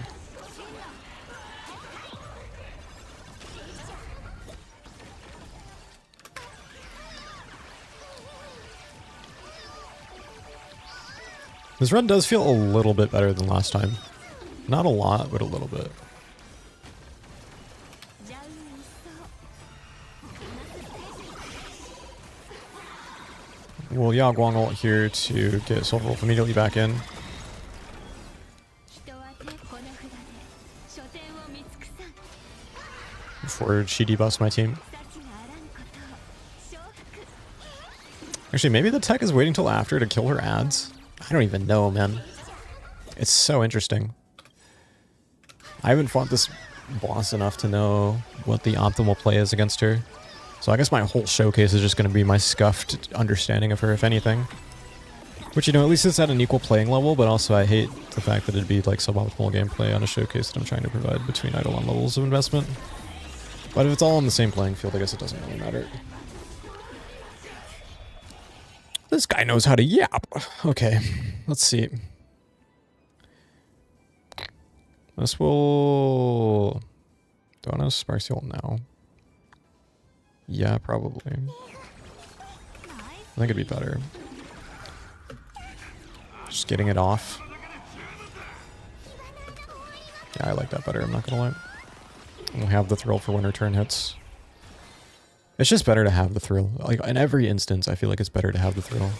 This run does feel a little bit better than last time. Not a lot, but a little bit. Well, Yao Guang ult here to get Silverwolf immediately back in. Before she debuffs my team. Actually, maybe the tech is waiting till after to kill her ads. I don't even know, man. It's so interesting. I haven't fought this boss enough to know what the optimal play is against her. So I guess my whole showcase is just going to be my scuffed understanding of her, if anything. Which, you know, at least it's at an equal playing level, but also I hate the fact that it'd be like suboptimal gameplay on a showcase that I'm trying to provide between eidolon levels of investment. But if it's all on the same playing field, I guess it doesn't really matter. This guy knows how to yap. Okay, let's see. This will... Do I know Sparksy ult now? Yeah, probably. I think it'd be better. Just getting it off. Yeah, I like that better, I'm not gonna lie. We'll have the thrill for when her turn hits. It's just better to have the thrill. Like, in every instance, I feel like it's better to have the thrill.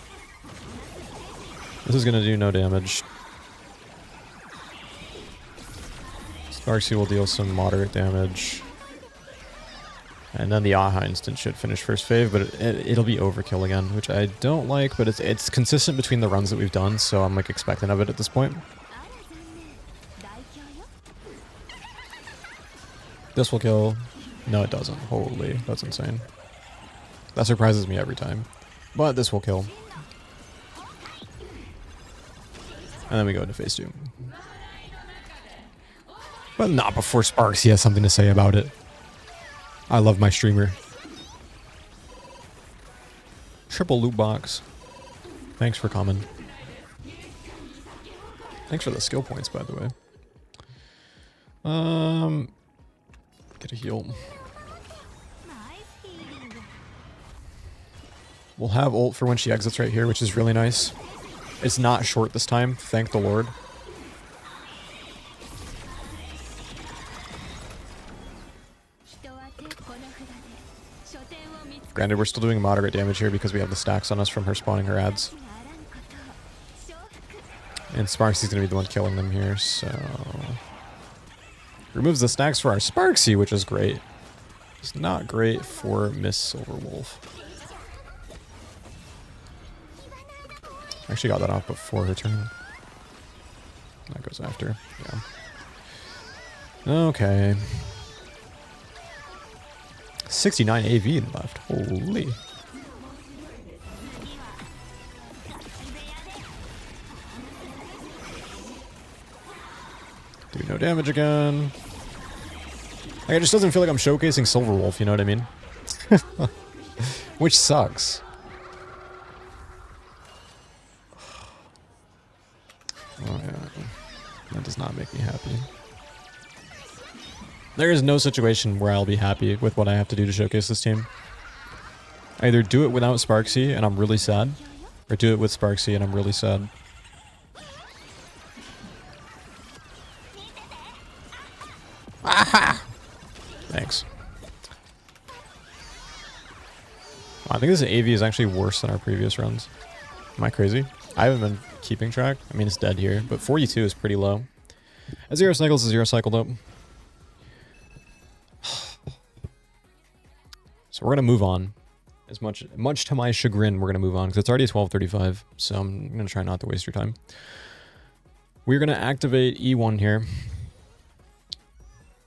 This is gonna do no damage. Sparksy will deal some moderate damage. And then the Aha instant should finish first phase, but it'll be overkill again, which I don't like, but it's consistent between the runs that we've done, so I'm like expecting of it at this point. This will kill. No, it doesn't. Holy, that's insane. That surprises me every time. But this will kill. And then we go into phase 2. But not before Sparks. He has something to say about it. I love my streamer. Triple loot box. Thanks for coming. Thanks for the skill points, by the way. Get a heal. We'll have ult for when she exits right here, which is really nice. It's not short this time, thank the Lord. Granted, we're still doing moderate damage here because we have the stacks on us from her spawning her ads. And Sparksy's gonna be the one killing them here, so... Removes the stacks for our Sparksy, which is great. It's not great for Miss Silverwolf. Actually got that off before her turn. That goes after, yeah. Okay. 69 AV left. Holy. Do no damage again. Like, it just doesn't feel like I'm showcasing Silverwolf, you know what I mean? Which sucks. Oh yeah. That does not make me happy. There is no situation where I'll be happy with what I have to do to showcase this team. I either do it without Sparksy and I'm really sad, or do it with Sparksy and I'm really sad. Aha! Thanks. I think this AV is actually worse than our previous runs. Am I crazy? I haven't been keeping track. I mean, it's dead here, but 42 is pretty low. A 0 cycles, a 0 cycled up. So we're gonna move on. As much to my chagrin, we're gonna move on because it's already 12:35. So I'm gonna try not to waste your time. We're gonna activate E1 here,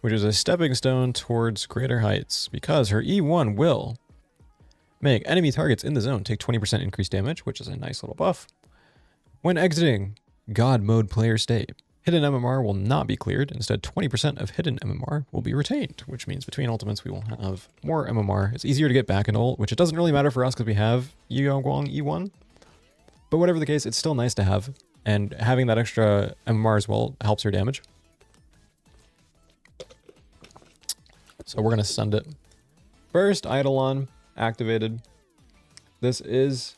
which is a stepping stone towards greater heights, because her E1 will make enemy targets in the zone take 20% increased damage, which is a nice little buff. When exiting God mode player state, hidden MMR will not be cleared. Instead, 20% of hidden MMR will be retained, which means between ultimates we will have more MMR. It's easier to get back into ult, which it doesn't really matter for us because we have Guang E1. But whatever the case, it's still nice to have. And having that extra MMR as well helps her damage. So we're going to send it. First, Eidolon activated. This is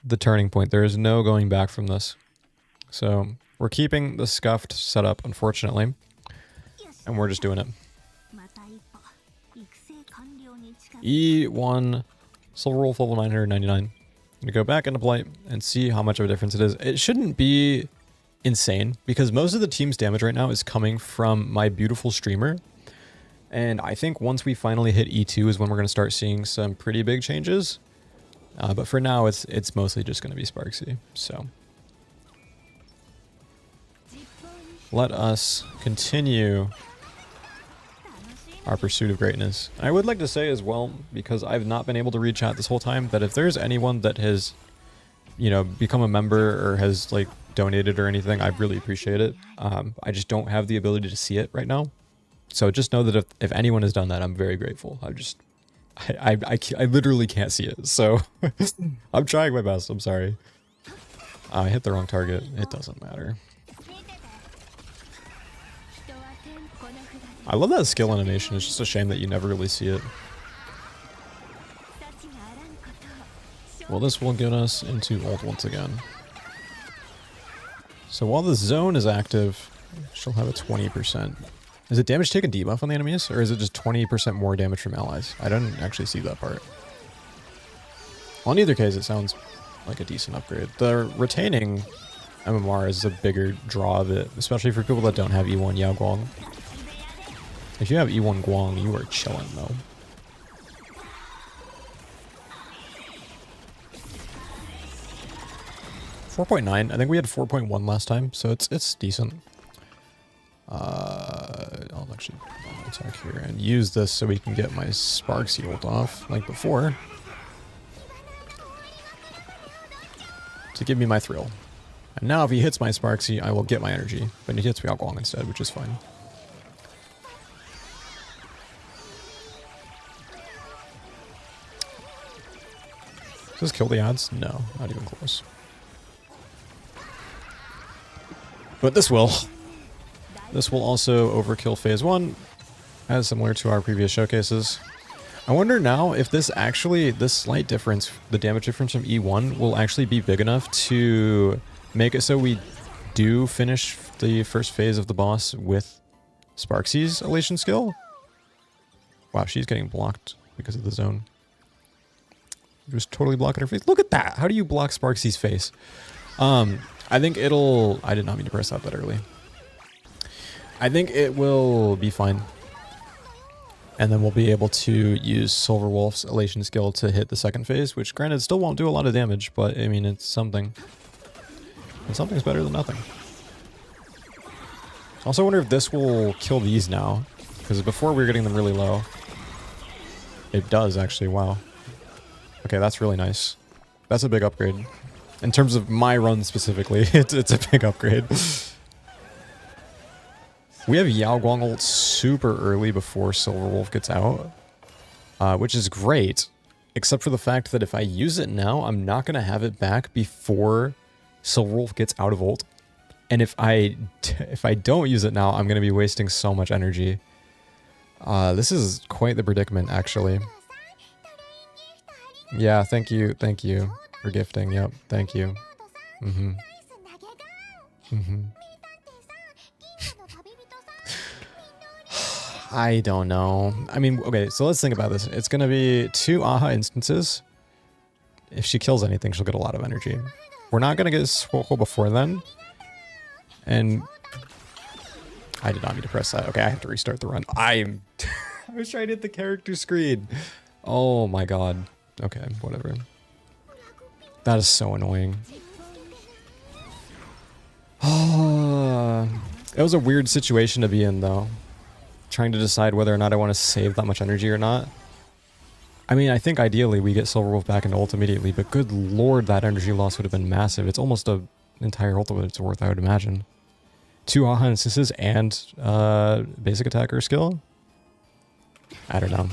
the turning point. There is no going back from this. So we're keeping the scuffed setup, unfortunately, and we're just doing it. E1 Silverwolf level 999. I'm gonna go back into play and see how much of a difference it is. It shouldn't be insane because most of the team's damage right now is coming from my beautiful streamer. And I think once we finally hit E2 is when we're going to start seeing some pretty big changes. But for now, it's mostly just going to be Sparksy. So let us continue our pursuit of greatness. I would like to say as well, because I've not been able to read chat this whole time, that if there's anyone that has, you know, become a member or has like donated or anything, I really appreciate it. I just don't have the ability to see it right now. So just know that if anyone has done that, I'm very grateful. I literally can't see it. So I'm trying my best. I'm sorry. I hit the wrong target. It doesn't matter. I love that skill animation. It's just a shame that you never really see it. Well, this will get us into ult once again. So while the zone is active, she'll have a 20%. Is it damage taken debuff on the enemies, or is it just 20% more damage from allies? I don't actually see that part. Well, in either case, it sounds like a decent upgrade. The retaining MMR is a bigger draw of it, especially for people that don't have E1 Yao Guang. If you have E1 Guang, you are chilling though. .9. I think we had 4.1 last time, so it's decent. I'll actually attack here and use this so we can get my Sparks ult off, like before. To give me my thrill. And now if he hits my Sparksy, I will get my energy. But he hits me out Guang instead, which is fine. Does this kill the ads? No, not even close. But this will. This will also overkill phase 1, as similar to our previous showcases. I wonder now if this actually, this slight difference, the damage difference from E1, will actually be big enough to make it so we do finish the first phase of the boss with Sparksy's elation skill. Wow, she's getting blocked because of the zone. Just totally blocking her face. Look at that! How do you block Sparksy's face? I think it'll... I did not mean to press that early. I think it will be fine. And then we'll be able to use Silverwolf's elation skill to hit the second phase, which granted still won't do a lot of damage, but I mean, it's something. And something's better than nothing. Also wonder if this will kill these now, because before we were getting them really low. It does actually, wow. Okay, that's really nice. That's a big upgrade. In terms of my run specifically, it's a big upgrade. We have Yao Guang ult super early before Silverwolf gets out, which is great, except for the fact that if I use it now, I'm not going to have it back before Silverwolf gets out of ult. And if I don't use it now, I'm going to be wasting so much energy. This is quite the predicament, actually. Yeah, thank you for gifting. Yep, thank you. I don't know. I mean, okay, so let's think about this. It's going to be 2 Aha instances. If she kills anything, she'll get a lot of energy. We're not going to get Swoko before then. And I did not mean to press that. Okay, I have to restart the run. I was trying to hit the character screen. Oh my god. Okay, whatever. That is so annoying. It was a weird situation to be in, though. Trying to decide whether or not I want to save that much energy or not. I mean, I think ideally we get Silverwolf back into ult immediately, but good lord, that energy loss would have been massive. It's almost an entire ult of it's worth, I would imagine. 2 Aha instances and basic attacker skill? I don't know.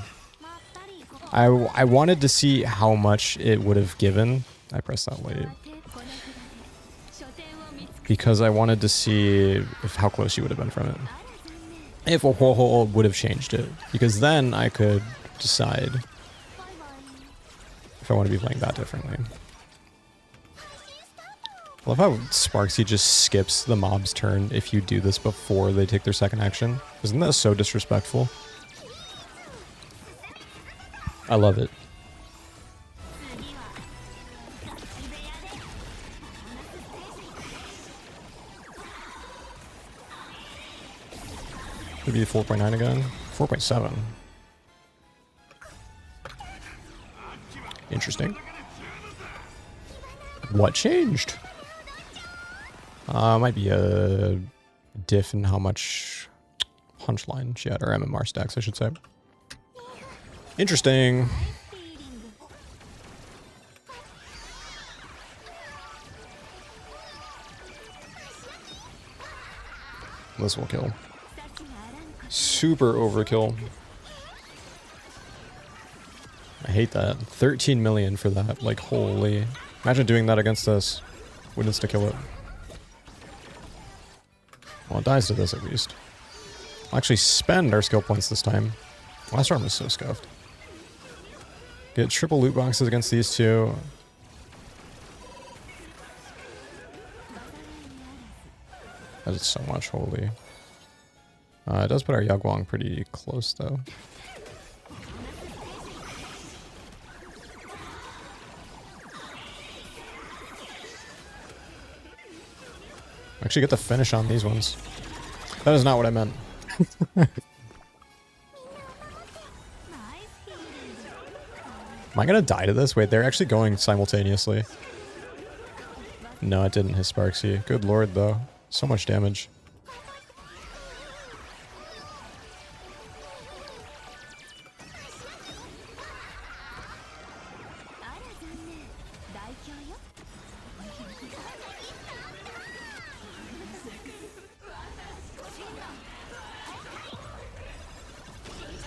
I wanted to see how much it would have given. I pressed that late. Because I wanted to see how close she would have been from it. If a whole would have changed it. Because then I could decide if I want to be playing that differently. I love how Sparksy just skips the mob's turn if you do this before they take their second action. Isn't that so disrespectful? I love it. Could be 4.9 again. 4.7. Interesting. What changed? Might be a diff in how much punchline she had, or MMR stacks, I should say. Interesting. This will kill. Super overkill. I hate that. 13 million for that. Like, holy. Imagine doing that against us. Would insta-kill it. Well, it dies to this at least. I'll actually spend our skill points this time. Last round was so scuffed. Get triple loot boxes against these two. That is so much, holy. It does put our Yaguang pretty close, though. Actually get the finish on these ones. That is not what I meant. Am I gonna die to this? Wait, they're actually going simultaneously. No, it didn't hit Sparksy. Good lord, though. So much damage.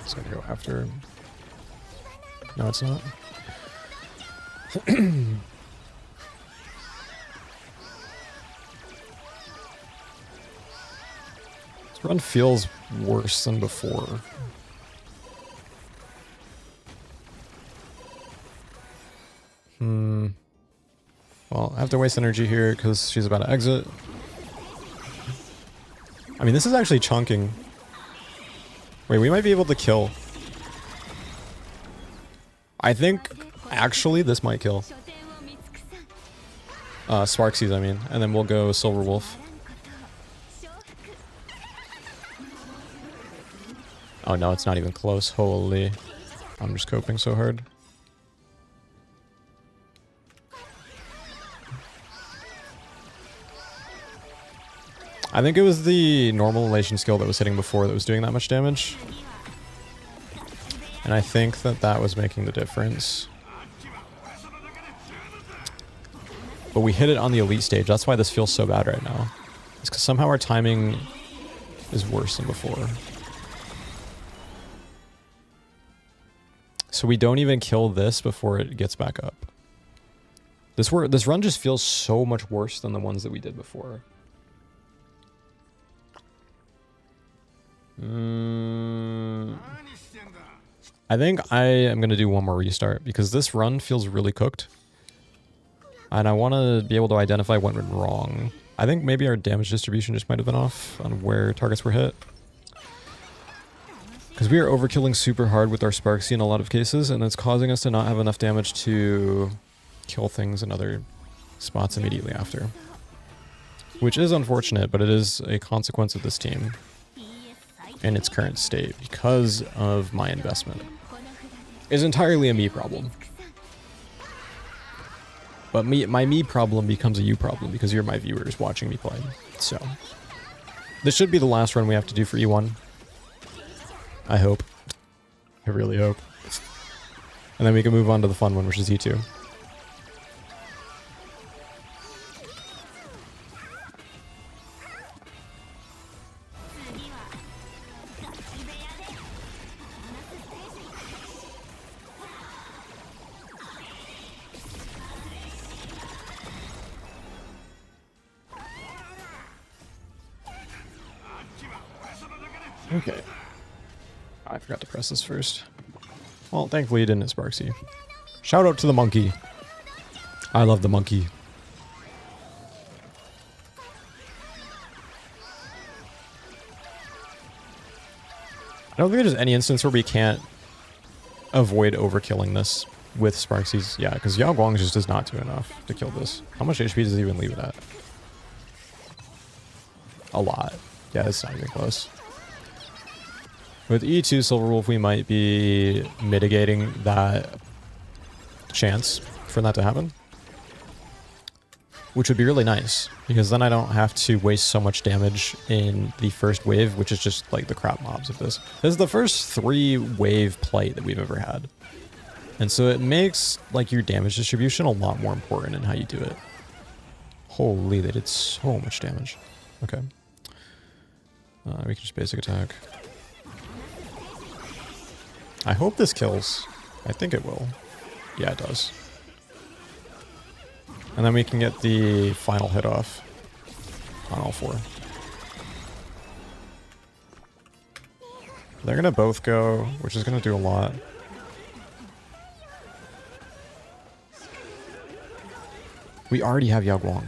It's gonna go after him. No, it's not. This run feels worse than before. Well, I have to waste energy here because she's about to exit. I mean, this is actually chunking. Wait, we might be able to kill. I think, actually, this might kill. Sparksies, I mean. And then we'll go Silver Wolf. Oh no, it's not even close. Holy. I'm just coping so hard. I think it was the normal elation skill that was hitting before that was doing that much damage. And I think that that was making the difference. But we hit it on the elite stage. That's why this feels so bad right now. It's because somehow our timing is worse than before. So we don't even kill this before it gets back up. This run just feels so much worse than the ones that we did before. I think I am going to do one more restart because this run feels really cooked. And I want to be able to identify what went wrong. I think maybe our damage distribution just might have been off on where targets were hit. Because we are overkilling super hard with our Sparksy in a lot of cases, and it's causing us to not have enough damage to kill things in other spots immediately after. Which is unfortunate, but it is a consequence of this team in its current state because of my investment. It's entirely a me problem. But my me problem becomes a you problem because you're my viewers watching me play. So, this should be the last run we have to do for E1. I hope. I really hope. And then we can move on to the fun one, which is E2. Okay. I forgot to press this first. Well, thankfully it didn't hit Sparksy. Shout out to the monkey. I love the monkey. I don't think there's any instance where we can't avoid overkilling this with Sparksies. Yeah, because Yao Guang just does not do enough to kill this. How much HP does he even leave it at? A lot. Yeah, it's not even close. With E2 Silverwolf, we might be mitigating that chance for that to happen. Which would be really nice, because then I don't have to waste so much damage in the first wave, which is just like the crap mobs of this. This is the first 3-wave play that we've ever had. And so it makes like your damage distribution a lot more important in how you do it. Holy, they did so much damage. Okay. We can just basic attack. I hope this kills. I think it will. Yeah, it does. And then we can get the final hit off on all 4. They're gonna both go, which is gonna do a lot. We already have Yao Guang.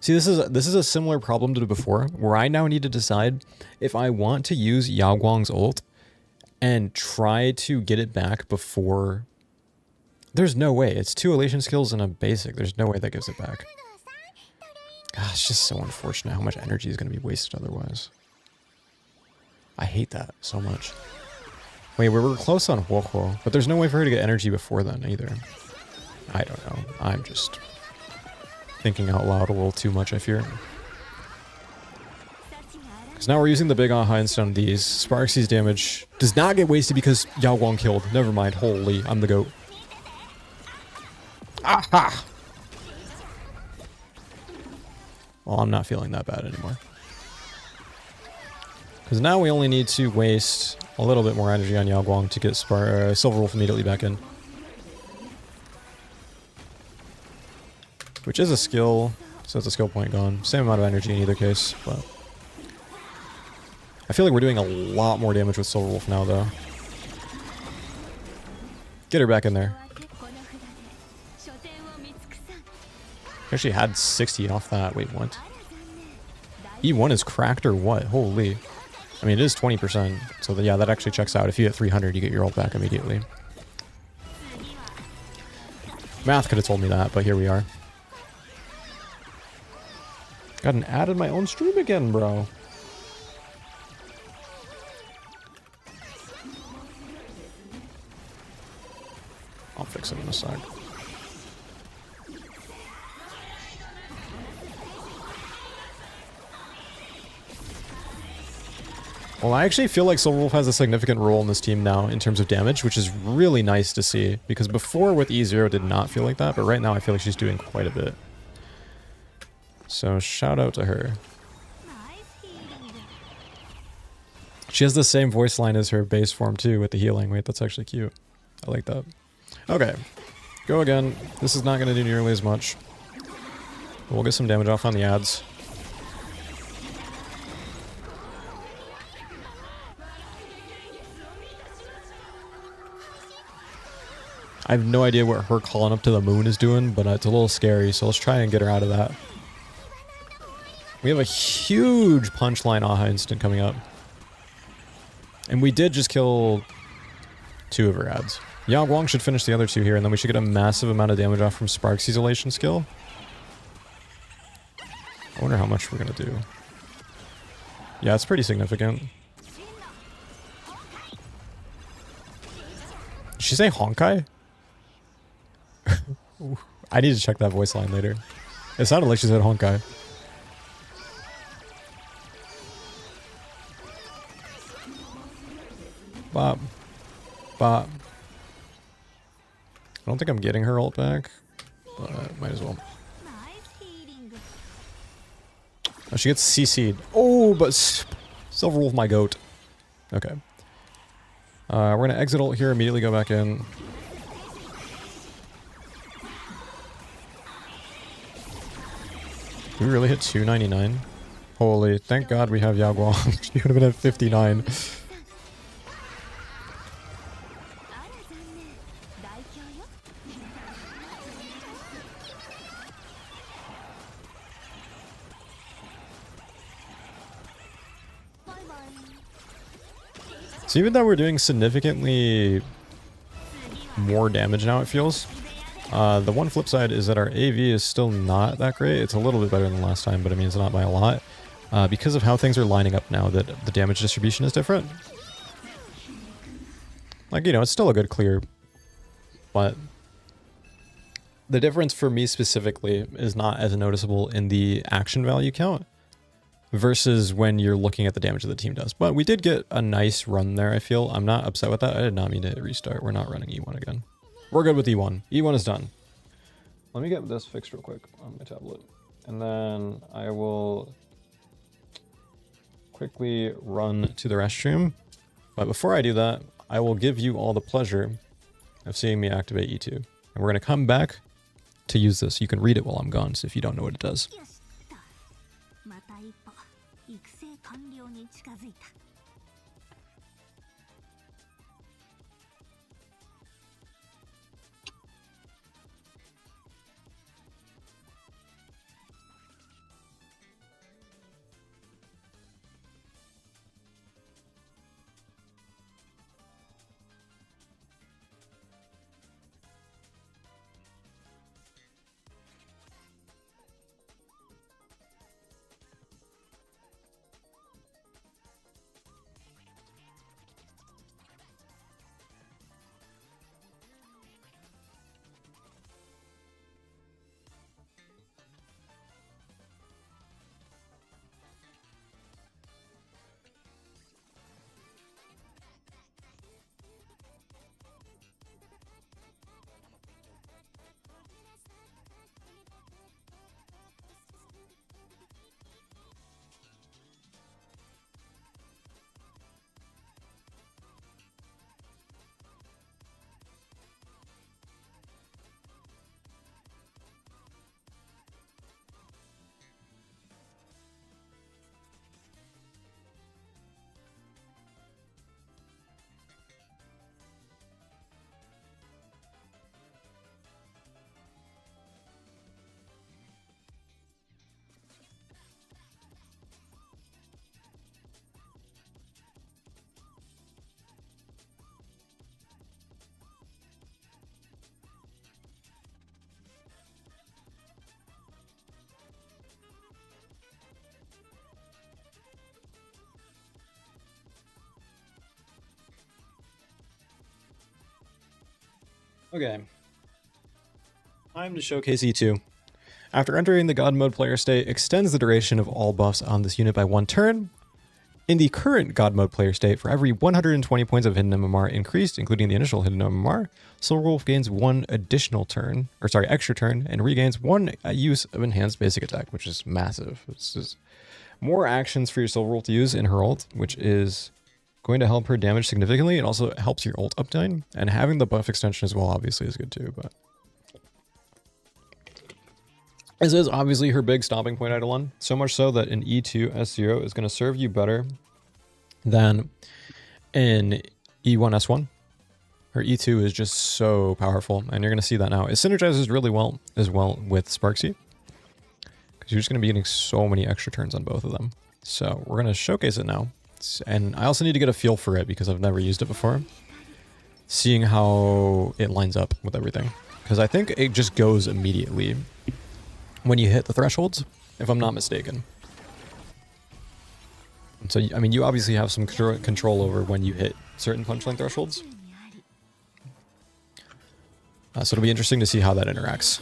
See, this is a similar problem to before, where I now need to decide if I want to use Yao Guang's ult and try to get it back before... There's no way. It's 2 elation skills and a basic. There's no way that gives it back. God, it's just so unfortunate how much energy is going to be wasted otherwise. I hate that so much. Wait, we were close on Huohuo, but there's no way for her to get energy before then either. I don't know. I'm just thinking out loud a little too much, I fear. Because now we're using the big Aha instead on these. Sparxie's damage does not get wasted because Yao Guang killed. Never mind. Holy, I'm the GOAT. Aha! Well, I'm not feeling that bad anymore. Because now we only need to waste a little bit more energy on Yao Guang to get Silverwolf immediately back in. Which is a skill, so it's a skill point gone. Same amount of energy in either case, but... I feel like we're doing a lot more damage with Silverwolf now, though. Get her back in there. Actually had 60 off that. Wait, what? E1 is cracked or what? Holy. I mean, it is 20%. So yeah, that actually checks out. If you hit 300, you get your ult back immediately. Math could have told me that, but here we are. Got an ad in my own stream again, bro. I'll fix it in a sec. Well, I actually feel like Silverwolf has a significant role in this team now in terms of damage, which is really nice to see. Because before with E0 did not feel like that, but right now I feel like she's doing quite a bit. So shout out to her. She has the same voice line as her base form too with the healing. Wait, that's actually cute. I like that. Okay, go again. This is not going to do nearly as much. We'll get some damage off on the ads. I have no idea what her calling up to the moon is doing, but it's a little scary, so let's try and get her out of that. We have a huge punchline Aha instant coming up. And we did just kill 2 of her ads. Yao Guang should finish the other 2 here, and then we should get a massive amount of damage off from Sparxie's elation skill. I wonder how much we're going to do. Yeah, it's pretty significant. Did she say Honkai? I need to check that voice line later. It sounded like she said Honkai. Bop. Bop. I don't think I'm getting her ult back, but might as well. Oh, she gets CC'd. Oh, but Silverwolf, my goat. Okay. We're going to exit ult here, immediately go back in. Did we really hit 299? Holy, thank God we have Yao Guang. She would have been at 59. So even though we're doing significantly more damage now, it feels. The one flip side is that our AV is still not that great. It's a little bit better than last time, but I mean, it's not by a lot. Because of how things are lining up now, that the damage distribution is different. Like, you know, it's still a good clear, but the difference for me specifically is not as noticeable in the action value count versus when you're looking at the damage that the team does. But we did get a nice run there, I feel. I'm not upset with that. I did not mean to hit restart. We're not running E1 again. We're good with E1. E1 is done. Let me get this fixed real quick on my tablet. And then I will quickly run to the restroom. But before I do that, I will give you all the pleasure of seeing me activate E2. And we're going to come back to use this. You can read it while I'm gone, so if you don't know what it does. Okay. Time to showcase E2. After entering the God Mode player state, extends the duration of all buffs on this unit by 1 turn. In the current God Mode player state, for every 120 points of hidden MMR increased, including the initial hidden MMR, Silverwolf gains 1 additional turn, extra turn, and regains 1 use of enhanced basic attack, which is massive. It's just more actions for your Silverwolf to use in her ult, which is going to help her damage significantly. It also helps your ult uptime, and having the buff extension as well obviously is good too, but this is obviously her big stopping point eidolon, so much so that in E2 S0 is going to serve you better than in E1 S1. Her E2 is just so powerful, and you're going to see that now. It synergizes really well as well with Sparksy, because you're just going to be getting so many extra turns on both of them. So we're going to showcase it now, and I also need to get a feel for it because I've never used it before, seeing how it lines up with everything, because I think it just goes immediately when you hit the thresholds, if I'm not mistaken. So, I mean, you obviously have some control over when you hit certain punchline thresholds. So it'll be interesting to see how that interacts.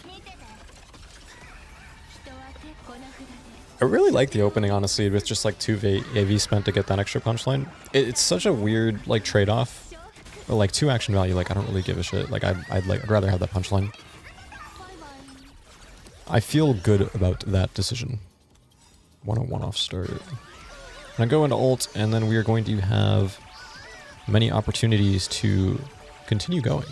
I really like the opening, honestly, with just like 2 AV spent to get that extra punchline. It's such a weird like trade-off. Or like 2 action value, like I don't really give a shit. Like I'd rather have that punchline. I feel good about that decision. 101 off start. I'm gonna go into ult, and then we are going to have many opportunities to continue going.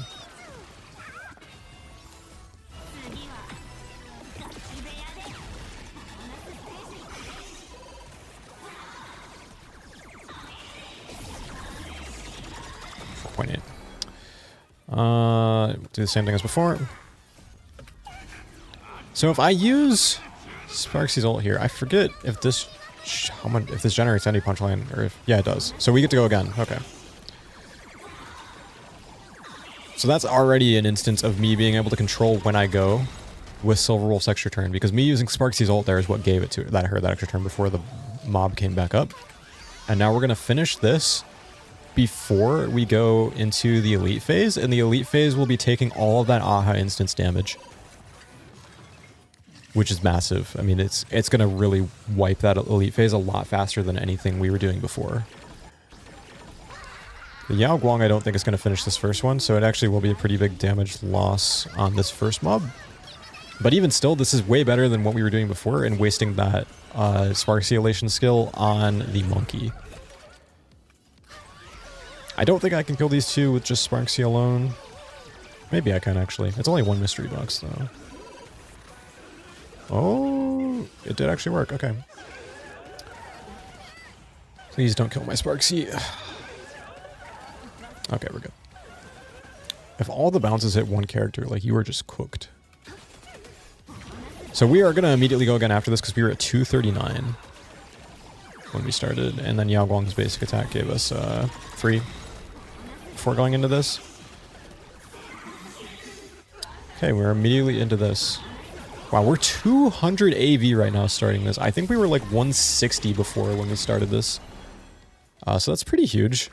Do the same thing as before. So if I use Sparksy's ult here, I forget if this generates any punchline, or if, yeah, it does. So we get to go again. Okay. So that's already an instance of me being able to control when I go with Silverwolf's extra turn, because me using Sparksy's ult there is what gave it to her that extra turn before the mob came back up. And now we're gonna finish this before we go into the elite phase, and the elite phase will be taking all of that AHA instance damage, which is massive. I mean, it's going to really wipe that elite phase a lot faster than anything we were doing before. The Yao Guang I don't think is going to finish this first one, so it actually will be a pretty big damage loss on this first mob. But even still, this is way better than what we were doing before, and wasting that Sparksy Elation skill on the monkey. I don't think I can kill these two with just Sparksy alone. Maybe I can, actually. It's only 1 mystery box, though. Oh, it did actually work. Okay. Please don't kill my Sparksy. Okay, we're good. If all the bounces hit one character, like, you are just cooked. So we are going to immediately go again after this, because we were at 239 when we started, and then Yao Guang's basic attack gave us 3 before going into this. Okay, we're immediately into this. Wow, we're 200 AV right now starting this. I think we were like 160 before when we started this. So that's pretty huge.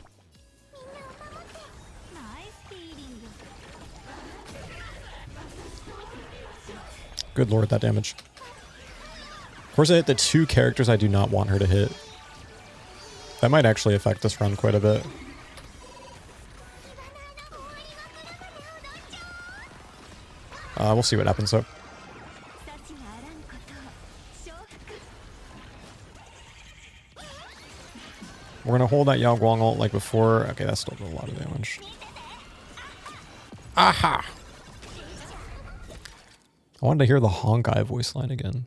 Good lord, that damage. Of course, I hit the 2 characters I do not want her to hit. That might actually affect this run quite a bit. We'll see what happens though. We're going to hold that Yao Guang ult like before. Okay, that still did a lot of damage. Aha! I wanted to hear the Honkai voice line again.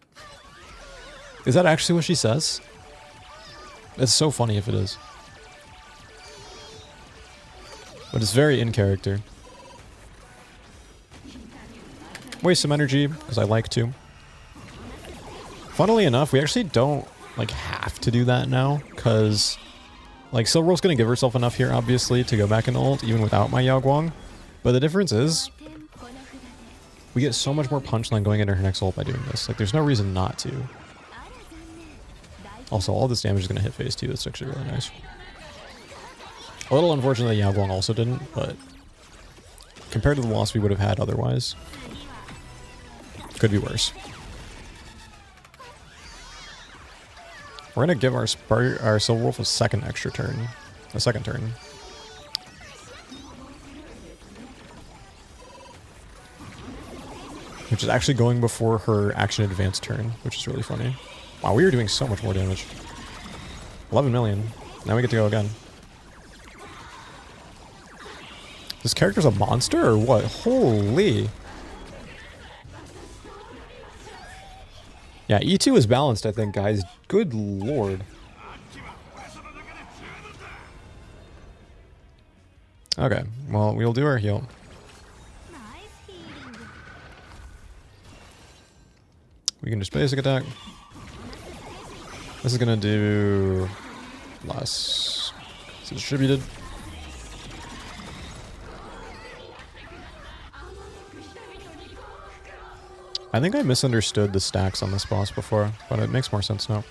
Is that actually what she says? It's so funny if it is. But it's very in character. Waste some energy, because I like to. Funnily enough, we actually don't like have to do that now, because like Silverwolf's going to give herself enough here, obviously, to go back into ult, even without my Yao Guang. But the difference is, we get so much more punchline going into her next ult by doing this. Like, there's no reason not to. Also, all this damage is going to hit phase 2. That's actually really nice. A little unfortunate that Yao Guang also didn't, but compared to the loss we would have had otherwise. Could be worse. We're gonna give our Silverwolf a second turn. Which is actually going before her action advance turn, which is really funny. Wow, we are doing so much more damage. 11 million. Now we get to go again. This character's a monster or what? Holy. Yeah, E2 is balanced, I think, guys. Good lord. Okay, well, we'll do our heal. We can just basic attack. This is gonna do less. It's distributed. I think I misunderstood the stacks on this boss before, but it makes more sense now.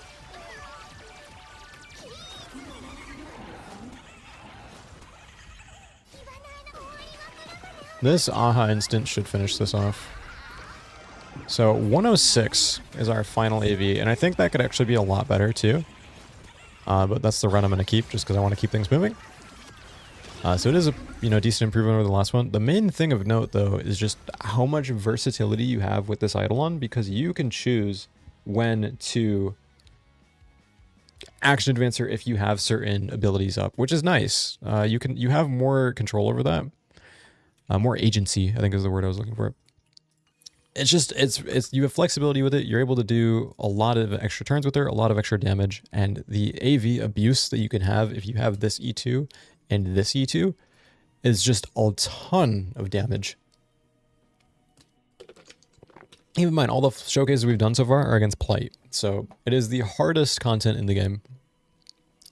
This Aha instant should finish this off. So 106 is our final AV, and I think that could actually be a lot better too. But that's the run I'm going to keep just because I want to keep things moving. So it is a decent improvement over the last one. The main thing of note though is just how much versatility you have with this eidolon, because you can choose when to action advancer if you have certain abilities up, which is nice. You have more control over that. More agency, I think is the word I was looking for. It's just, you have flexibility with it. You're able to do a lot of extra turns with her, a lot of extra damage, and the AV abuse that you can have if you have this E2 and this E2 is just a ton of damage. Keep in mind, all the showcases we've done so far are against Plight, so it is the hardest content in the game.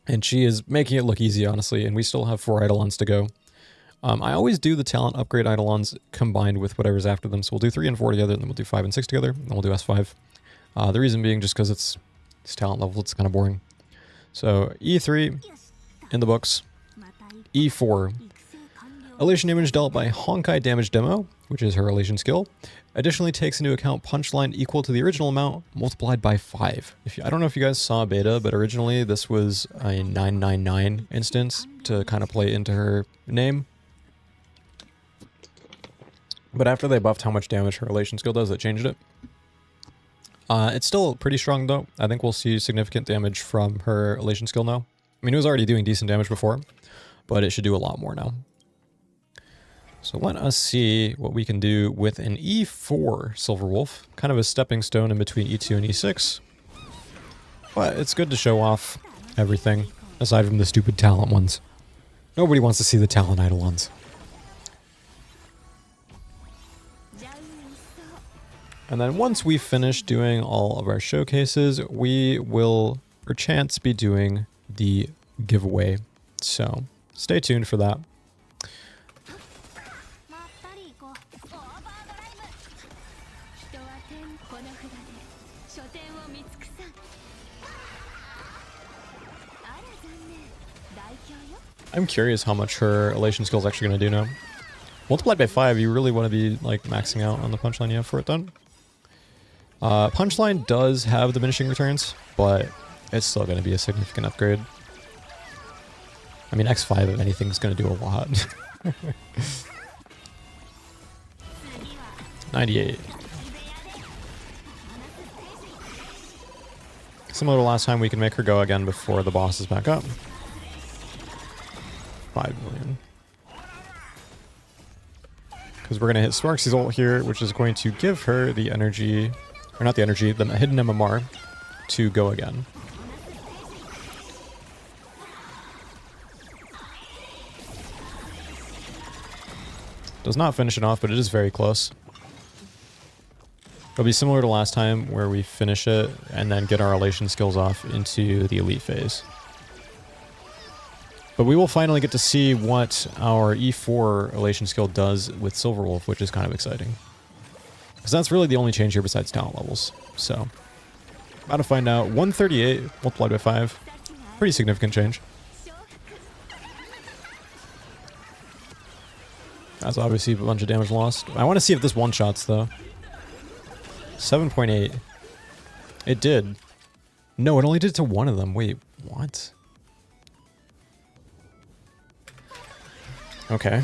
And she is making it look easy, honestly, and we still have 4 eidolons to go. I always do the talent upgrade eidolons combined with whatever's after them. So we'll do 3 and 4 together, then we'll do 5 and 6 together, then we'll do S5. The reason being just because it's talent level, it's kind of boring. So E3 in the books. E4. Elation damage dealt by Honkai Damage Demo, which is her elation skill. Additionally takes into account punchline equal to the original amount multiplied by 5. I don't know if you guys saw beta, but originally this was a 999 instance to kind of play into her name. But after they buffed how much damage her elation skill does, it changed it. It's still pretty strong though. I think we'll see significant damage from her elation skill now. I mean, it was already doing decent damage before, but it should do a lot more now. So let us see what we can do with an E4 Silver Wolf. Kind of a stepping stone in between E2 and E6. But it's good to show off everything, aside from the stupid talent ones. Nobody wants to see the talent eidolons. And then once we finish doing all of our showcases, we will perchance be doing the giveaway. So stay tuned for that. I'm curious how much her elation skill is actually going to do now. Multiplied by 5, you really want to be like maxing out on the punchline you have for it done. Punchline does have diminishing returns, but it's still going to be a significant upgrade. I mean, X5 if anything is going to do a lot. 98. Similar to last time, we can make her go again before the boss is back up. 5 million. Because we're going to hit Sparxie's ult here, which is going to give her the energy, or not the energy, the hidden MMR to go again. Does not finish it off, but it is very close. It'll be similar to last time where we finish it and then get our elation skills off into the elite phase. But we will finally get to see what our E4 elation skill does with Silverwolf, which is kind of exciting. Because that's really the only change here besides talent levels. So, about to find out. 138 multiplied by 5. Pretty significant change. That's obviously a bunch of damage lost. I want to see if this one-shots, though. 7.8. It did. No, it only did to one of them. Wait, what? Okay.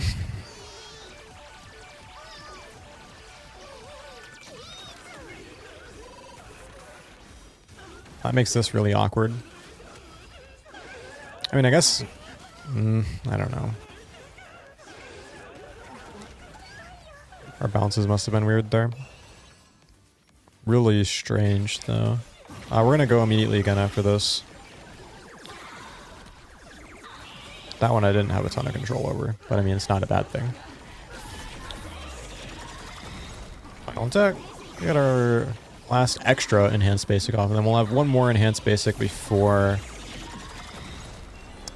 That makes this really awkward. I mean, I guess... I don't know. Our bounces must have been weird there. Really strange, though. We're going to go immediately again after this. That one I didn't have a ton of control over, but I mean, it's not a bad thing. Final attack. We got our last extra enhanced basic off, and then we'll have one more enhanced basic before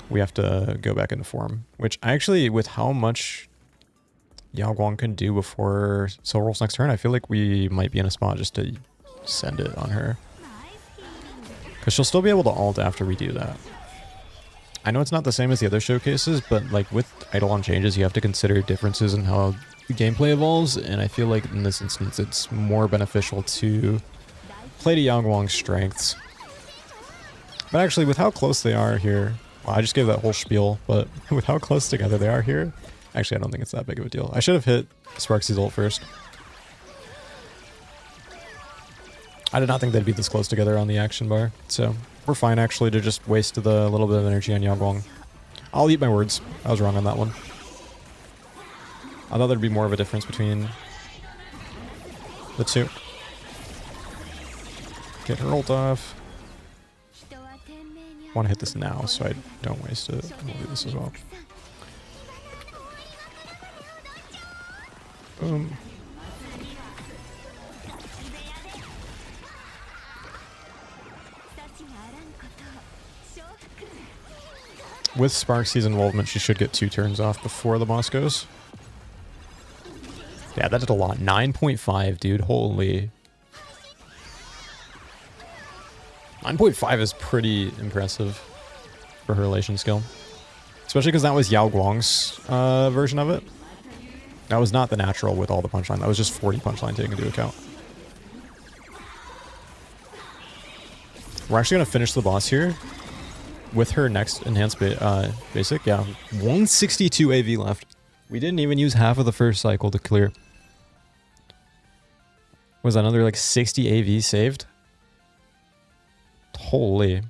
we have to go back into form. Which actually, with how much Yao Guang can do before Silverwolf's next turn, I feel like we might be in a spot just to send it on her. Because she'll still be able to ult after we do that. I know it's not the same as the other showcases, but like with eidolon changes, you have to consider differences in how the gameplay evolves, and I feel like in this instance it's more beneficial to play to Yao Guang's strengths. But actually, with how close they are here, well, I just gave that whole spiel, but with how close together they are here, actually I don't think it's that big of a deal. I should have hit Sparksy's ult first. I did not think they'd be this close together on the action bar, so we're fine actually to just waste the little bit of energy on Yao Guang. I'll eat my words. I was wrong on that one. I thought there'd be more of a difference between the two. Get her ult off. I want to hit this now so I don't waste it. We'll do this as well. Boom. With Sparksy's involvement, she should get 2 turns off before the boss goes. Yeah, that did a lot. 9.5, dude. Holy. 9.5 is pretty impressive for her relation skill. Especially because that was Yao Guang's version of it. That was not the natural with all the punchline. That was just 40 punchline taken into account. We're actually going to finish the boss here with her next enhanced basic. Yeah, 162 AV left. We didn't even use half of the first cycle to clear. Was another like 60 AV saved? Holy.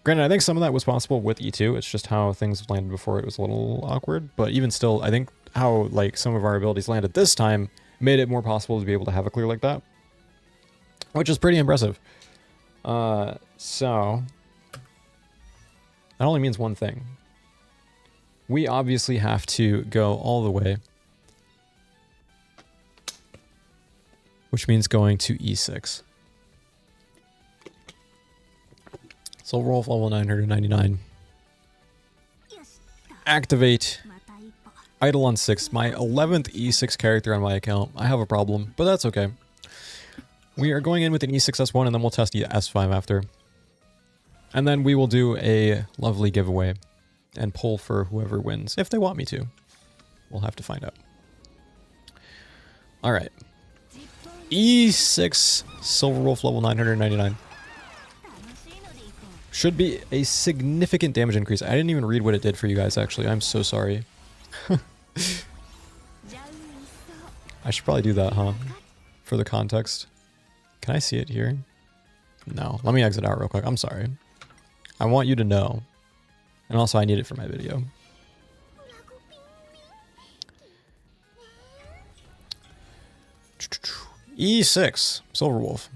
Granted, I think some of that was possible with E2. It's just how things landed before it was a little awkward. But even still, I think how like some of our abilities landed this time made it more possible to be able to have a clear like that. Which is pretty impressive. So that only means one thing. We obviously have to go all the way. Which means going to E6. Silverwolf level 999. Activate. Eidolon 6. My 11th E6 character on my account. I have a problem, but that's okay. We are going in with an E6S1 and then we'll test S5 after. And then we will do a lovely giveaway and pull for whoever wins, if they want me to. We'll have to find out. All right. E6 Silverwolf level 999. Should be a significant damage increase. I didn't even read what it did for you guys, actually. I'm so sorry. I should probably do that, huh? For the context. Can I see it here? No. Let me exit out real quick. I'm sorry. I want you to know. And also, I need it for my video. E6 Silverwolf.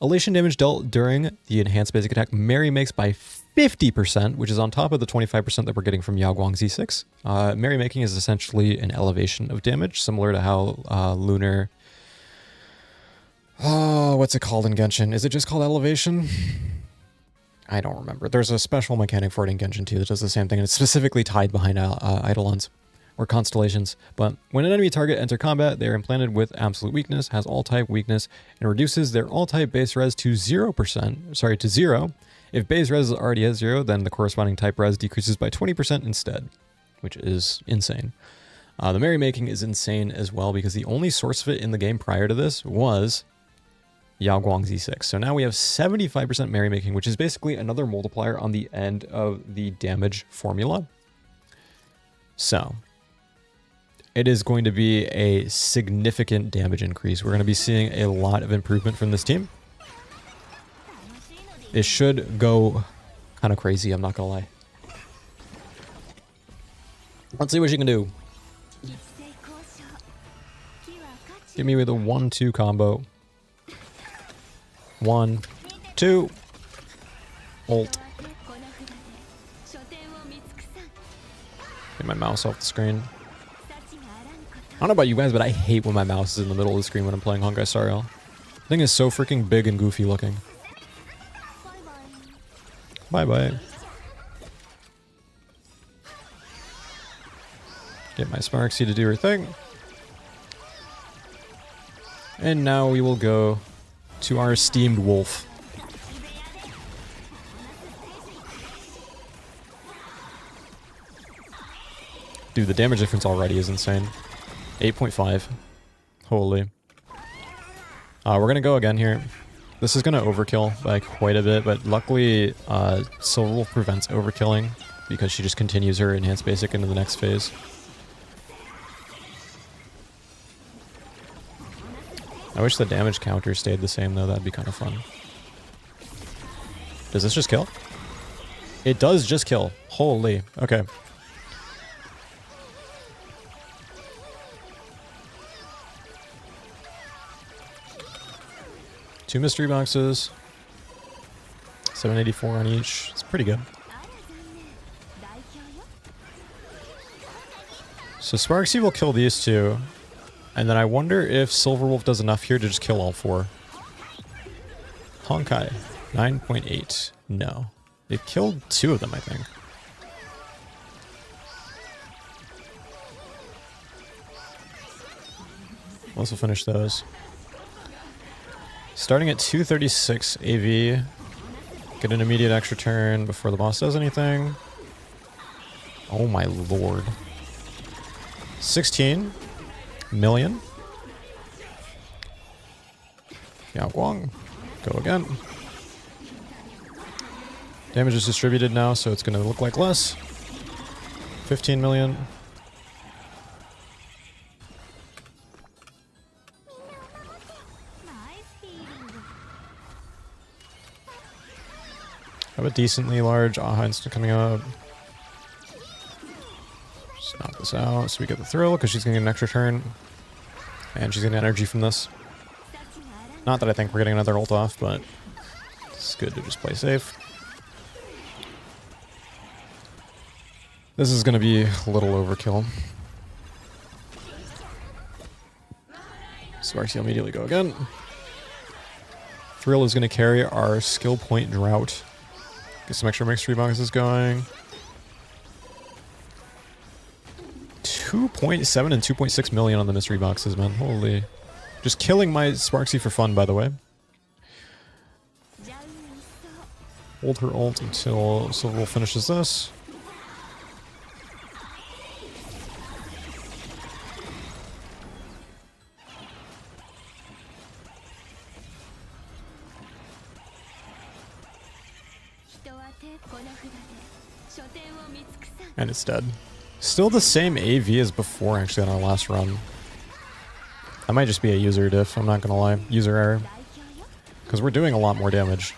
Elation damage dealt during the enhanced basic attack Mary makes by 50%, which is on top of the 25% that we're getting from Yao Guang's E6. Mary making is essentially an elevation of damage, similar to how Lunar... Oh, what's it called in Genshin? Is it just called elevation? I don't remember. There's a special mechanic for it in Genshin too that does the same thing, and it's specifically tied behind eidolons or constellations. But when an enemy target enter combat, they are implanted with absolute weakness, has all type weakness, and reduces their all type base res to 0%. Sorry, to 0. If base res is already at 0, then the corresponding type res decreases by 20% instead. which is insane. The merrymaking is insane as well because the only source of it in the game prior to this was Yao Guang's E6. So now we have 75% merrymaking, which is basically another multiplier on the end of the damage formula. So it is going to be a significant damage increase. We're going to be seeing a lot of improvement from this team. It should go kind of crazy, I'm not going to lie. Let's see what she can do. Give me with a 1-2 combo. 1, 2. Ult. Get my mouse off the screen. I don't know about you guys, but I hate when my mouse is in the middle of the screen when I'm playing Honkai Star Rail. The thing is so freaking big and goofy looking. Bye-bye. Get my Sparksy to do her thing. And now we will go to our esteemed wolf. Dude, the damage difference already is insane. 8.5. Holy. We're going to go again here. This is going to overkill by quite a bit, but luckily Silverwolf prevents overkilling because she just continues her enhanced basic into the next phase. I wish the damage counter stayed the same though, that'd be kind of fun. Does this just kill? It does just kill. Holy. Okay. Two mystery boxes. 784 on each. It's pretty good. So Sparksy will kill these two. And then I wonder if Silverwolf does enough here to just kill all four. Honkai. 9.8. No. It killed two of them, I think. Let's finish those. Starting at 236 AV. Get an immediate extra turn before the boss does anything. Oh my lord. 16 million. Yao Guang. Go again. Damage is distributed now, so it's going to look like less. 15 million. Have a decently large Aha instant coming up. Just knock this out so we get the thrill, because she's going to get an extra turn. And she's getting energy from this. Not that I think we're getting another ult off, but it's good to just play safe. This is going to be a little overkill. Sparksy will immediately go again. Thrill is going to carry our skill point drought. Get some extra mixed boxes going. 2.7 and 2.6 million on the mystery boxes, man. Holy. Just killing my Sparksy for fun, by the way. Hold her ult until Silverwolf finishes this. And it's dead. Still the same AV as before, actually, on our last run. That might just be a user diff, I'm not gonna lie. User error. Because we're doing a lot more damage.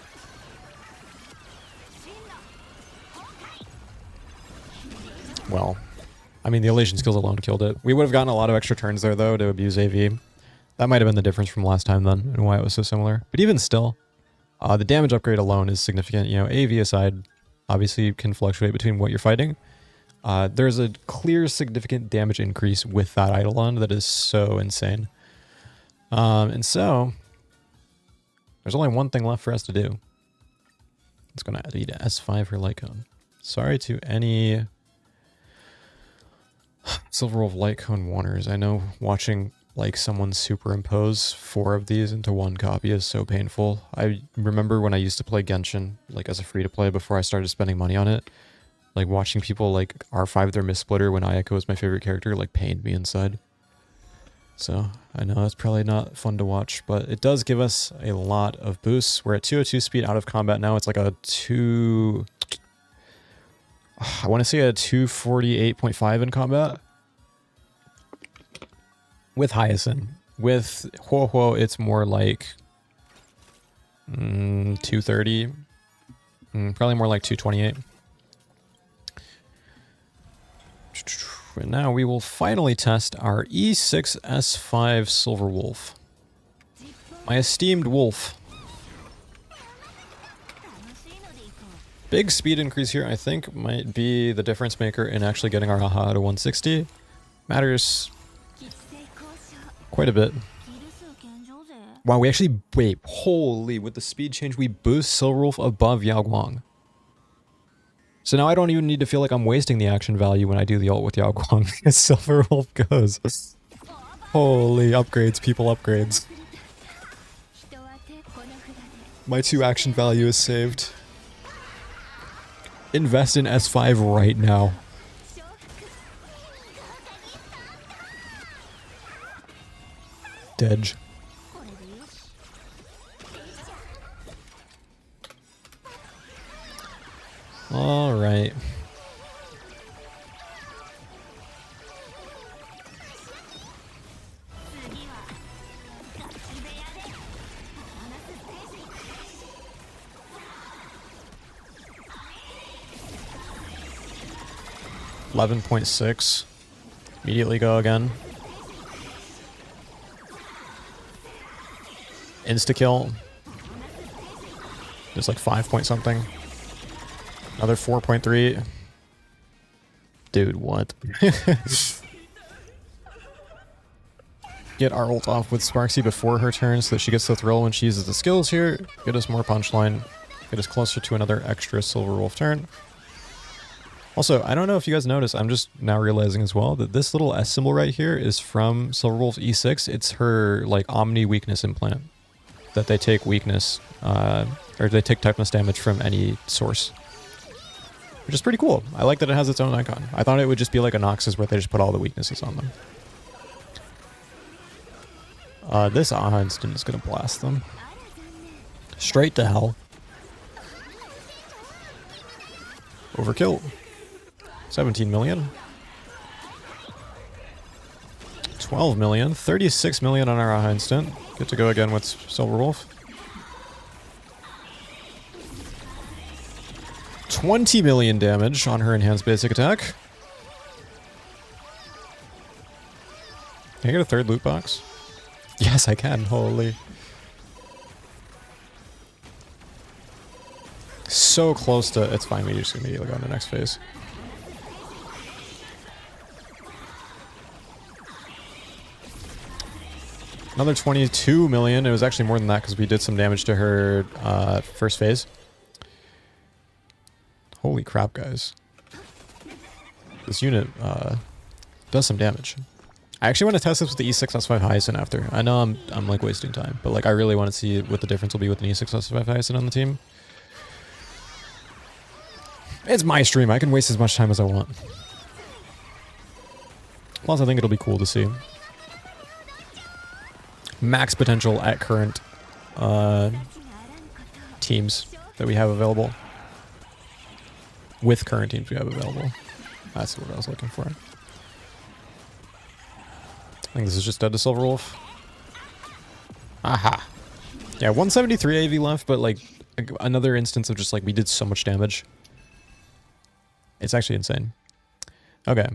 Well, I mean, the elation skills alone killed it. We would have gotten a lot of extra turns there, though, to abuse AV. That might have been the difference from last time, then, and why it was so similar. But even still, the damage upgrade alone is significant. You know, AV aside, obviously can fluctuate between what you're fighting. There's a clear, significant damage increase with that eidolon that is so insane. And so, there's only one thing left for us to do. It's going to lead to S5 for Lycone. Sorry to any Silverwolf Lycone wanners. I know watching like someone superimpose 4 of these into one copy is so painful. I remember when I used to play Genshin, like as a free-to-play before I started spending money on it. Like watching people like R5 their Miss Splitter when Ayako was my favorite character like pained me inside. So I know that's probably not fun to watch, but it does give us a lot of boosts. We're at 202 speed out of combat now. It's like a I want to say a 248.5 in combat. With Hyacinth. With Huo, it's more like 230. Probably more like 228. And now we will finally test our E6S5 Silver Wolf. My esteemed wolf. Big speed increase here, I think, might be the difference maker in actually getting our AHA to 160. Matters quite a bit. Wow, we actually, wait, holy, with the speed change, we boost Silverwolf above Yao Guang. So now I don't even need to feel like I'm wasting the action value when I do the ult with Yao Guang, because Silverwolf goes. Holy upgrades, people upgrades. My 2 action value is saved. Invest in S5 right now. Dedge. All right. $11.6. Immediately go again. Insta-kill. Just like 5 point something. Another 4.3. Dude, what? Get our ult off with Sparksy before her turn so that she gets the thrill when she uses the skills here. Get us more punchline. Get us closer to another extra Silverwolf turn. Also, I don't know if you guys noticed, I'm just now realizing as well that this little S symbol right here is from Silverwolf E6. It's her, like, Omni weakness implant. That they take weakness, or they take toughness damage from any source. Which is pretty cool. I like that it has its own icon. I thought it would just be like a Noxus where they just put all the weaknesses on them. This AHA instant is going to blast them. Straight to hell. Overkill. 17 million. 12 million. 36 million on our AHA instant. Good to go again with Silverwolf. 20 million damage on her enhanced basic attack. Can I get a third loot box? Yes, I can. Holy. So close to... It's fine. We just immediately go on the next phase. Another 22 million. It was actually more than that because we did some damage to her first phase. Holy crap, guys. This unit does some damage. I actually want to test this with the E6S5 Hyacinth after. I know I'm like wasting time, but like I really want to see what the difference will be with an E6S5 Hyacinth on the team. It's my stream. I can waste as much time as I want. Plus, I think it'll be cool to see. Max potential at current teams that we have available. With current teams we have available. That's what I was looking for. I think this is just dead to Silverwolf. Aha. Yeah, 173 AV left, but like another instance of just like we did so much damage. It's actually insane. Okay.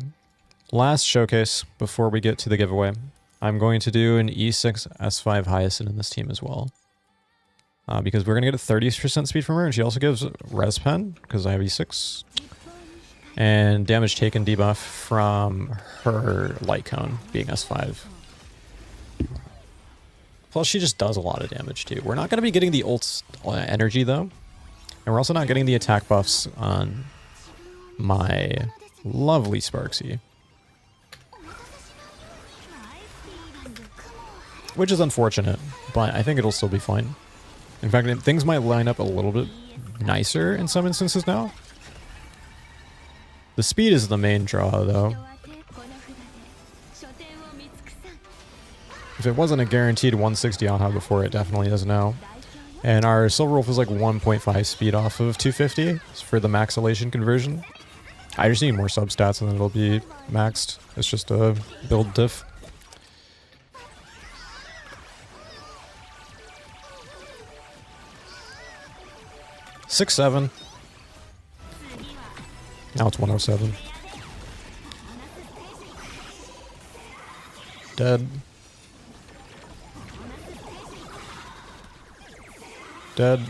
Last showcase before we get to the giveaway. I'm going to do an E6S5 Hyacinth in this team as well. Because we're going to get a 30% speed from her, and she also gives Res Pen, because I have E6. And damage taken debuff from her Light Cone, being S5. Plus, she just does a lot of damage, too. We're not going to be getting the ult's energy, though. And we're also not getting the attack buffs on my lovely Sparksy. Which is unfortunate, but I think it'll still be fine. In fact, things might line up a little bit nicer in some instances now. The speed is the main draw, though. If it wasn't a guaranteed 160 on hub before, it definitely is now. And our Silverwolf is like 1.5 speed off of 250 for the max elation conversion. I just need more substats and then it'll be maxed. It's just a build diff. Six, 7. Now it's 107. Dead. Dead.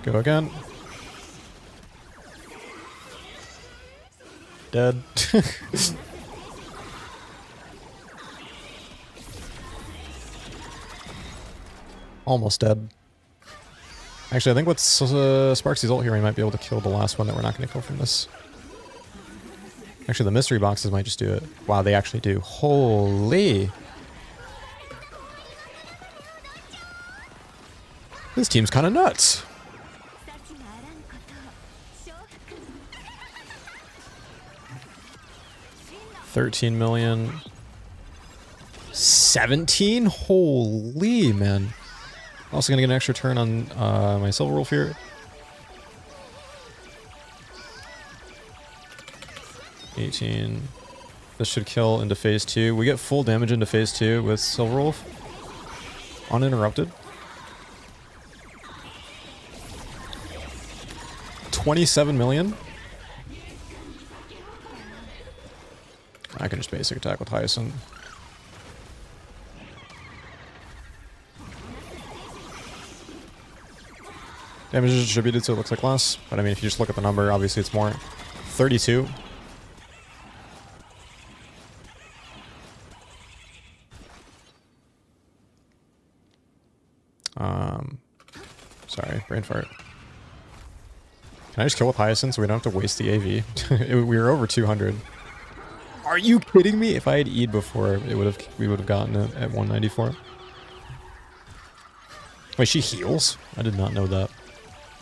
Go again. Dead. Almost dead. Actually, I think with Sparksy's ult here, we might be able to kill the last one that we're not going to kill from this. Actually, the mystery boxes might just do it. Wow, they actually do. Holy! This team's kind of nuts. $13 million. 17? Holy, man. Also gonna get an extra turn on my Silverwolf here. 18. This should kill into phase 2. We get full damage into phase 2 with Silverwolf. Uninterrupted. 27 million. I can just basic attack with Hyacinth. Damage is distributed, so it looks like less. But I mean, if you just look at the number, obviously it's more. 32. Sorry, brain fart. Can I just kill with Hyacinth so we don't have to waste the AV? We were over 200. Are you kidding me? If I had E'd before, we would have gotten it at 194. Wait, she heals? I did not know that.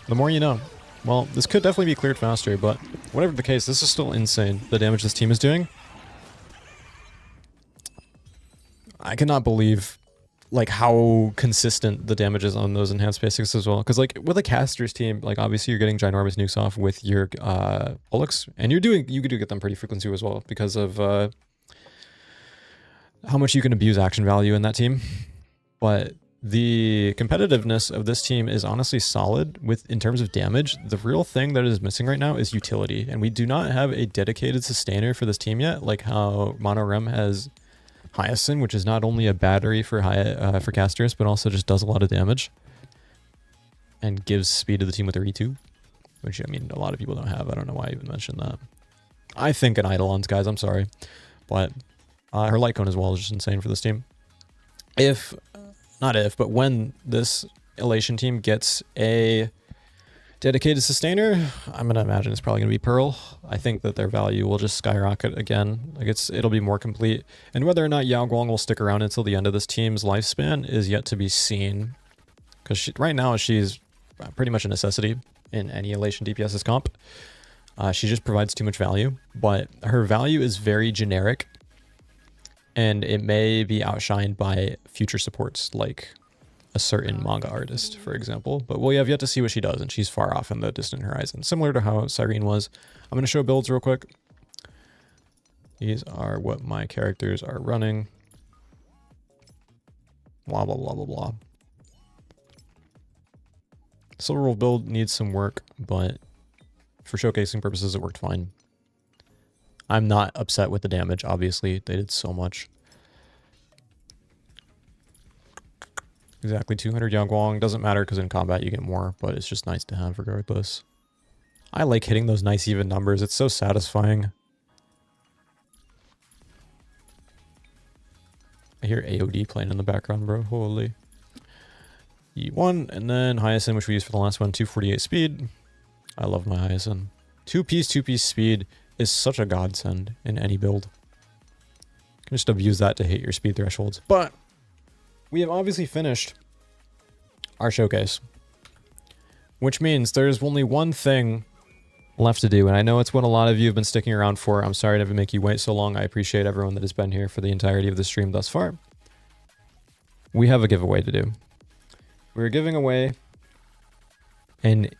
The more you know. Well, this could definitely be cleared faster, but whatever the case, this is still insane, the damage this team is doing. I cannot believe, like, how consistent the damage is on those enhanced basics as well. Because, like, with a caster's team, like, obviously you're getting ginormous nukes off with your Bullocks, and you do get them pretty frequently as well because of how much you can abuse action value in that team. But the competitiveness of this team is honestly solid in terms of damage. The real thing that is missing right now is utility, and we do not have a dedicated sustainer for this team yet, like how Mono Rem has Hyacinth, which is not only a battery for casters, but also just does a lot of damage and gives speed to the team with her E2, which, I mean, a lot of people don't have. I don't know why I even mentioned that. I think an Eidolons, guys, I'm sorry, but her light cone as well is just insane for this team. But when this Elation team gets a dedicated sustainer, I'm going to imagine it's probably going to be Pearl. I think that their value will just skyrocket again. Like, it'll be more complete. And whether or not Yao Guang will stick around until the end of this team's lifespan is yet to be seen. Because right now she's pretty much a necessity in any Elation DPS's comp. She just provides too much value, but her value is very generic. And it may be outshined by future supports like a certain manga artist, for example. But we have yet to see what she does, and she's far off in the distant horizon, similar to how Cyrene was. I'm going to show builds real quick. These are what my characters are running. Blah, blah, blah, blah, blah. Silverwolf build needs some work, but for showcasing purposes, it worked fine. I'm not upset with the damage, obviously. They did so much. Exactly 200 Yangguang. Doesn't matter because in combat you get more, but it's just nice to have regardless. I like hitting those nice even numbers. It's so satisfying. I hear AOD playing in the background, bro. Holy. E1, and then Hyacinth, which we used for the last one, 248 speed. I love my Hyacinth. Two-piece speed is such a godsend in any build. You can just abuse that to hit your speed thresholds. But we have obviously finished our showcase. Which means there's only one thing left to do, and I know it's what a lot of you have been sticking around for. I'm sorry to make you wait so long. I appreciate everyone that has been here for the entirety of the stream thus far. We have a giveaway to do. We're giving away an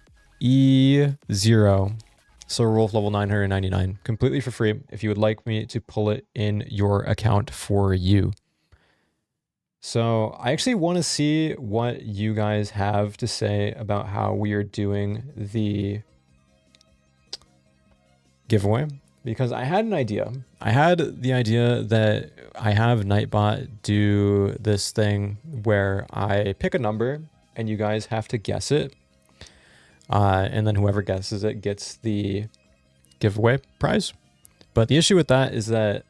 E0 Silver Wolf level 999 completely for free if you would like me to pull it in your account for you. So I actually want to see what you guys have to say about how we are doing the giveaway, because I had an idea. I had the idea that I have Nightbot do this thing where I pick a number and you guys have to guess it. And then whoever guesses it gets the giveaway prize. But the issue with that is that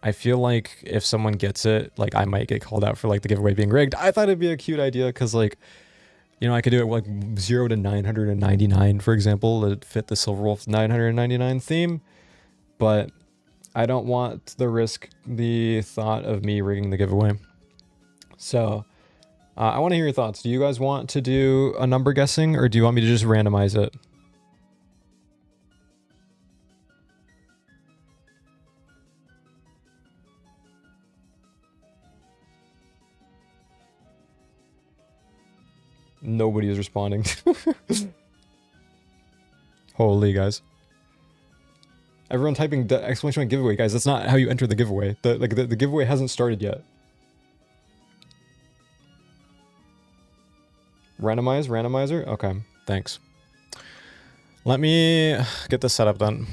I feel like if someone gets it, like I might get called out for like the giveaway being rigged. I thought it'd be a cute idea because like, you know, I could do it like 0 to 999, for example, that fit the Silverwolf 999 theme. But I don't want to risk the thought of me rigging the giveaway. So I want to hear your thoughts. Do you guys want to do a number guessing, or do you want me to just randomize it? Nobody is responding. Holy guys. Everyone typing exclamation point giveaway. Guys, that's not how you enter the giveaway. The giveaway hasn't started yet. Randomizer? Okay, thanks. Let me get this set up then.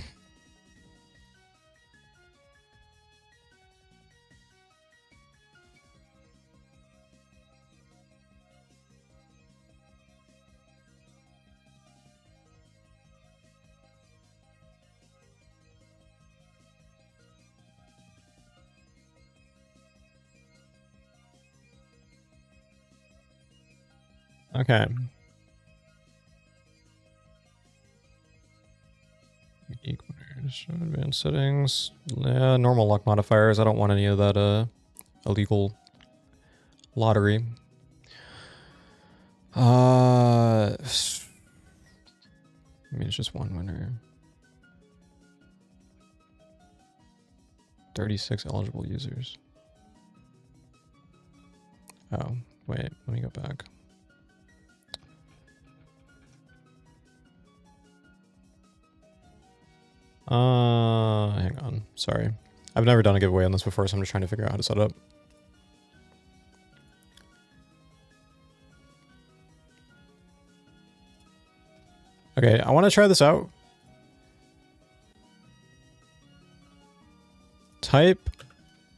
Okay. Advanced settings. Yeah, normal luck modifiers. I don't want any of that illegal lottery. I mean, it's just one winner. 36 eligible users. Oh, wait, let me go back. Hang on. Sorry. I've never done a giveaway on this before, so I'm just trying to figure out how to set it up. Okay, I want to try this out. Type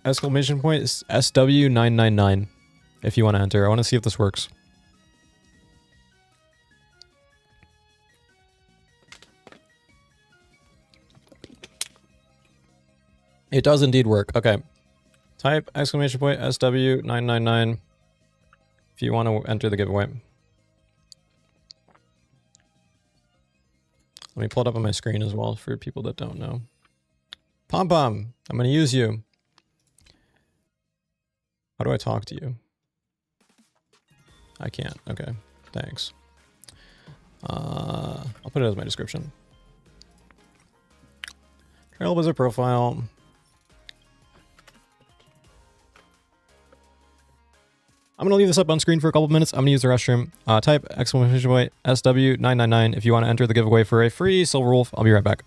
exclamation point SW999 if you want to enter. I want to see if this works. It does indeed work. Okay. Type exclamation point SW999 if you want to enter the giveaway. Let me pull it up on my screen as well for people that don't know. Pom Pom, I'm going to use you. How do I talk to you? I can't. Okay. Thanks. I'll put it as my description. Trailblazer profile. I'm going to leave this up on screen for a couple of minutes. I'm going to use the restroom. Type exclamation point SW999 if you want to enter the giveaway for a free Silver Wolf. I'll be right back.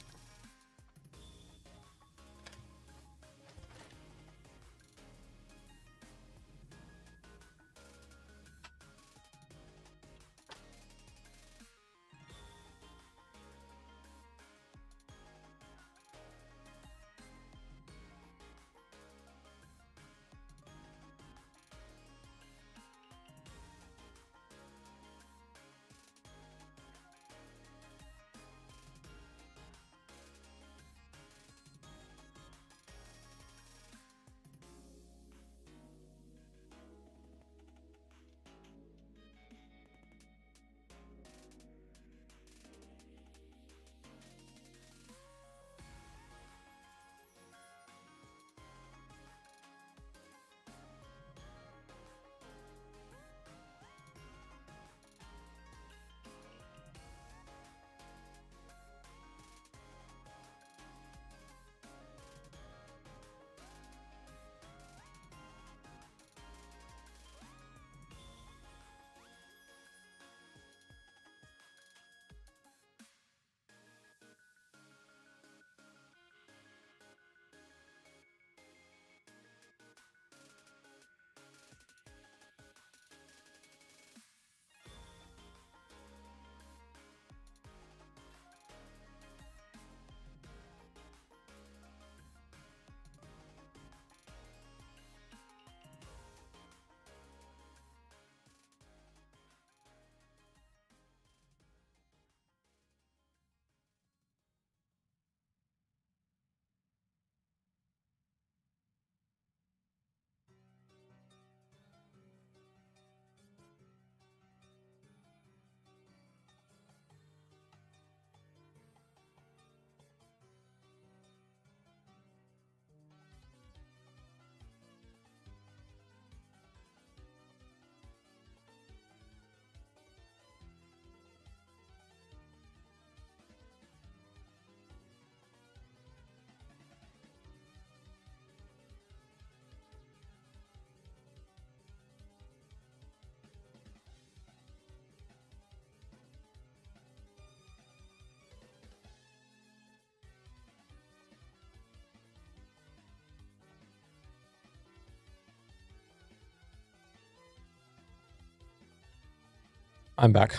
I'm back.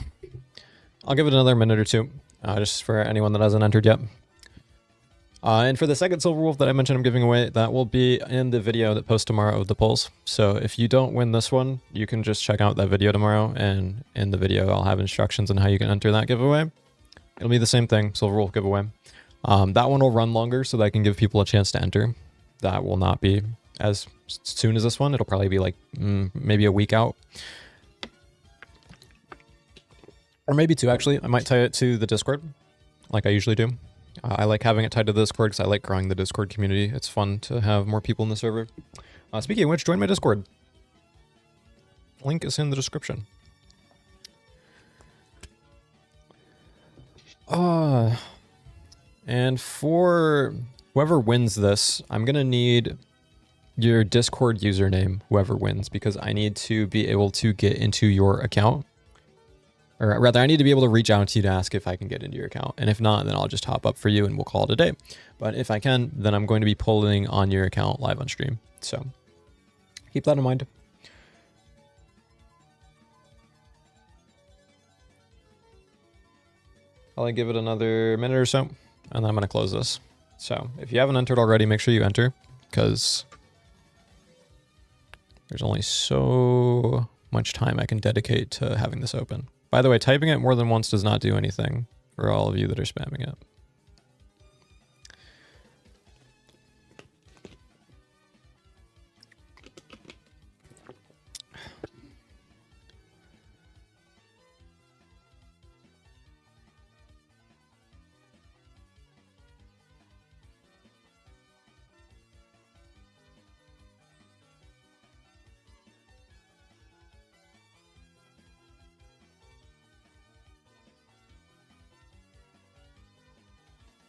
I'll give it another minute or two, just for anyone that hasn't entered yet. And for the second Silver Wolf that I mentioned I'm giving away, that will be in the video that posts tomorrow of the polls. So if you don't win this one, you can just check out that video tomorrow, and in the video I'll have instructions on how you can enter that giveaway. It'll be the same thing, Silver Wolf giveaway. That one will run longer so that I can give people a chance to enter. That will not be as soon as this one. It'll probably be like maybe a week out. Or maybe two, actually. I might tie it to the Discord, like I usually do. I like having it tied to the Discord because I like growing the Discord community. It's fun to have more people in the server. Speaking of which, join my Discord. Link is in the description. And for whoever wins this, I'm going to need your Discord username, whoever wins, because I need to be able to get into your account. Or rather, I need to be able to reach out to you to ask if I can get into your account. And if not, then I'll just hop up for you and we'll call it a day. But if I can, then I'm going to be polling on your account live on stream. So keep that in mind. I'll give it another minute or so, and then I'm going to close this. So if you haven't entered already, make sure you enter, because there's only so much time I can dedicate to having this open. By the way, typing it more than once does not do anything for all of you that are spamming it.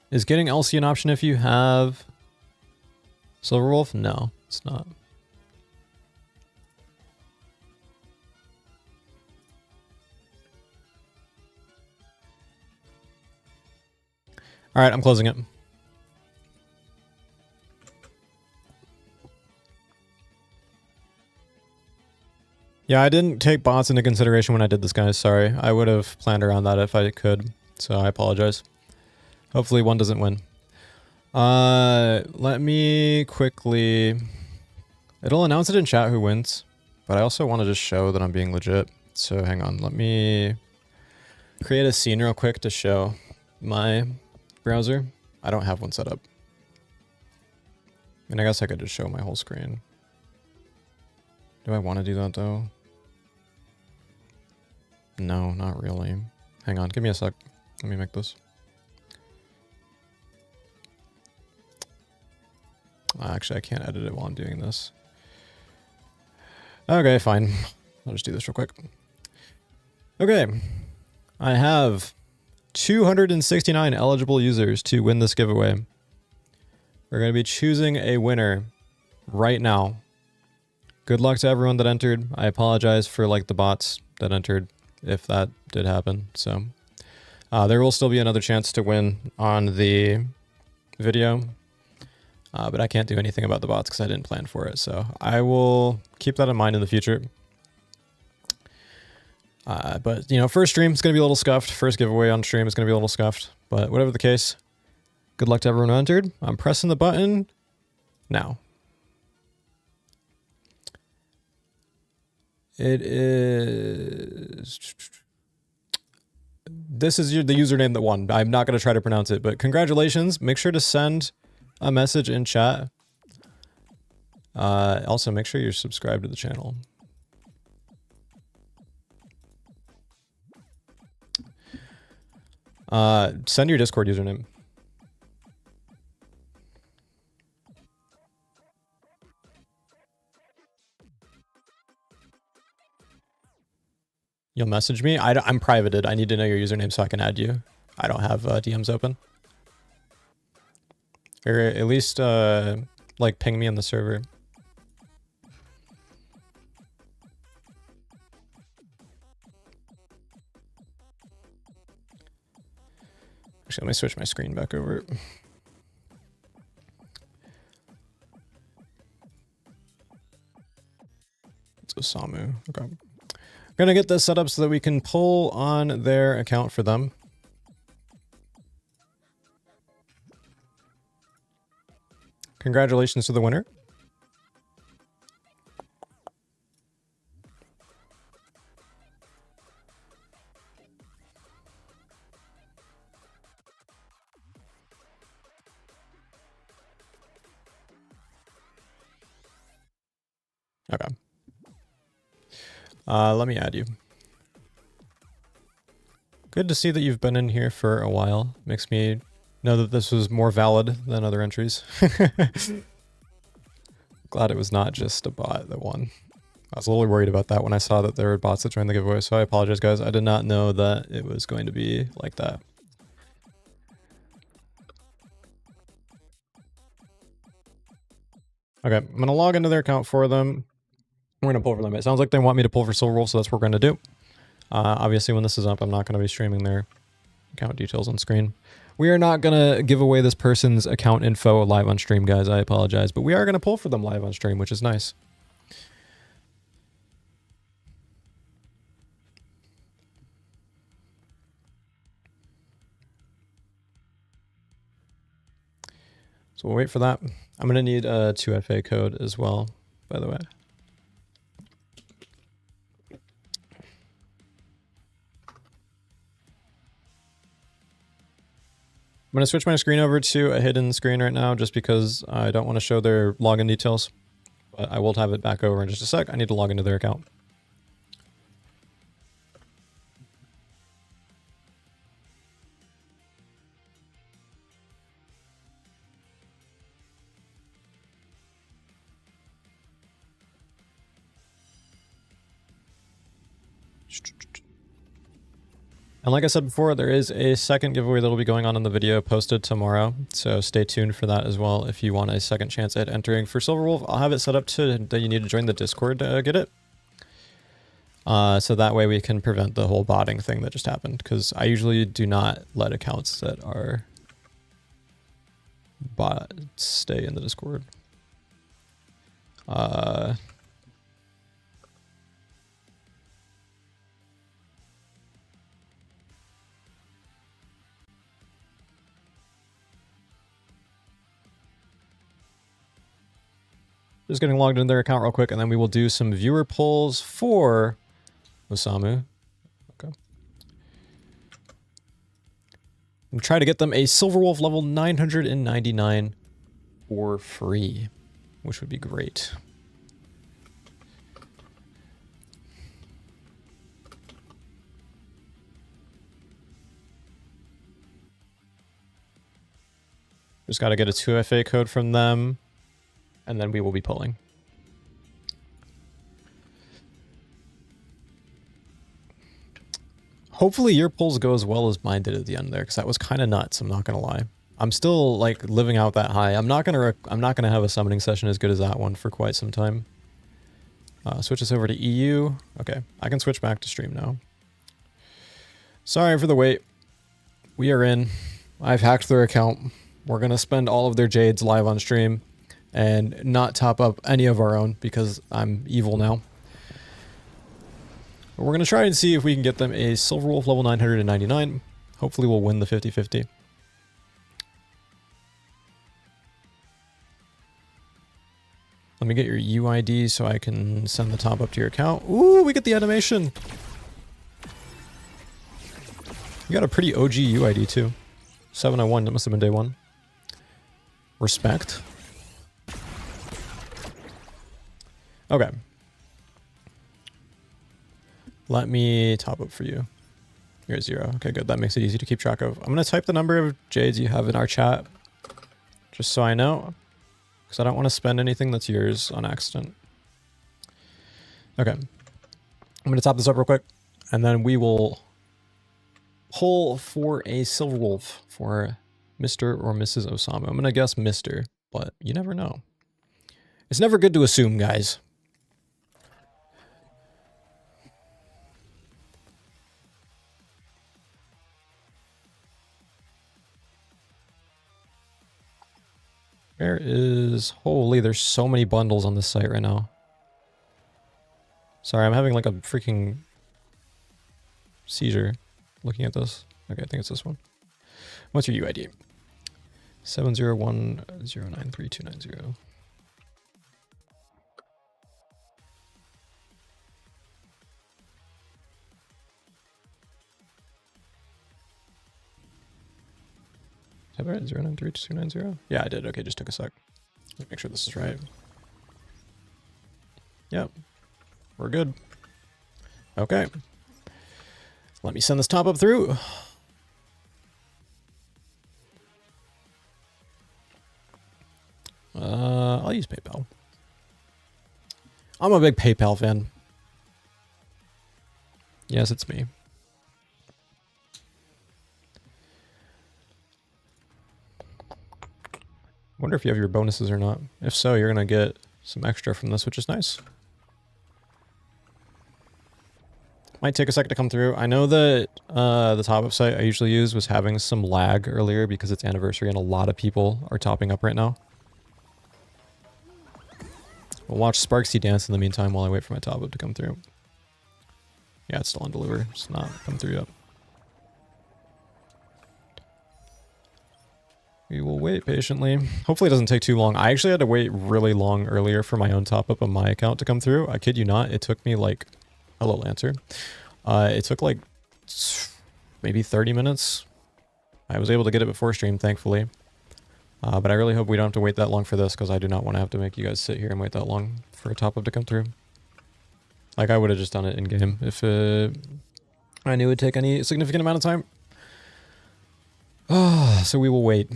Is getting LC an option if you have Silverwolf? No, it's not. All right, I'm closing it. Yeah, I didn't take bots into consideration when I did this, guys. Sorry. I would have planned around that if I could, so I apologize. Hopefully one doesn't win. Let me quickly... It'll announce it in chat who wins, but I also want to just show that I'm being legit. So hang on, let me create a scene real quick to show my browser. I don't have one set up. I mean, I guess I could just show my whole screen. Do I want to do that though? No, not really. Hang on, give me a sec. Let me make this. Actually, I can't edit it while I'm doing this. Okay, fine. I'll just do this real quick. Okay. I have 269 eligible users to win this giveaway. We're going to be choosing a winner right now. Good luck to everyone that entered. I apologize for like the bots that entered if that did happen. So there will still be another chance to win on the video. But I can't do anything about the bots because I didn't plan for it. So I will keep that in mind in the future. But, you know, first stream is going to be a little scuffed. First giveaway on stream is going to be a little scuffed. But whatever the case, good luck to everyone who entered. I'm pressing the button now. It is... This is the username that won. I'm not going to try to pronounce it, but congratulations. Make sure to send a message in chat. Also, make sure you're subscribed to the channel. Send your Discord username. You'll message me? I'm privated. I need to know your username so I can add you. I don't have DMs open. Or at least, like, ping me on the server. Actually, let me switch my screen back over. It's Osamu. Okay. Gonna get this set up so that we can pull on their account for them. Congratulations to the winner. Okay. Let me add you. Good to see that you've been in here for a while. Makes me know that this was more valid than other entries. Glad it was not just a bot that won. I was a little worried about that when I saw that there were bots that joined the giveaway, so I apologize, guys. I did not know that it was going to be like that. Okay, I'm going to log into their account for them. We're going to pull for them. It sounds like they want me to pull for Silverwolf, so that's what we're going to do. Obviously, when this is up, I'm not going to be streaming their account details on screen. We are not going to give away this person's account info live on stream, guys. I apologize, but we are going to pull for them live on stream, which is nice. So we'll wait for that. I'm going to need a 2FA code as well, by the way. I'm going to switch my screen over to a hidden screen right now just because I don't want to show their login details. But I will have it back over in just a sec. I need to log into their account. And like I said before, there is a second giveaway that will be going on in the video posted tomorrow. So stay tuned for that as well if you want a second chance at entering for Silverwolf. I'll have it set up to that you need to join the Discord to get it. So that way we can prevent the whole botting thing that just happened. Because I usually do not let accounts that are bots stay in the Discord. Just getting logged into their account real quick, and then we will do some viewer polls for Osamu. Okay. I'm trying to get them a Silverwolf level 999 for free, which would be great. Just got to get a 2FA code from them. And then we will be pulling. Hopefully your pulls go as well as mine did at the end there, because that was kind of nuts, I'm not gonna lie. I'm still like living out that high. I'm not gonna have a summoning session as good as that one for quite some time. Switch us over to EU. Okay, I can switch back to stream now. Sorry for the wait. We are in. I've hacked their account. We're gonna spend all of their jades live on stream. And not top up any of our own because I'm evil now. But we're going to try and see if we can get them a Silverwolf level 999. Hopefully we'll win the 50-50. Let me get your UID so I can send the top up to your account. Ooh, we get the animation. You got a pretty OG UID too. 701, that must have been day one. Respect. Okay. Let me top up for you. You're 0. Okay, good. That makes it easy to keep track of. I'm going to type the number of jades you have in our chat. Just so I know. Because I don't want to spend anything that's yours on accident. Okay. I'm going to top this up real quick. And then we will pull for a Silverwolf for Mr. or Mrs. Osamu. I'm going to guess Mr. But you never know. It's never good to assume, guys. Where is... Holy, there's so many bundles on this site right now. Sorry, I'm having like a freaking seizure looking at this. Okay, I think it's this one. What's your UID? 701093290. Is that right? 093290? Yeah, I did. Okay, just took a sec. Let's make sure this is right. Yep. We're good. Okay. Let me send this top up through. I'll use PayPal. I'm a big PayPal fan. Yes, it's me. Wonder if you have your bonuses or not. If so, you're gonna get some extra from this, which is nice. Might take a second to come through. I know that the top-up site I usually use was having some lag earlier because it's anniversary and a lot of people are topping up right now. We'll watch Sparksy dance in the meantime while I wait for my top-up to come through. Yeah, it's still on deliver. It's not come through yet. We will wait patiently. Hopefully it doesn't take too long. I actually had to wait really long earlier for my own top-up on my account to come through. I kid you not. It took me like... Hello, Lancer. It took like maybe 30 minutes. I was able to get it before stream, thankfully. But I really hope we don't have to wait that long for this because I do not want to have to make you guys sit here and wait that long for a top-up to come through. Like, I would have just done it in-game if I knew it would take any significant amount of time. So we will wait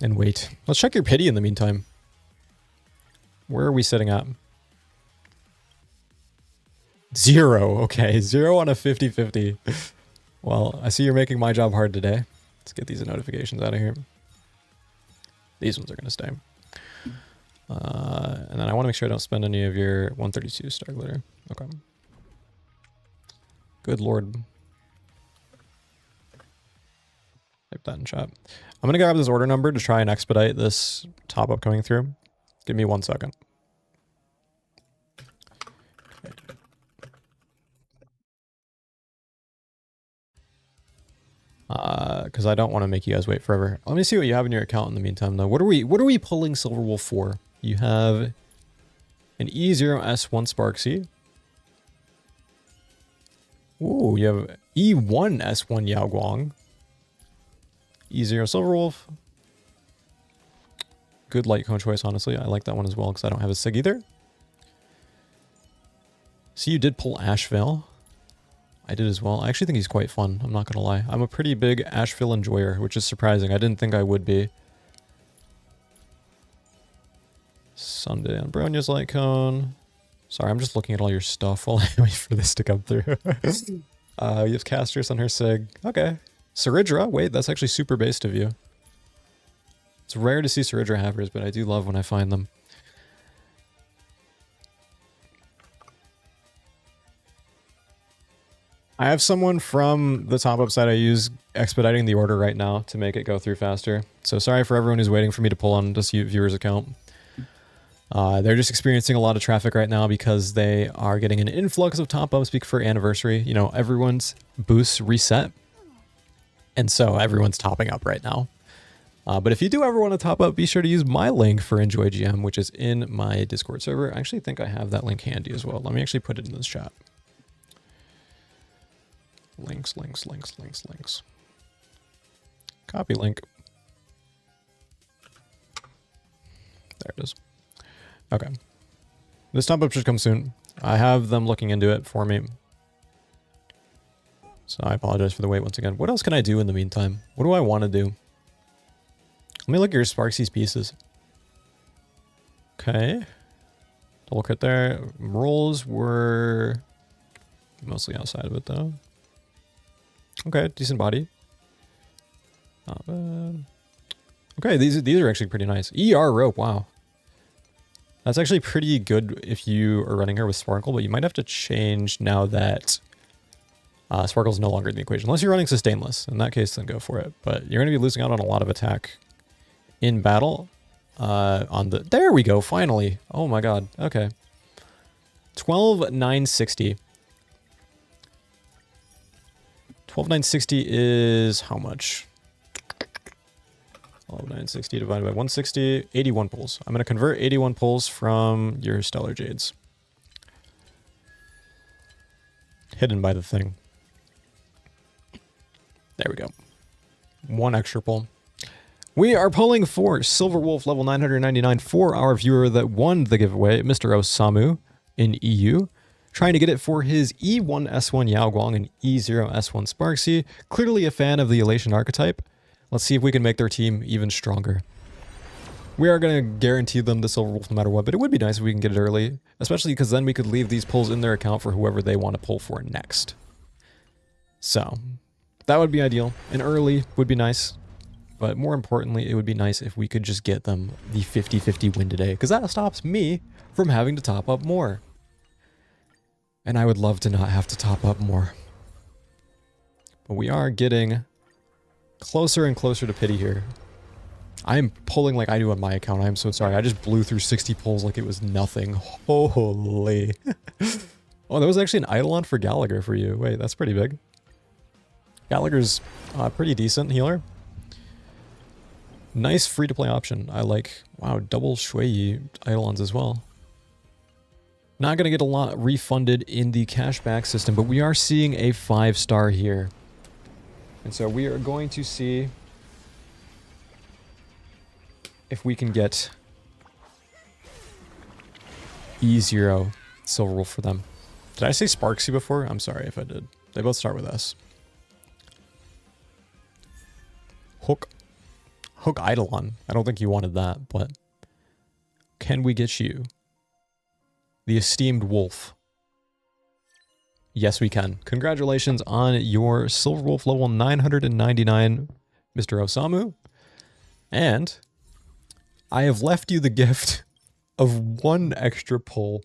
and wait. Let's check your pity in the meantime. Where are we sitting at? 0. Okay, 0 on a 50-50. Well, I see you're making my job hard today. Let's get these notifications out of here. These ones are going to stay. And then I want to make sure I don't spend any of your 132 star glitter. Okay. Good lord. Type that in chat. I'm going to grab this order number to try and expedite this top-up coming through. Give me 1 second. Because I don't want to make you guys wait forever. Let me see what you have in your account in the meantime, though. What are we pulling Silverwolf for? You have an E0S1 Sparksy. Ooh, you have E1S1 Yao Guang. E0 Silverwolf. Good light cone choice, honestly. I like that one as well because I don't have a Sig either. See, you did pull Ashvale. I did as well. I actually think he's quite fun. I'm not going to lie. I'm a pretty big Asheville enjoyer, which is surprising. I didn't think I would be. Sunday on Bronia's light cone. Sorry, I'm just looking at all your stuff while I wait for this to come through. You have Casters on her Sig. Okay. Saridra. Wait, that's actually super based of you. It's rare to see Saridra havers, but I do love when I find them. I have someone from the top-up site I use expediting the order right now to make it go through faster. So sorry for everyone who's waiting for me to pull on this viewer's account. They're just experiencing a lot of traffic right now because they are getting an influx of top-ups for anniversary. You know, everyone's boosts reset. And so everyone's topping up right now. But if you do ever want to top up, be sure to use my link for Enjoy GM, which is in my Discord server. I actually think I have that link handy as well. Let me actually put it in this chat. Links. Copy link. There it is. Okay. This top up should come soon. I have them looking into it for me. So I apologize for the wait once again. What else can I do in the meantime? What do I want to do? Let me look at your Sparksy's pieces. Okay. Double crit there. Rolls were mostly outside of it though. Okay, decent body. Not bad. Okay, these are actually pretty nice. ER rope, wow. That's actually pretty good if you are running her with Sparkle, but you might have to change now that Sparkle's no longer in the equation. Unless you're running Sustainless. In that case, then go for it. But you're going to be losing out on a lot of attack in battle. There we go, finally. Oh my god, okay. 12,960. 12,960 is how much? 12,960 divided by 160, 81 pulls. I'm going to convert 81 pulls from your Stellar Jades. Hidden by the thing. There we go. One extra pull. We are pulling for Silverwolf level 999 for our viewer that won the giveaway, Mr. Osamu in EU. Trying to get it for his E1S1 Yaoguang and E0S1 Sparksy. Clearly a fan of the Elation archetype. Let's see if we can make their team even stronger. We are going to guarantee them the Silverwolf no matter what, but it would be nice if we can get it early. Especially because then we could leave these pulls in their account for whoever they want to pull for next. So, that would be ideal. And early would be nice. But more importantly, it would be nice if we could just get them the 50-50 win today. Because that stops me from having to top up more. And I would love to not have to top up more. But we are getting closer and closer to pity here. I'm pulling like I do on my account. I'm so sorry. I just blew through 60 pulls like it was nothing. Holy. Oh, that was actually an eidolon for Gallagher for you. Wait, that's pretty big. Gallagher's a pretty decent healer. Nice free-to-play option. I like, wow, double Shui eidolons as well. Not going to get a lot refunded in the cashback system, but we are seeing a 5-star here. And so we are going to see if we can get E0 Silverwolf for them. Did I say Sparksy before? I'm sorry if I did. They both start with S. Hook Eidolon. I don't think you wanted that, but can we get you the esteemed wolf? Yes, we can. Congratulations on your Silverwolf level 999, Mr. Osamu. And I have left you the gift of one extra pull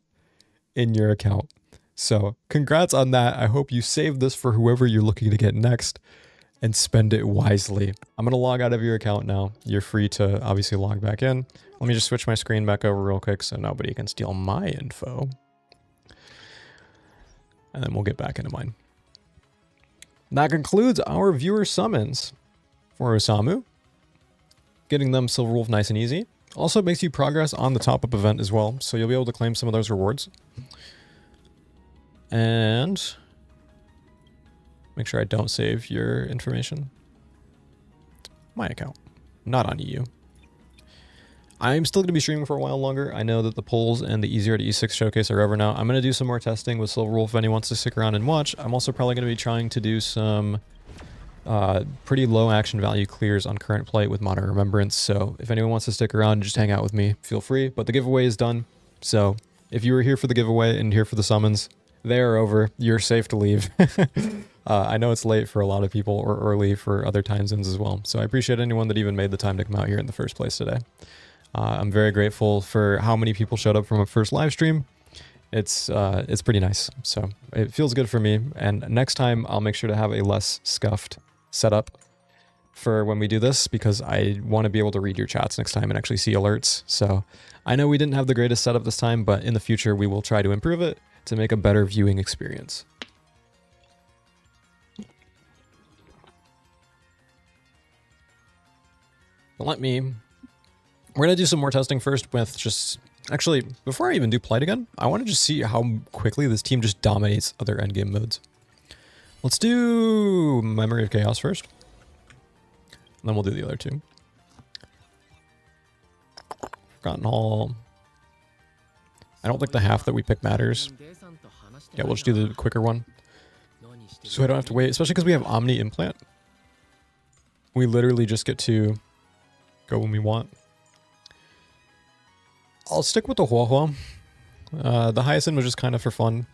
in your account. So congrats on that. I hope you save this for whoever you're looking to get next and spend it wisely. I'm going to log out of your account now. You're free to obviously log back in. Let me just switch my screen back over real quick so nobody can steal my info. And then we'll get back into mine. That concludes our viewer summons for Osamu. Getting them Silverwolf nice and easy. Also makes you progress on the top-up event as well, so you'll be able to claim some of those rewards. And make sure I don't save your information. My account, not on EU. I'm still going to be streaming for a while longer. I know that the polls and the E0 to E6 showcase are over now. I'm going to do some more testing with Silverwolf if anyone wants to stick around and watch. I'm also probably going to be trying to do some pretty low action value clears on current play with Modern Remembrance. So if anyone wants to stick around and just hang out with me, feel free. But the giveaway is done. So if you were here for the giveaway and here for the summons, they are over. You're safe to leave. I know it's late for a lot of people or early for other time zones as well. So I appreciate anyone that even made the time to come out here in the first place today. I'm very grateful for how many people showed up from a first live stream. It's pretty nice. So it feels good for me. And next time I'll make sure to have a less scuffed setup for when we do this, because I want to be able to read your chats next time and actually see alerts. So I know we didn't have the greatest setup this time, but in the future we will try to improve it to make a better viewing experience. But we're going to do some more testing first with just, actually, before I even do Plight again, I want to just see how quickly this team just dominates other endgame modes. Let's do Memory of Chaos first. And then we'll do the other two. Forgotten Hall. I don't think the half that we pick matters. Yeah, we'll just do the quicker one. So I don't have to wait, especially because we have Omni Implant. We literally just get to go when we want. I'll stick with the Huahua. The Hyacinth was just kind of for fun.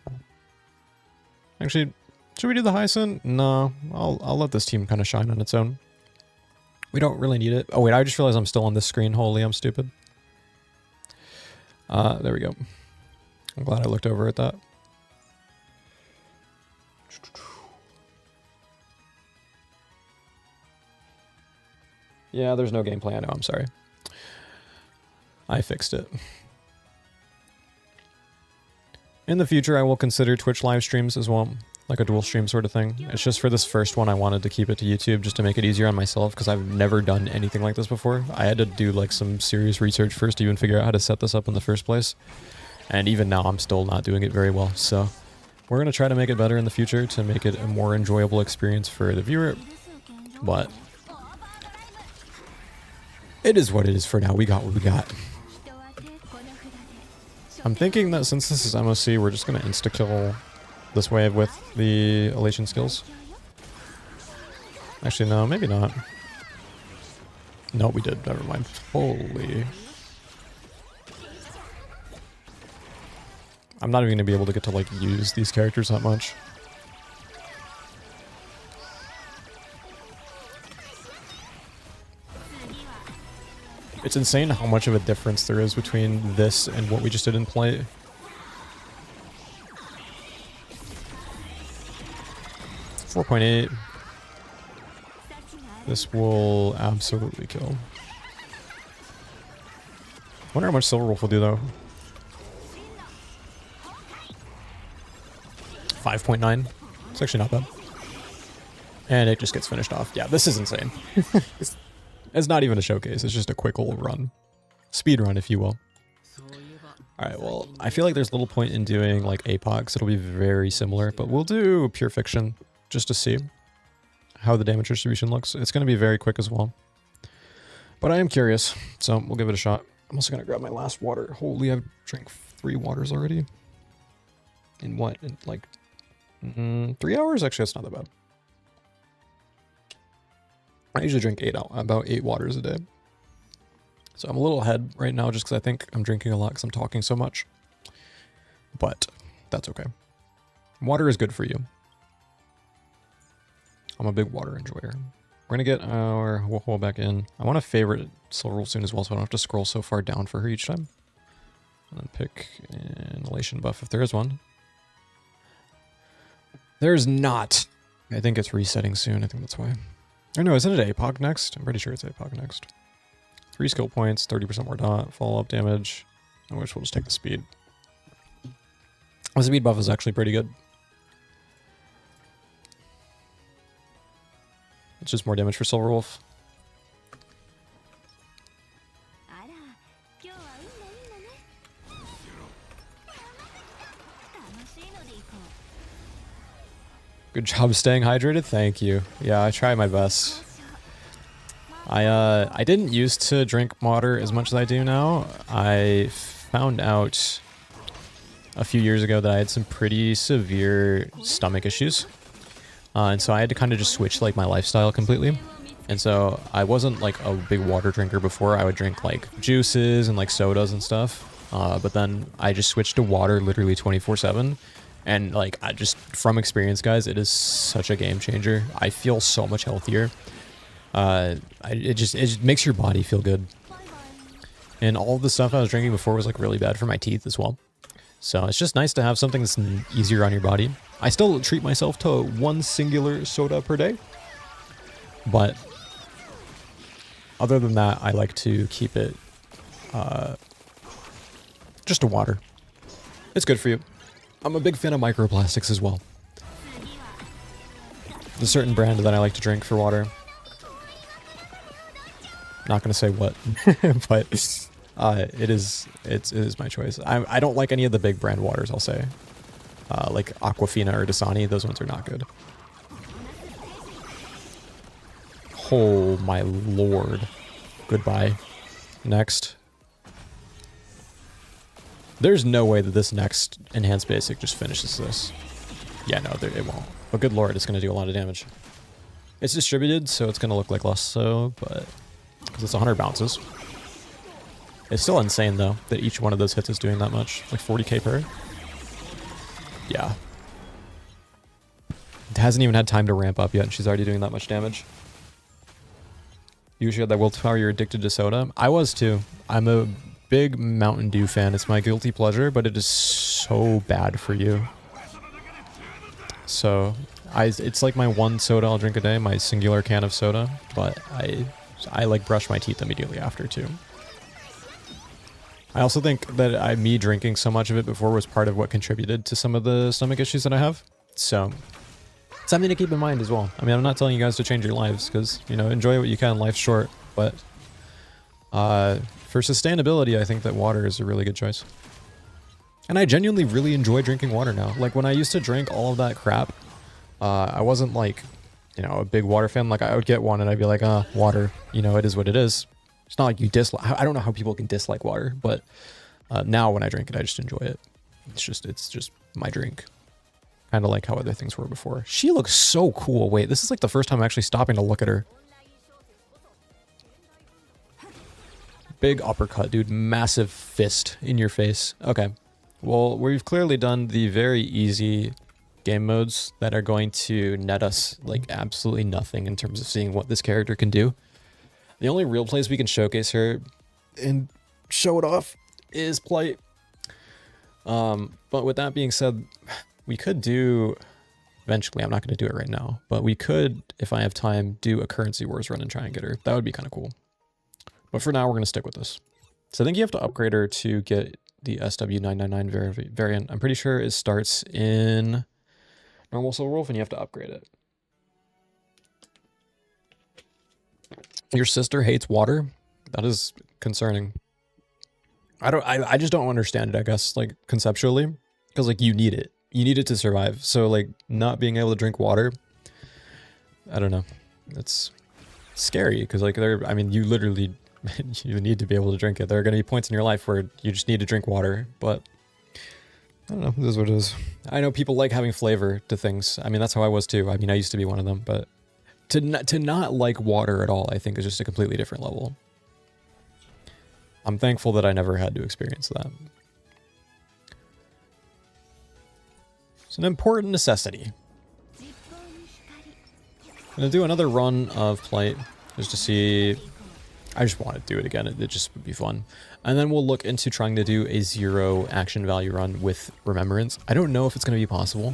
Actually, should we do the Hyacinth? No, I'll let this team kind of shine on its own. We don't really need it. Oh wait, I just realized I'm still on this screen. Holy, I'm stupid. There we go. I'm glad I looked over at that. Yeah, there's no gameplay. I know, I'm sorry. I fixed it. In the future, I will consider Twitch live streams as well. like a dual stream sort of thing. It's just for this first one I wanted to keep it to YouTube just to make it easier on myself because I've never done anything like this before. I had to do like some serious research first to even figure out how to set this up in the first place. And even now I'm still not doing it very well. So we're going to try to make it better in the future to make it a more enjoyable experience for the viewer. But it is what it is for now. We got what we got. I'm thinking that since this is MOC, we're just going to insta-kill this wave with the elation skills. Actually, no, maybe not. No, we did. Never mind. Holy. I'm not even going to be able to get to, like, use these characters that much. It's insane how much of a difference there is between this and what we just did in play. .8. This will absolutely kill. Wonder how much Silverwolf will do though. 5.9. It's actually not bad. And it just gets finished off. Yeah, this is insane. It's not even a showcase, it's just a quick little run. Speed run, if you will. Alright, well, I feel like there's little point in doing like APOCs. It'll be very similar, but we'll do Pure Fiction just to see how the damage distribution looks. It's going to be very quick as well. But I am curious, so we'll give it a shot. I'm also going to grab my last water. Holy, I've drank 3 waters already. In what? In like 3 hours? Actually, that's not that bad. I usually drink about 8 waters a day. So I'm a little ahead right now just because I think I'm drinking a lot because I'm talking so much. But that's okay. Water is good for you. I'm a big water enjoyer. We're going to get our Woho back in. I want to favorite Silverwolf soon as well so I don't have to scroll so far down for her each time. And then pick an elation buff if there is one. There's not. I think it's resetting soon. I think that's why. Oh no, isn't it APOC next? I'm pretty sure it's APOC next. 3 skill points, 30% more dot, follow-up damage. I wish we'll just take the speed. The speed buff is actually pretty good. It's just more damage for Silverwolf. Good job staying hydrated. Thank you. Yeah, I try my best. I didn't used to drink water as much as I do now. I found out a few years ago that I had some pretty severe stomach issues. And so I had to kind of just switch like my lifestyle completely. And so I wasn't like a big water drinker before. I would drink like juices and like sodas and stuff. But then I just switched to water literally 24/7. And like, I just, from experience, guys, it is such a game changer. I feel so much healthier. It just makes your body feel good. And all of the stuff I was drinking before was like really bad for my teeth as well. So it's just nice to have something that's easier on your body. I still treat myself to 1 singular soda per day. But other than that, I like to keep it just a water. It's good for you. I'm a big fan of microplastics as well. There's a certain brand that I like to drink for water. Not gonna say what, but it is my choice. I don't like any of the big brand waters, I'll say. Like Aquafina or Dasani, those ones are not good. Oh my lord. Goodbye. Next. There's no way that this next enhanced basic just finishes this. Yeah, no, it won't. But good lord, it's going to do a lot of damage. It's distributed, so it's going to look like less so, but... because it's 100 bounces. It's still insane, though, that each one of those hits is doing that much. Like 40k per. Yeah. It hasn't even had time to ramp up yet, and she's already doing that much damage. You usually have that willpower, you're addicted to soda. I was, too. I'm a big Mountain Dew fan. It's my guilty pleasure, but it is so bad for you. So, it's like my 1 soda I'll drink a day, my singular can of soda, but I like brush my teeth immediately after too. I also think that me drinking so much of it before was part of what contributed to some of the stomach issues that I have. So something to keep in mind as well. I mean, I'm not telling you guys to change your lives because, you know, enjoy what you can. Life's short. But for sustainability, I think that water is a really good choice. And I genuinely really enjoy drinking water now. Like when I used to drink all of that crap, I wasn't like, you know, a big water fan. Like I would get one and I'd be like, water, you know, it is what it is. It's not like you dislike, I don't know how people can dislike water, but now when I drink it, I just enjoy it. It's just my drink. Kind of like how other things were before. She looks so cool. Wait, this is like the first time I'm actually stopping to look at her. Big uppercut, dude. Massive fist in your face. Okay. Well, we've clearly done the very easy game modes that are going to net us like absolutely nothing in terms of seeing what this character can do. The only real place we can showcase her and show it off is Plight. But with that being said, we could do, eventually, I'm not going to do it right now, but we could, if I have time, do a Currency Wars run and try and get her. That would be kind of cool. But for now, we're going to stick with this. So I think you have to upgrade her to get the SW999 variant. I'm pretty sure it starts in normal Silverwolf and you have to upgrade it. Your sister hates water? That is concerning. I just don't understand it, I guess, like conceptually, because like you need it. You need it to survive. So like not being able to drink water, I don't know. It's scary because like I mean, you literally, you need to be able to drink it. There are going to be points in your life where you just need to drink water, but I don't know. This is what it is. I know people like having flavor to things. I mean, that's how I was too. I mean, I used to be one of them, but to not like water at all, I think is just a completely different level. I'm thankful that I never had to experience that. It's an important necessity. I'm going to do another run of Plight just to see. I just want to do it again. It just would be fun. And then we'll look into trying to do a 0 action value run with Remembrance. I don't know if it's going to be possible.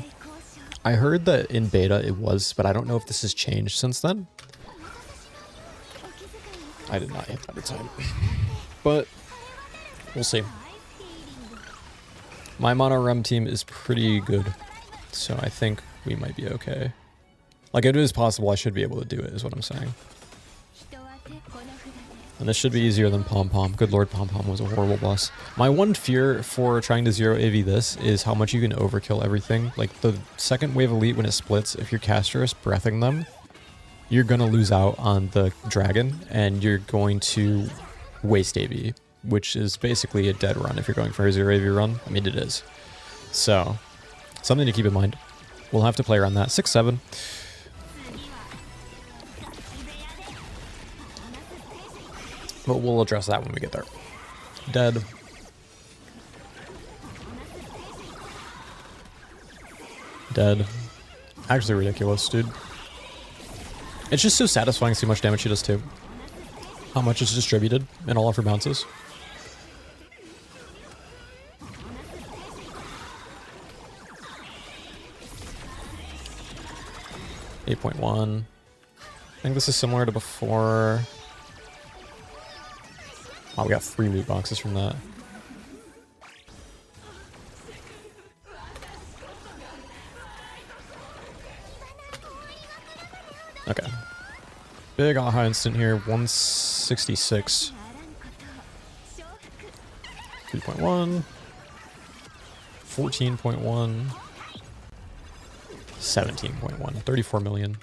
I heard that in beta it was, but I don't know if this has changed since then. I did not hit that time. But we'll see. My mono rem team is pretty good, so I think we might be okay. Like, it is possible I should be able to do it, is what I'm saying. And this should be easier than Pom Pom. Good lord, Pom Pom was a horrible boss. My one fear for trying to 0 AV this is how much you can overkill everything. Like, the second wave elite, when it splits, if you're caster is breathing them, you're gonna lose out on the dragon, and you're going to waste AV, which is basically a dead run if you're going for a 0 AV run. I mean, it is. So, something to keep in mind. We'll have to play around that. 6-7. But we'll address that when we get there. Dead. Dead. Actually ridiculous, dude. It's just so satisfying to see how much damage she does too. How much is distributed in all of her bounces. 8.1. I think this is similar to before. Oh, we got 3 loot boxes from that. Okay. Big aha instant here. 166. 3.1. 14.1. 17.1. 34 million.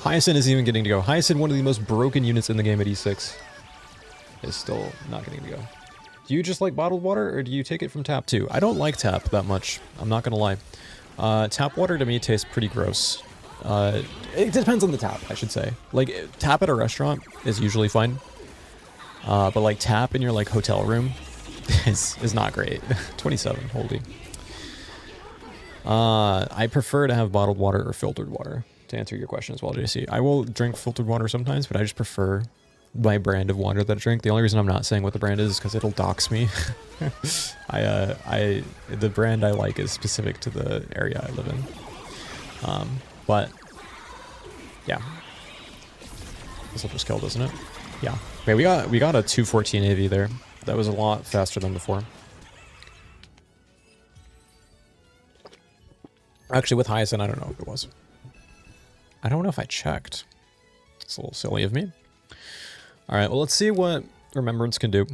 Hyacinth is even getting to go. Hyacinth, one of the most broken units in the game at E6, is still not getting to go. Do you just like bottled water, or do you take it from tap too? I don't like tap that much. I'm not gonna lie. Tap water to me tastes pretty gross. It depends on the tap, I should say. Like, tap at a restaurant is usually fine. But like tap in your like hotel room is not great. 27, holy. I prefer to have bottled water or filtered water, to answer your question as well, JC. I will drink filtered water sometimes, but I just prefer my brand of water that I drink. The only reason I'm not saying what the brand is because it'll dox me. The brand I like is specific to the area I live in. But yeah, this will just kill, doesn't it? Yeah. Okay, we got a 214 AV there. That was a lot faster than before. Actually, with Hyacinth, I don't know if it was. I don't know if I checked. It's a little silly of me. All right, well, let's see what Remembrance can do.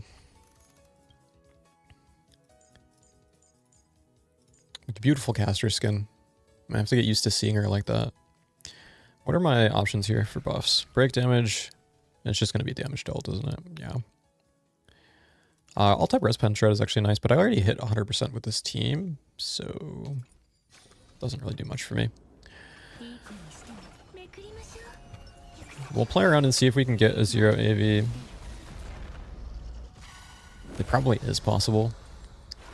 Beautiful caster skin. I have to get used to seeing her like that. What are my options here for buffs? Break damage. It's just going to be damage dealt, isn't it? Yeah. All-type Res Pen Shred is actually nice, but I already hit 100% with this team, so doesn't really do much for me. We'll play around and see if we can get a 0 AV. It probably is possible,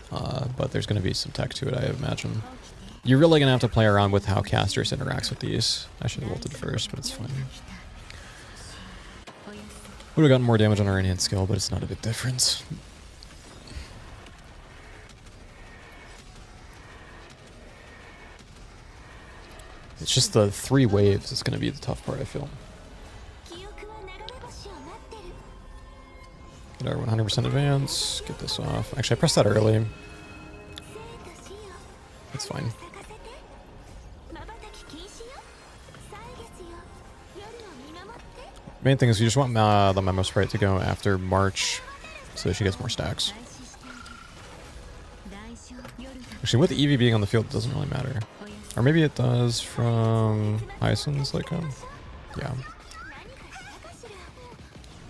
but there's going to be some tech to it, I imagine. You're really going to have to play around with how Casters interacts with these. I should have ulted first, but it's fine. Would have gotten more damage on our enhanced skill, but it's not a big difference. It's just the 3 waves that's going to be the tough part, I feel. Get our 100% advance, get this off. Actually, I pressed that early. That's fine. Main thing is you just want the Memo Sprite to go after March so she gets more stacks. Actually, with Eevee being on the field, it doesn't really matter. Or maybe it does from Hyacinth's, like, yeah.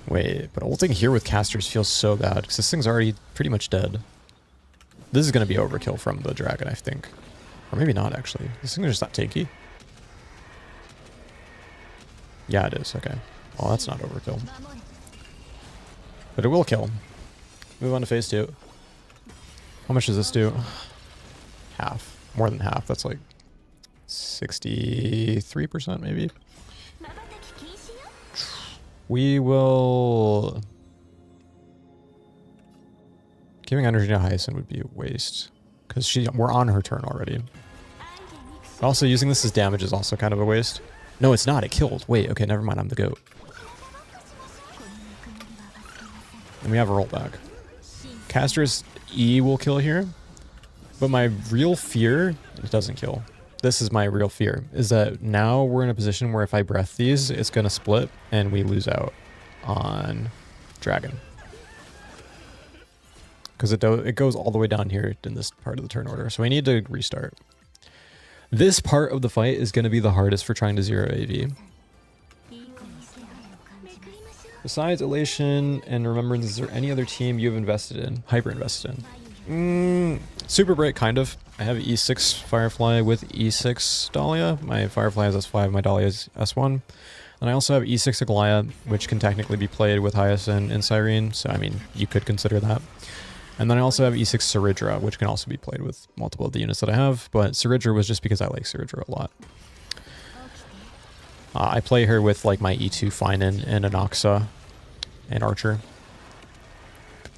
Wait, but ulting here with casters feels so bad, because this thing's already pretty much dead. This is going to be overkill from the dragon, I think. Or maybe not, actually. This thing is just not tanky. Yeah, it is, okay. Well, that's not overkill. But it will kill. Move on to phase 2. How much does this do? Half. More than half. That's like 63% maybe. We will... Giving energy to Hyacinth would be a waste. Because we're on her turn already. Also, using this as damage is also kind of a waste. No, it's not. It killed. Wait, okay, never mind. I'm the GOAT. And we have a rollback. Caster's E will kill here. But my real fear, it doesn't kill. This is my real fear, is that now we're in a position where if I breath these, it's going to split and we lose out on Dragon. Because it goes all the way down here in this part of the turn order. So I need to restart. This part of the fight is going to be the hardest for trying to 0 AV. Besides Elation and Remembrance, is there any other team you have invested in? Hyper invested in? Super Bright, kind of. I have E6 Firefly with E6 Dahlia. My Firefly has S5, my Dahlia is S1. And I also have E6 Aglaia, which can technically be played with Hyacinth and Cyrene, so I mean, you could consider that. And then I also have E6 Saridra, which can also be played with multiple of the units that I have, but Saridra was just because I like Saridra a lot. I play her with like my E2 Finan and Anaxa and Archer.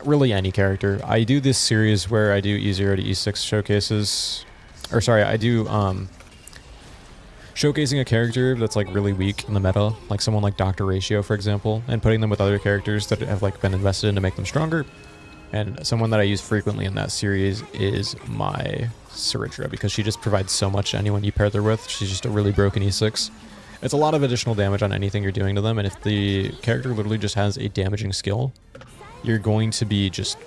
Really any character. I do this series where I do E0 to E6 showcases. Or sorry, I do showcasing a character that's like really weak in the meta, like someone like Dr. Ratio, for example, and putting them with other characters that have like been invested in to make them stronger. And someone that I use frequently in that series is my Saridra, because she just provides so much to anyone you pair her with. She's just a really broken E6. It's a lot of additional damage on anything you're doing to them, and if the character literally just has a damaging skill, you're going to be just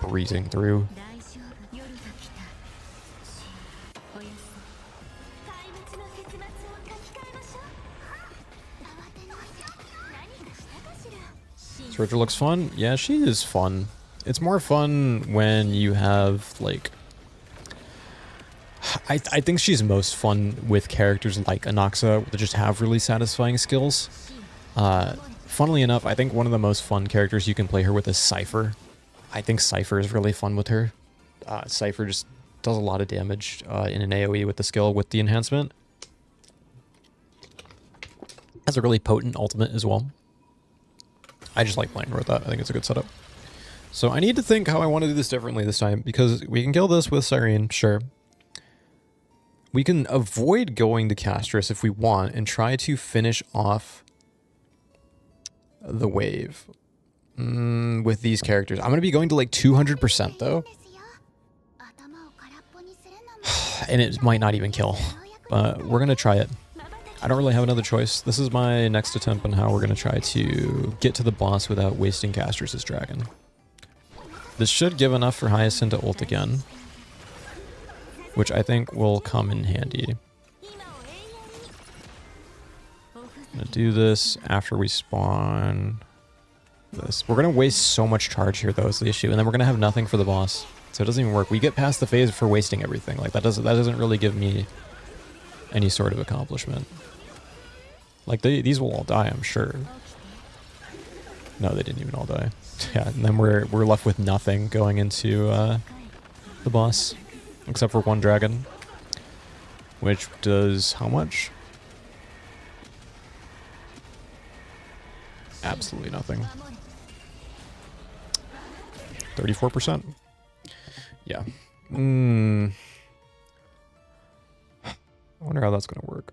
breezing through. Saridra looks fun. Yeah, she is fun. It's more fun when you have, like... I think she's most fun with characters like Anaxa that just have really satisfying skills. Funnily enough, I think one of the most fun characters you can play her with is Cypher. I think Cypher is really fun with her. Cypher just does a lot of damage in an AoE with the skill with the enhancement. Has a really potent ultimate as well. I just like playing her with that. I think it's a good setup. So I need to think how I want to do this differently this time, because we can kill this with Cyrene, sure. We can avoid going to Castris if we want and try to finish off the wave with these characters. I'm going to be going to like 200% though. And it might not even kill, but we're going to try it. I don't really have another choice. This is my next attempt on how we're going to try to get to the boss without wasting casters as dragon. This should give enough for Hyacinth to ult again, which I think will come in handy. I'm going to do this after we spawn this. We're going to waste so much charge here, though, is the issue, and then we're going to have nothing for the boss. So it doesn't even work. We get past the phase for wasting everything. Like, that doesn't really give me any sort of accomplishment. Like, these will all die, I'm sure. No, they didn't even all die. Yeah, and then we're left with nothing going into the boss, except for one dragon, which does how much? Absolutely nothing. 34%. Yeah. I wonder how that's gonna work.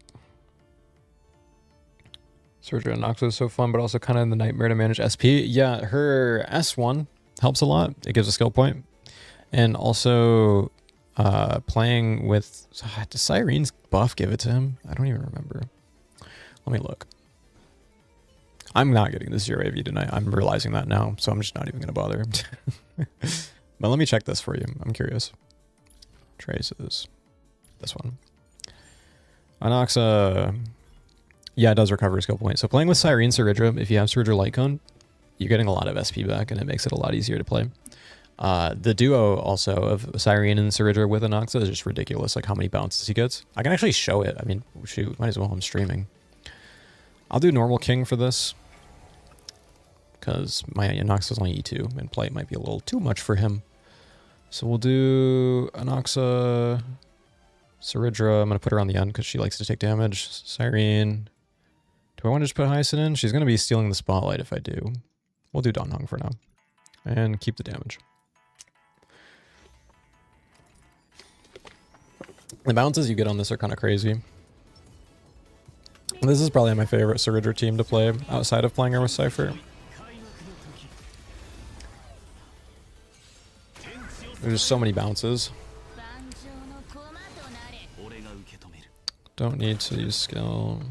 Surgery on Noxus is so fun, but also kind of the nightmare to manage SP. Yeah, her S1 helps a lot. It gives a skill point. And also playing with... Does Cyrene's buff give it to him? I don't even remember. Let me look. I'm not getting the 0 AV tonight. I'm realizing that now, so I'm just not even going to bother. But let me check this for you. I'm curious. Traces. This one. Anaxa... Yeah, it does recover a skill point. So playing with Cyrene Saridra, if you have Saridra Light Cone, you're getting a lot of SP back, and it makes it a lot easier to play. The duo also of Cyrene and Saridra with Anaxa is just ridiculous, like how many bounces he gets. I can actually show it. I mean, shoot, might as well. I'm streaming. I'll do normal king for this, because my Anaxa is only E2, and play might be a little too much for him. So we'll do Anaxa, Saridra. I'm going to put her on the end because she likes to take damage. Cyrene. Do I want to just put Hyacinth in? She's going to be stealing the spotlight if I do. We'll do Dan Heng for now. And keep the damage. The bounces you get on this are kind of crazy. This is probably my favorite Saridra team to play outside of playing her with Cypher. There's just so many bounces. Don't need to use skill.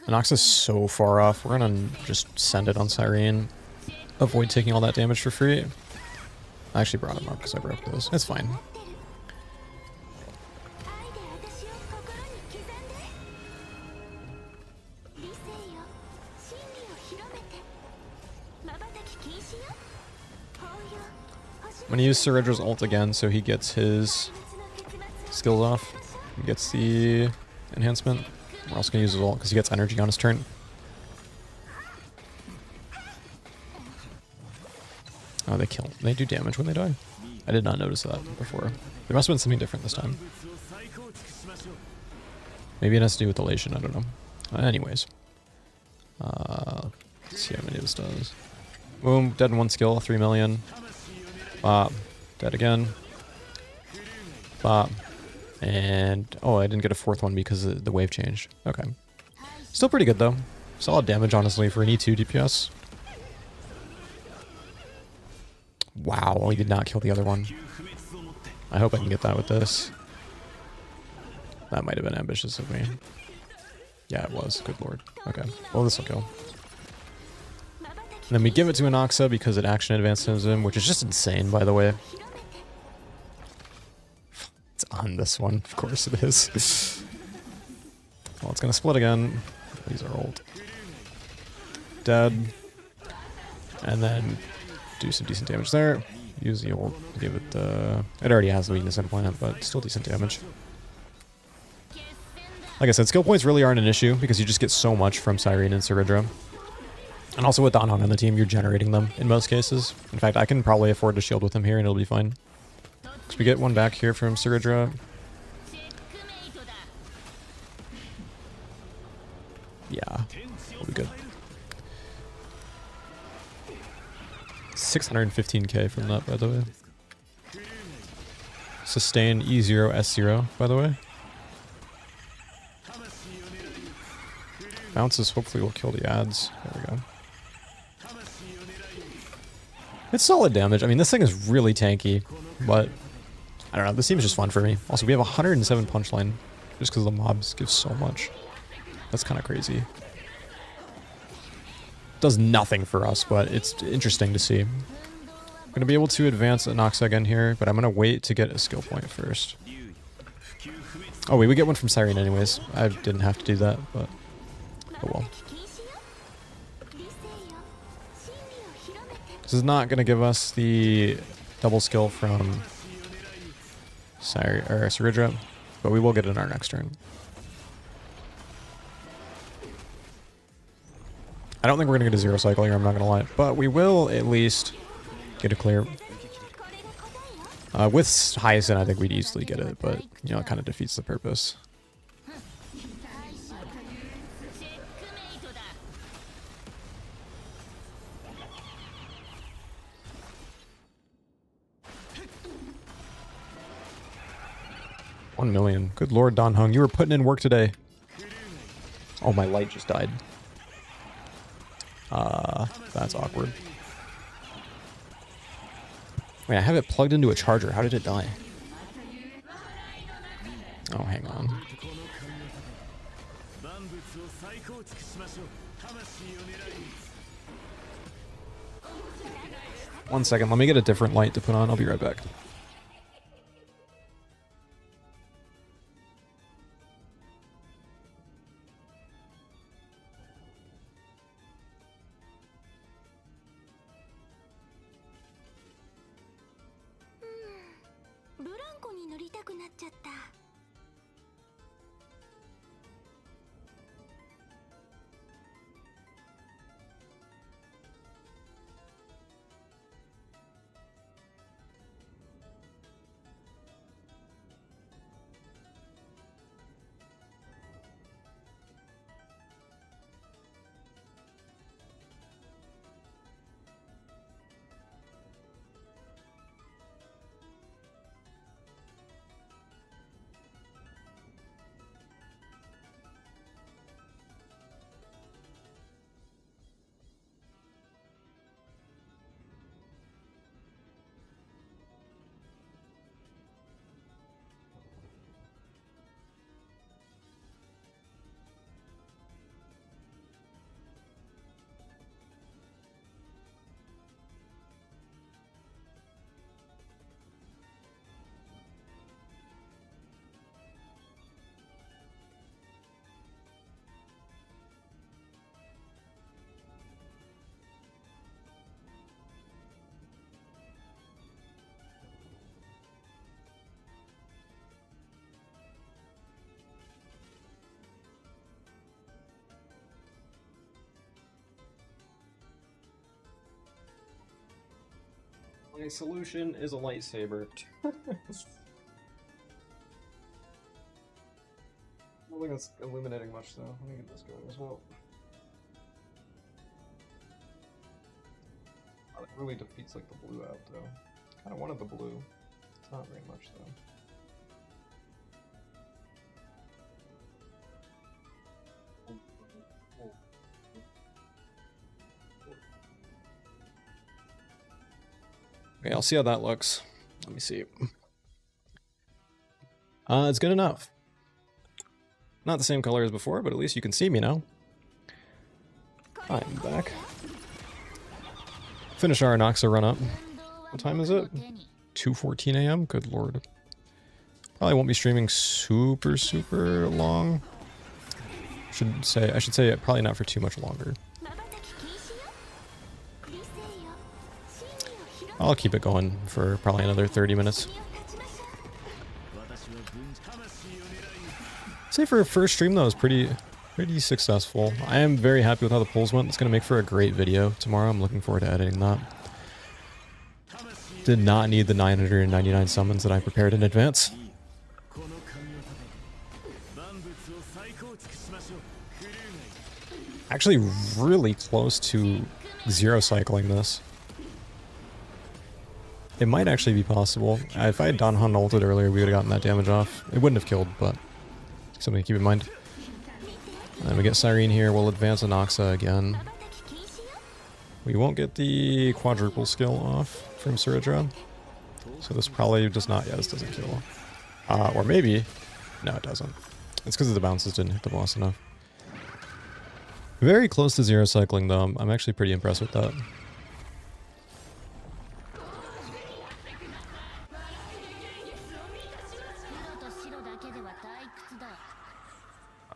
Anaxa is so far off. We're gonna just send it on Cyrene. Avoid taking all that damage for free. I actually brought him up because I broke this. It's fine. I'm gonna use Saridra's ult again so he gets his skills off. He gets the enhancement. We're also gonna use his ult because he gets energy on his turn. Oh, they kill. They do damage when they die. I did not notice that before. There must have been something different this time. Maybe it has to do with elation, I don't know. Anyways. Let's see how many this does. Boom, dead in one skill, 3 million. Bop. Dead again. Bop. And, oh, I didn't get a fourth one because the wave changed. Okay. Still pretty good, though. Solid damage, honestly, for an E2 DPS. Wow, we did not kill the other one. I hope I can get that with this. That might have been ambitious of me. Yeah, it was. Good lord. Okay. Well, this will kill. And then we give it to Anaxa because it action advances him, which is just insane, by the way. It's on this one. Of course it is. Well, it's going to split again. These are old. Dead. And then do some decent damage there. Use the ult. Give it it already has the weakness implant, but still decent damage. Like I said, skill points really aren't an issue because you just get so much from Cyrene and Saridra. And also with Dan Heng on the team, you're generating them in most cases. In fact, I can probably afford to shield with him here and it'll be fine. Because we get one back here from Saridra. Yeah, we'll be good. 615k from that, by the way. Sustain E0, S0, by the way. Bounces hopefully will kill the ads. There we go. It's solid damage. I mean, this thing is really tanky, but I don't know. This seems just fun for me. Also, we have 107 punchline just because the mobs give so much. That's kind of crazy. Does nothing for us, but it's interesting to see. I'm going to be able to advance Anoxa again here, but I'm going to wait to get a skill point first. Oh wait, we get one from Siren anyways. I didn't have to do that, but oh well. This is not going to give us the double skill from Saridra, but we will get it in our next turn. I don't think we're going to get a zero cycle here, I'm not going to lie, but we will at least get a clear. With Hyacinth, I think we'd easily get it, but, you know, it kind of defeats the purpose. $1 million. Good lord, Don Hung, you were putting in work today. Oh, my light just died. That's awkward. Wait, I have it plugged into a charger. How did it die? Oh, hang on. One second, let me get a different light to put on. I'll be right back. My solution is a lightsaber. I don't think it's illuminating much though. Let me get this going as well. Oh, it really defeats like the blue out though. Kind of wanted the blue. It's not very much though. Okay, I'll see how that looks. Let me see. It's good enough. Not the same color as before, but at least you can see me now. I'm back. Finish our Anoxa run up. What time is it? 2:14 a.m.? Good lord. Probably won't be streaming super long. I should say probably not for too much longer. I'll keep it going for probably another 30 minutes. Say for a first stream though, it was pretty successful. I am very happy with how the polls went. It's going to make for a great video tomorrow. I'm looking forward to editing that. Did not need the 999 summons that I prepared in advance. Actually really close to zero cycling this. It might actually be possible. If I had Don Han ulted earlier, we would have gotten that damage off. It wouldn't have killed, but something to keep in mind. And then we get Cyrene here. We'll advance Anoxa again. We won't get the quadruple skill off from Suridra. So this probably does not, yeah, this doesn't kill. Or maybe, no it doesn't. It's because the bounces didn't hit the boss enough. Very close to zero cycling though. I'm actually pretty impressed with that.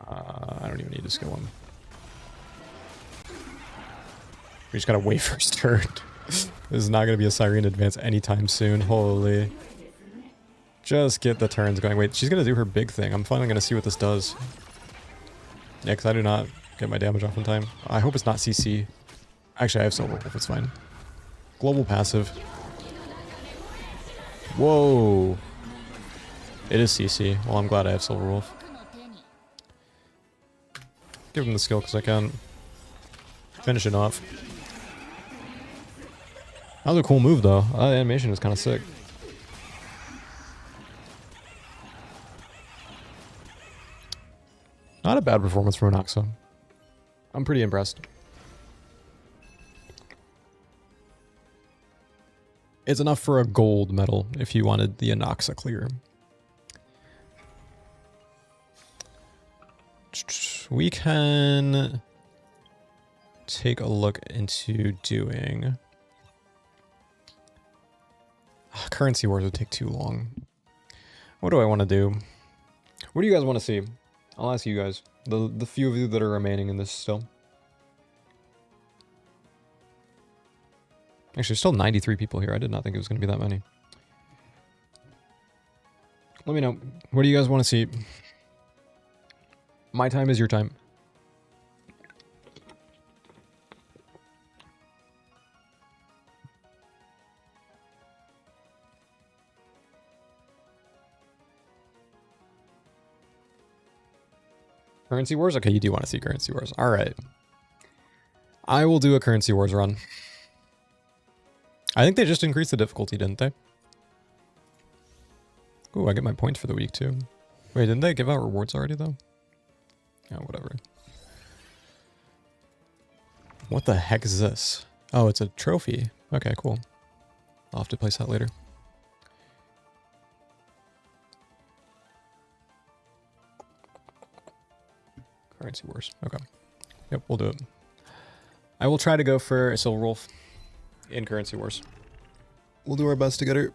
I don't even need to skill him. We just gotta wait for his turn. This is not gonna be a Siren advance anytime soon. Holy. Just get the turns going. Wait, she's gonna do her big thing. I'm finally gonna see what this does. Yeah, because I do not get my damage off in time. I hope it's not CC. Actually, I have Silverwolf. It's fine. Global passive. Whoa. It is CC. Well, I'm glad I have Silverwolf. Give him the skill because I can finish it off. That was a cool move though. The animation is kind of sick. Not a bad performance from Anaxa. I'm pretty impressed. It's enough for a gold medal if you wanted the Anaxa clear. We can take a look into doing... Currency wars would take too long. What do I want to do? What do you guys want to see? I'll ask you guys. The few of you that are remaining in this still. Actually, still 93 people here. I did not think it was going to be that many. Let me know. What do you guys want to see? My time is your time. Currency wars? Okay, you do want to see currency wars. All right. I will do a currency wars run. I think they just increased the difficulty, didn't they? Ooh, I get my points for the week too. Wait, didn't they give out rewards already though? Yeah, whatever. What the heck is this? Oh, it's a trophy. Okay, cool. I'll have to place that later. Currency wars. Okay. Yep, we'll do it. I will try to go for a Silverwolf in currency wars. We'll do our best to get her.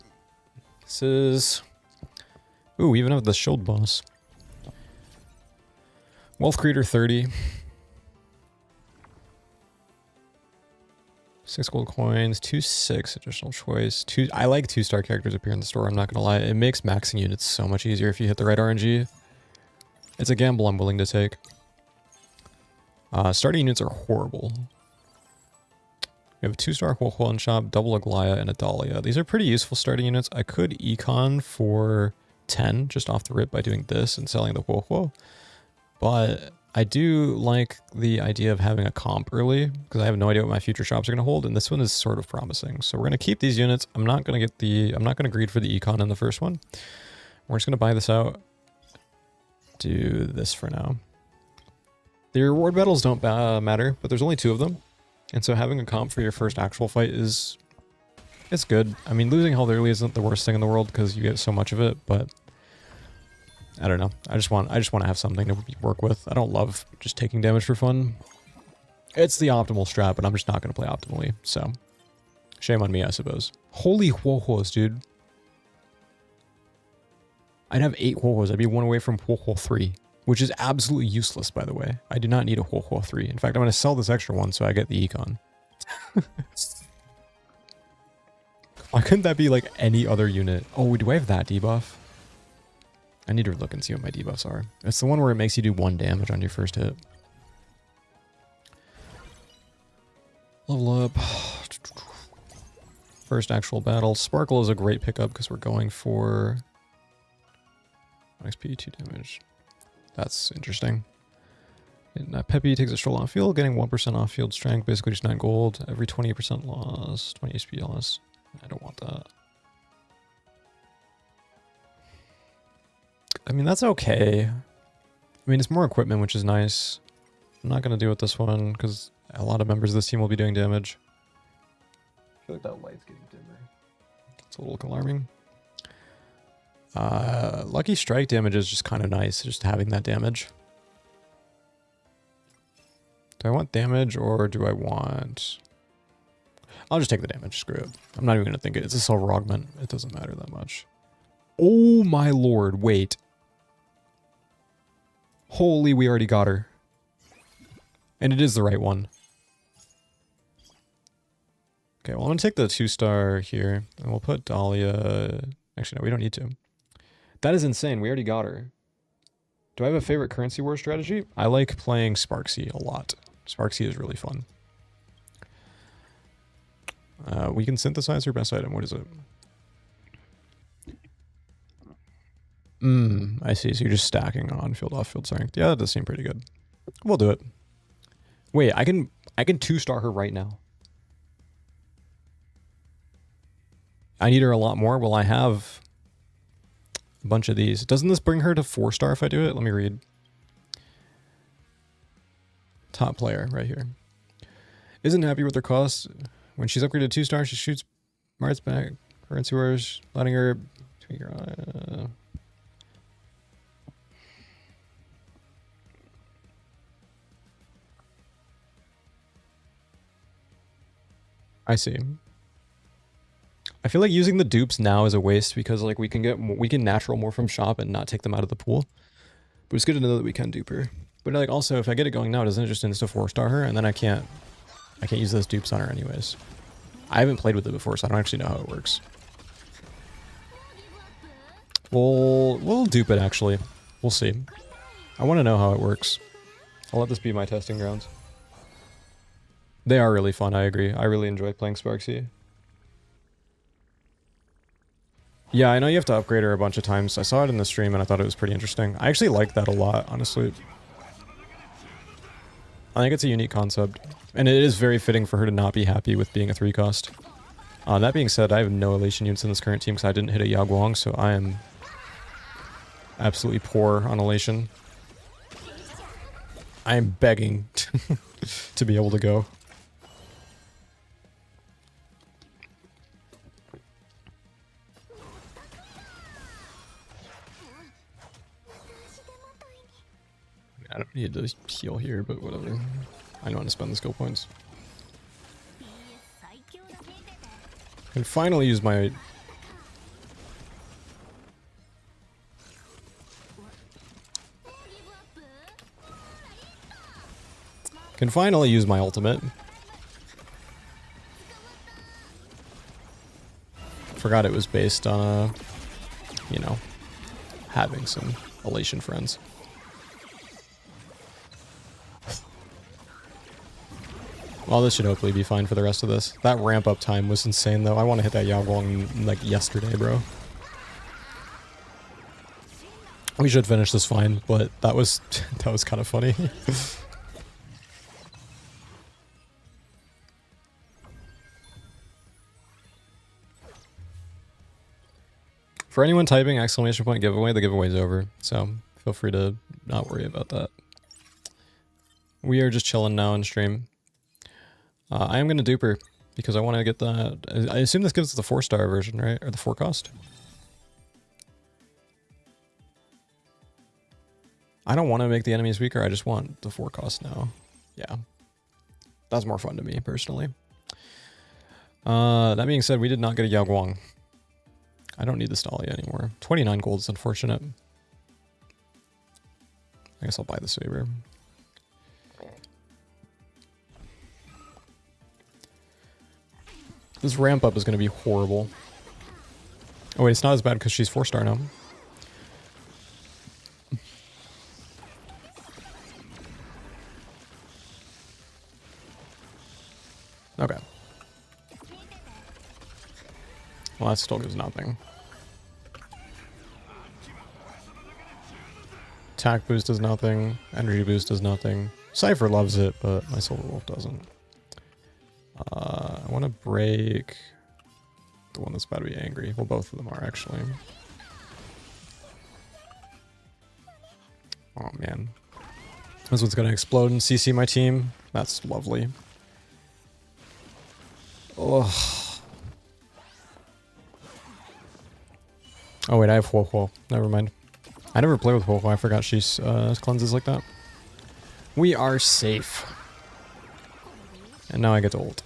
This is... Ooh, we even have the shield boss. Wealth Creator 30. 6 gold coins, 2/6 additional choice. I like 2-star characters appear in the store, I'm not gonna lie. It makes maxing units so much easier if you hit the right RNG. It's a gamble I'm willing to take. Starting units are horrible. We have a 2-star Huohuan shop, double Aglaya, and a Dahlia. These are pretty useful starting units. I could econ for 10 just off the rip by doing this and selling the Huohuo. But I do like the idea of having a comp early because I have no idea what my future shops are going to hold, and this one is sort of promising. So we're going to keep these units. I'm not going to greed for the econ in the first one. We're just going to buy this out. Do this for now. The reward battles don't matter, but there's only 2 of them. And so having a comp for your first actual fight it's good. I mean, losing health early isn't the worst thing in the world because you get so much of it, but I don't know. I just want to have something to work with. I don't love just taking damage for fun. It's the optimal strat, but I'm just not going to play optimally. So shame on me, I suppose. Holy Huohuos, dude. I'd have 8 Huohuos. I'd be 1 away from Huohuo 3, which is absolutely useless, by the way. I do not need a Huohuo 3. In fact, I'm going to sell this extra one so I get the econ. Why couldn't that be like any other unit? Oh, do I have that debuff? I need to look and see what my debuffs are. It's the one where it makes you do 1 damage on your first hit. Level up. First actual battle. Sparkle is a great pickup because we're going for XP 2 damage. That's interesting. And, Peppy takes a stroll off field, getting 1% off field strength, basically just 9 gold. Every 20% loss, 20 HP loss. I don't want that. I mean, that's okay. I mean, it's more equipment, which is nice. I'm not going to do it this one because a lot of members of this team will be doing damage. feel like that light's getting dimmer. It's a little alarming. Lucky strike damage is just kind of nice, just having that damage. Do I want damage or do I want... I'll just take the damage, screw it. I'm not even going to think it. It's a silver augment. It doesn't matter that much. Oh my lord, wait. Holy, we already got her. And it is the right one. Okay, well I'm going to take the 2-star here. And we'll put Dahlia... Actually, no, we don't need to. That is insane. We already got her. Do I have a favorite currency war strategy? I like playing Sparksy a lot. Sparksy is really fun. We can synthesize her best item. What is it? I see. So you're just stacking on field off-field strength. Yeah, that does seem pretty good. We'll do it. Wait, I can 2-star her right now. I need her a lot more. Well, I have a bunch of these. Doesn't this bring her to 4-star if I do it? Let me read. Top player right here. Isn't happy with her cost. When she's upgraded to 2-star, she shoots Mart's back. Currency wars, letting her... I see. I feel like using the dupes now is a waste because like we can natural more from shop and not take them out of the pool. But it's good to know that we can dupe her. But like also if I get it going now, doesn't it just insta 4-star her and then I can't use those dupes on her anyways. I haven't played with it before, so I don't actually know how it works. We'll dupe it actually. We'll see. I want to know how it works. I'll let this be my testing grounds. They are really fun, I agree. I really enjoy playing Sparksy. Yeah, I know you have to upgrade her a bunch of times. I saw it in the stream and I thought it was pretty interesting. I actually like that a lot, honestly. I think it's a unique concept. And it is very fitting for her to not be happy with being a 3-cost. That being said, I have no elation units in this current team because I didn't hit a Yaguang, so I am absolutely poor on elation. I am begging to be able to go. I don't need to heal here, but whatever. I know how to spend the skill points. Can finally use my... Can finally use my ultimate. Forgot it was based on, you know, having some elation friends. Well, this should hopefully be fine for the rest of this. That ramp up time was insane, though. I want to hit that Yaguang like yesterday, bro. We should finish this fine, but that was kind of funny. For anyone typing exclamation point giveaway, the giveaway's over. So feel free to not worry about that. We are just chilling now on stream. I am going to dupe her because I want to get that. I assume this gives us the 4-star version, right? Or the 4-cost? I don't want to make the enemies weaker. I just want the 4-cost now. Yeah. That's more fun to me, personally. That being said, we did not get a Yaguang. I don't need the Stalia anymore. 29 gold is unfortunate. I guess I'll buy the Saber. This ramp up is going to be horrible. Oh wait, it's not as bad because she's 4-star now. Okay. Well, that still gives nothing. Attack boost does nothing. Energy boost does nothing. Cypher loves it, but my Silverwolf doesn't. I want to break the one that's about to be angry. Well, both of them are, actually. Oh, man. This one's going to explode and CC my team. That's lovely. Ugh. Oh wait, I have Huo. Never mind. I never play with Huo. I forgot she cleanses like that. We are safe. And now I get to ult.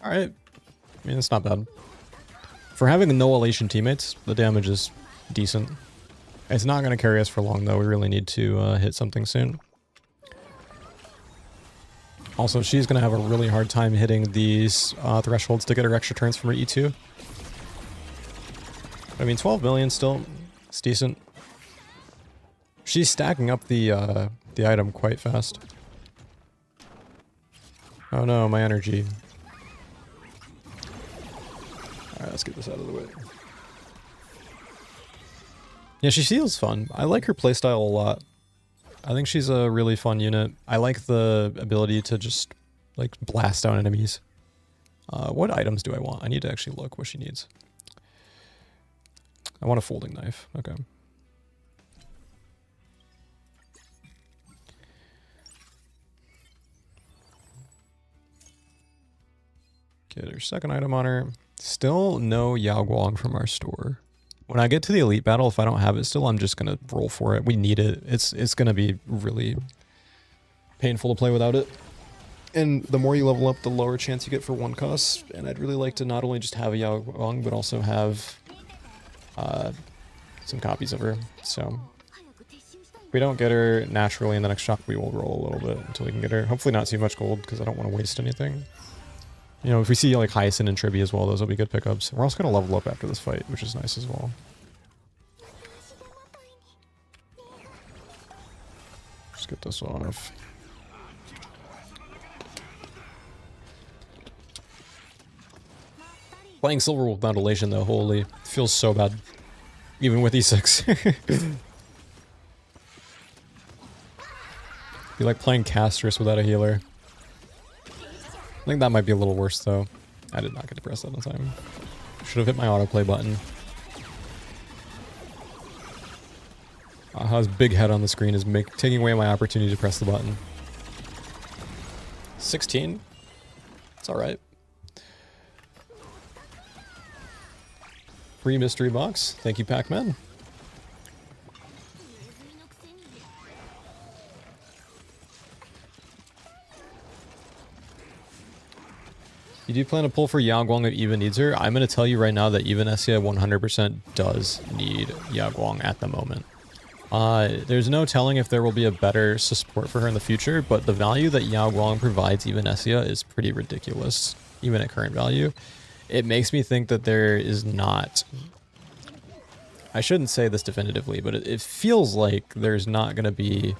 Alright. I mean, it's not bad. For having no elation teammates, the damage is decent. It's not going to carry us for long, though. We really need to hit something soon. Also, she's going to have a really hard time hitting these thresholds to get her extra turns from her E2. I mean, 12 million still, it's decent. She's stacking up the item quite fast. Oh no, my energy. Alright, let's get this out of the way. Yeah, she feels fun. I like her playstyle a lot. I think she's a really fun unit. I like the ability to just, like, blast down enemies. What items do I want? I need to actually look what she needs. I want a folding knife. Okay. Get her second item on her. Still no Yao Guang from our store. When I get to the elite battle, if I don't have it still, I'm just gonna roll for it. We need it. It's gonna be really painful to play without it. And the more you level up, the lower chance you get for one cost. And I'd really like to not only just have a Yao Guang, but also have some copies of her. So if we don't get her naturally in the next shop, we will roll a little bit until we can get her. Hopefully not too much gold, because I don't want to waste anything. You know, if we see like Hyacinth and Tribby as well, those will be good pickups. We're also going to level up after this fight, which is nice as well. Just get this off. Playing Silverwolf without elation though, holy, feels so bad. Even with E6. Be like playing Castress without a healer. I think that might be a little worse though. I did not get to press that on time. Should have hit my autoplay button. Aha's big head on the screen is taking away my opportunity to press the button. 16? It's alright. Free mystery box. Thank you, Pac-Man. You do plan to pull for Yao Guang if Eva needs her? I'm going to tell you right now that even Essia 100% does need Yao Guang at the moment. There's no telling if there will be a better support for her in the future, but the value that Yao Guang provides even Essia is pretty ridiculous, even at current value. It makes me think that there is not... I shouldn't say this definitively, but it feels like there's not going to be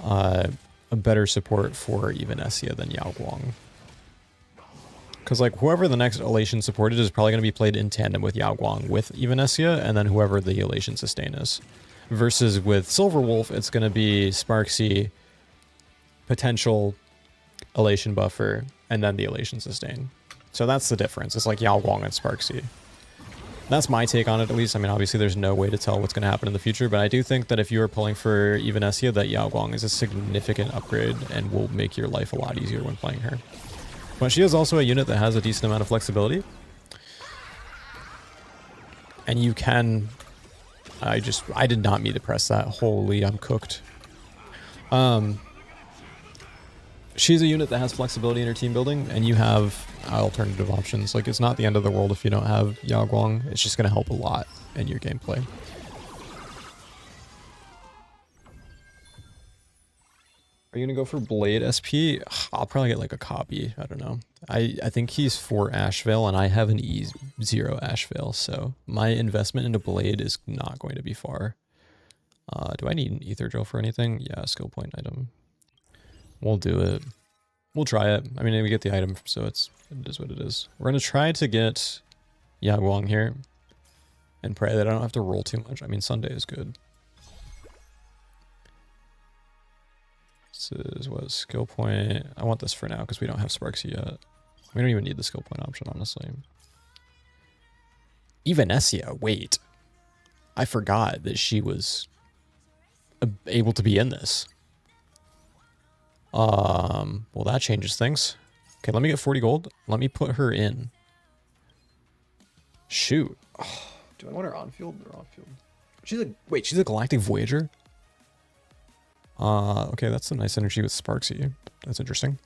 a better support for even Essia than Yao Guang. Because, like, whoever the next Elation supported is probably going to be played in tandem with Yao Guang with even Essia, and then whoever the Elation sustain is. Versus with Silverwolf, it's going to be Sparksy, potential Elation buffer, and then the Elation sustain. So that's the difference. It's like Yao Guang and Sparksy. That's my take on it, at least. I mean, obviously there's no way to tell what's going to happen in the future, but I do think that if you are pulling for even Essia, that Yao Guang is a significant upgrade and will make your life a lot easier when playing her. But she is also a unit that has a decent amount of flexibility. And you can... I did not mean to press that. Holy, I'm cooked. She's a unit that has flexibility in her team building, and you have alternative options. Like, it's not the end of the world if you don't have Yao Guang. It's just going to help a lot in your gameplay. Are you going to go for Blade SP? I'll probably get like a copy. I don't know. I think he's 4 Ashvale, and I have an E0 Ashvale, so my investment into Blade is not going to be far. Do I need an Ether Drill for anything? Yeah, skill point item. We'll do it. We'll try it. I mean, we get the item, so it is what it is. We're going to try to get Yao Guang here and pray that I don't have to roll too much. I mean, Sunday is good. This is what skill point. I want this for now because we don't have Sparksy yet. We don't even need the skill point option, honestly. Evanessia, wait. I forgot that she was able to be in this. Well, that changes things. Okay, let me get 40 gold. Let me put her in. Shoot. Oh, do I want her on field or off field? She's a Galactic Voyager? Okay, that's a nice energy with Sparksy. That's interesting.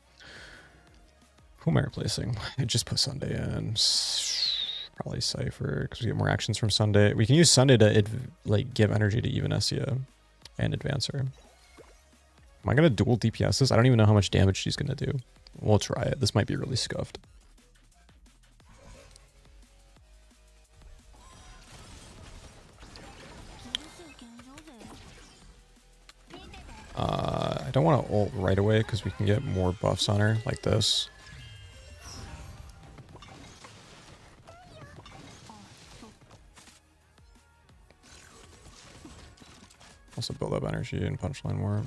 Who am I replacing? I just put Sunday in. Probably Cypher, because we get more actions from Sunday. We can use Sunday to like give energy to Evanessia and advance her. Am I gonna dual DPS this? I don't even know how much damage she's gonna do. We'll try it. This might be really scuffed. I don't want to ult right away because we can get more buffs on her like this. Also build up energy and punchline more.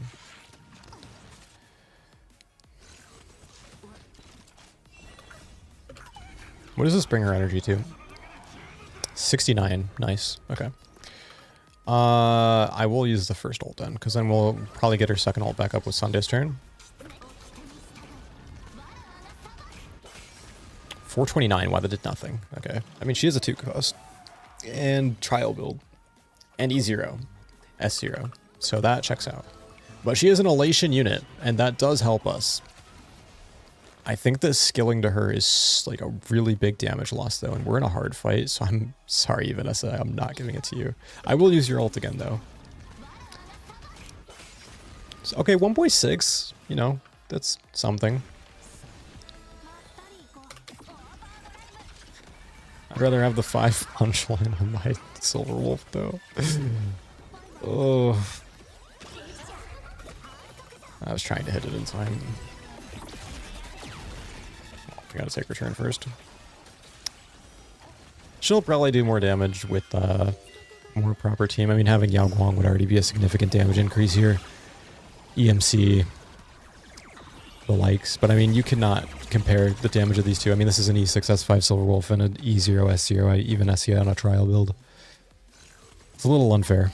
What does this bring her energy to? 69. Nice. Okay. I will use the first ult then, because then we'll probably get her second ult back up with Sunday's turn. 429. Wow, that did nothing. Okay. I mean, she is a 2 cost. And trial build. And E0. S0. So that checks out. But she is an elation unit, and that does help us. I think that skilling to her is like a really big damage loss though, and we're in a hard fight, so I'm sorry, Vanessa, I'm not giving it to you. I will use your ult again though. So, okay, 1.6, you know, that's something. I'd rather have the 5 punchline on my Silverwolf though. Oh. I was trying to hit it in time. I gotta take her turn first. She'll probably do more damage with more proper team. I mean, having Yao Guang would already be a significant damage increase here. EMC, the likes. But I mean, you cannot compare the damage of these two. I mean, this is an E6S5 Silver Wolf and an E0S0 Evanessia on a trial build. It's a little unfair.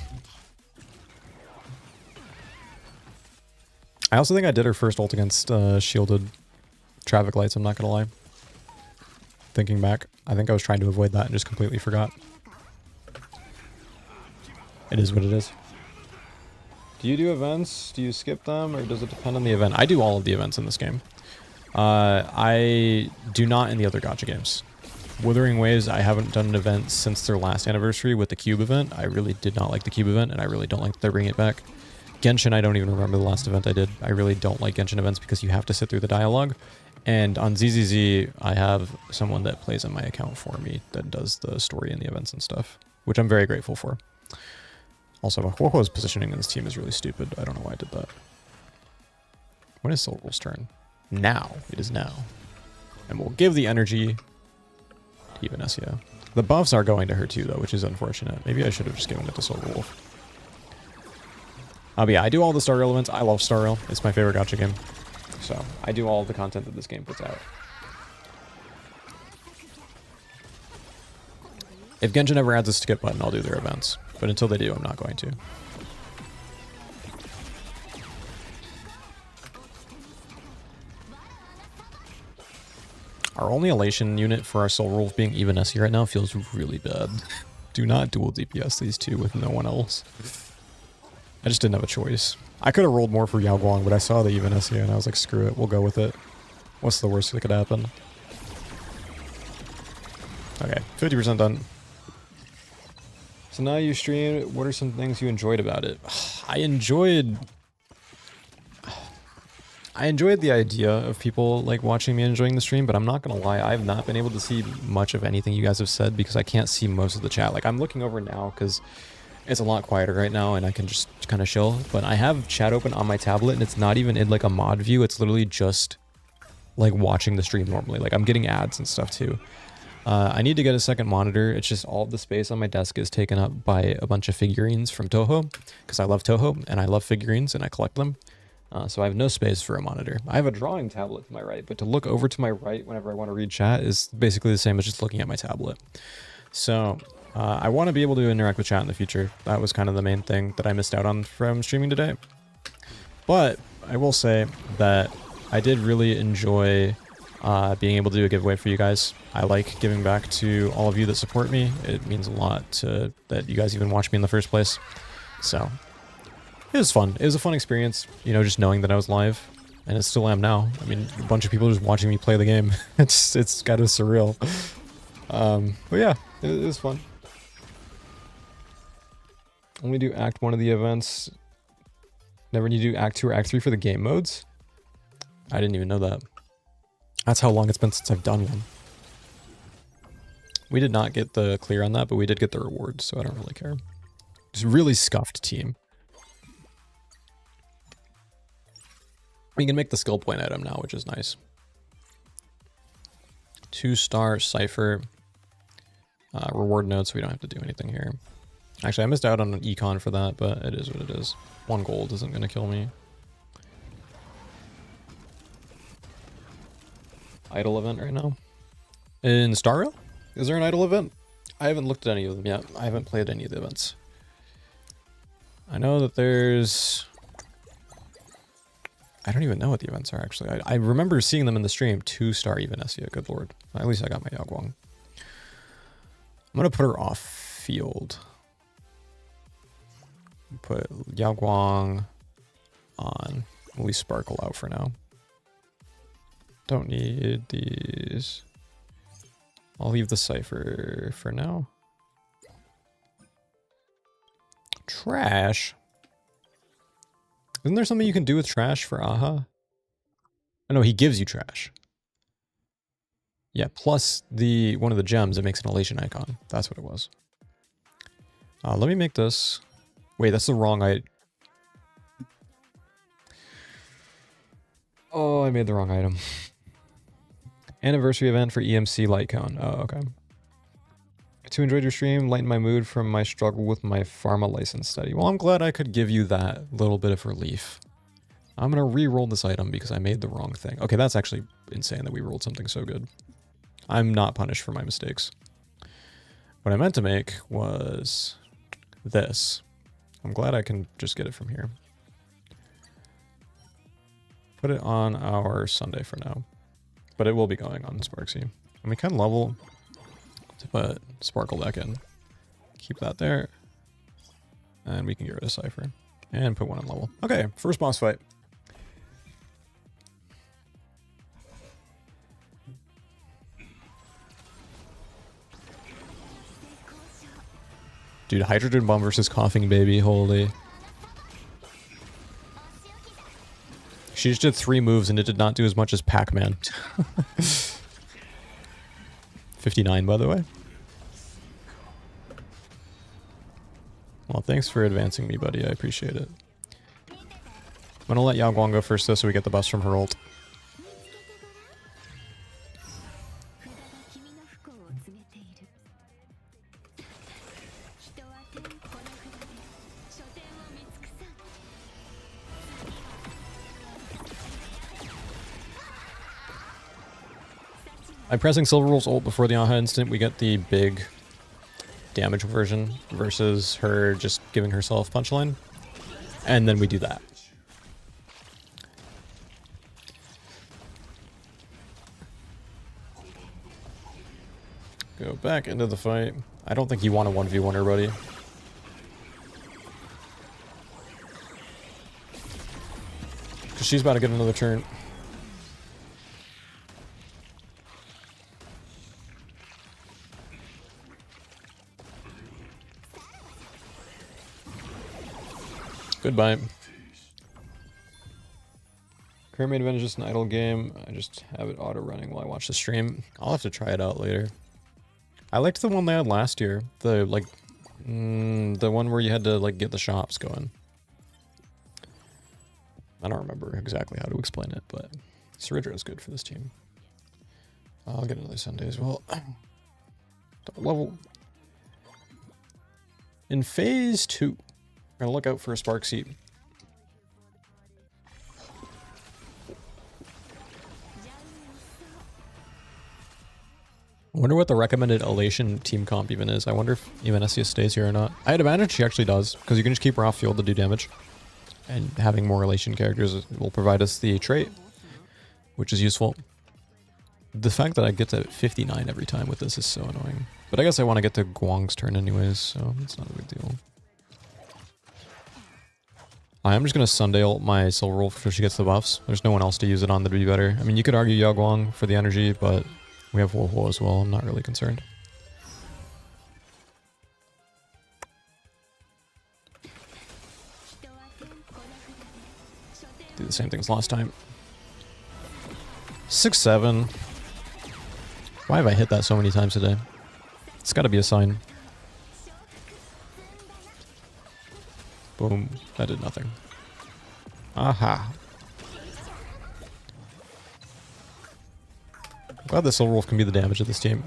I also think I did her first ult against shielded traffic lights, I'm not gonna lie. Thinking back, I think I was trying to avoid that and just completely forgot. It is what it is. Do you do events? Do you skip them, or does it depend on the event? I do all of the events in this game. I do not in the other gacha games. Wuthering Waves, I haven't done an event since their last anniversary with the Cube event. I really did not like the Cube event, and I really don't like that they're bringing it back. Genshin, I don't even remember the last event I did. I really don't like Genshin events because you have to sit through the dialogue. And on ZZZ, I have someone that plays on my account for me that does the story and the events and stuff, which I'm very grateful for. Also, Huohuo's positioning in this team is really stupid. I don't know why I did that. When is Silverwolf's turn? Now. It is now. And we'll give the energy to Evanessia. The buffs are going to her too, though, which is unfortunate. Maybe I should have just given it to Silverwolf. But yeah, I do all the Star Rail events. I love Star Rail. It's my favorite gacha game. So, I do all of the content that this game puts out. If Genshin ever adds a skip button, I'll do their events. But until they do, I'm not going to. Our only elation unit for our Silverwolf being Evanessia right now feels really bad. Do not dual DPS these two with no one else. I just didn't have a choice. I could have rolled more for Yao Guang, but I saw the Evanessia and I was like, screw it, we'll go with it. What's the worst that could happen? Okay, 50% done. So now you streamed, what are some things you enjoyed about it? I enjoyed the idea of people like watching me enjoying the stream, but I'm not gonna lie, I've not been able to see much of anything you guys have said because I can't see most of the chat. Like, I'm looking over now because it's a lot quieter right now and I can just kind of chill, but I have chat open on my tablet and it's not even in like a mod view. It's literally just like watching the stream normally. Like, I'm getting ads and stuff too. I need to get a second monitor. It's just all of the space on my desk is taken up by a bunch of figurines from Toho because I love Toho and I love figurines and I collect them. So I have no space for a monitor. I have a drawing tablet to my right, but to look over to my right whenever I want to read chat is basically the same as just looking at my tablet. So I want to be able to interact with chat in the future. That was kind of the main thing that I missed out on from streaming today. But I will say that I did really enjoy being able to do a giveaway for you guys. I like giving back to all of you that support me. It means a lot that you guys even watch me in the first place. So it was fun. It was a fun experience, you know, just knowing that I was live, and it still am now. I mean, a bunch of people just watching me play the game. It's kind of surreal. But yeah, it was fun. Only do Act 1 of the events. Never need to do Act 2 or Act 3 for the game modes. I didn't even know that. That's how long it's been since I've done one. We did not get the clear on that, but we did get the rewards, so I don't really care. Just really scuffed team. We can make the skill point item now, which is nice. 2-star Cypher. Reward notes, we don't have to do anything here. Actually, I missed out on an econ for that, but it is what it is. 1 gold isn't going to kill me. Idol event right now. In Star Rail? Is there an idol event? I haven't looked at any of them yet. I haven't played any of the events. I know that there's... I don't even know what the events are, actually. I remember seeing them in the stream. 2-star even Essia, good lord. At least I got my Yao Guang. I'm going to put her off field. Put Yao Guang on. At least Sparkle out for now. Don't need these. I'll leave the Cypher for now. Trash. Isn't there something you can do with trash for Aha? Oh, no, he gives you trash. Yeah, plus one of the gems, it makes an elation icon. That's what it was. Let me make this. Wait, that's the wrong item. Oh, I made the wrong item. Anniversary event for EMC Lightcone. Oh, okay. To enjoy your stream, lighten my mood from my struggle with my pharma license study. Well, I'm glad I could give you that little bit of relief. I'm going to re-roll this item because I made the wrong thing. Okay, that's actually insane that we rolled something so good. I'm not punished for my mistakes. What I meant to make was this. I'm glad I can just get it from here. Put it on our Sunday for now. But it will be going on Sparksy. And we can level to put Sparkle back in. Keep that there. And we can get rid of Cypher. And put 1 on level. Okay, first boss fight. Dude, Hydrogen Bomb versus Coughing Baby, holy. She just did 3 moves and it did not do as much as Pac-Man. 59, by the way. Well, thanks for advancing me, buddy. I appreciate it. I'm gonna let Yao Guang go first, though, so we get the bust from her ult. By pressing Silverwolf's ult before the Aha instant, we get the big damage version versus her just giving herself punchline. And then we do that. Go back into the fight. I don't think you want a 1v1 her, buddy. Because she's about to get another turn. Goodbye. Current main event is just an idle game. I just have it auto running while I watch the stream. I'll have to try it out later. I liked the one they had last year. The the one where you had to like get the shops going. I don't remember exactly how to explain it, but Saridra is good for this team. I'll get another Sunday as well. Double level. In phase 2. We're gonna look out for a Spark Seat. I wonder what the recommended Elation team comp even is. I wonder if even Essia stays here or not. I'd imagine she actually does, because you can just keep her off field to do damage. And having more Elation characters will provide us the trait, which is useful. The fact that I get to 59 every time with this is so annoying. But I guess I want to get to Guang's turn anyways, so it's not a big deal. I'm just going to Sundale my Silverwolf before she gets the buffs. There's no one else to use it on that'd be better. I mean, you could argue Yao Guang for the energy, but we have Wolf as well. I'm not really concerned. Do the same thing as last time. 6-7. Why have I hit that so many times today? It's got to be a sign. Boom. That did nothing. Aha. I'm glad the Silverwolf can be the damage of this team.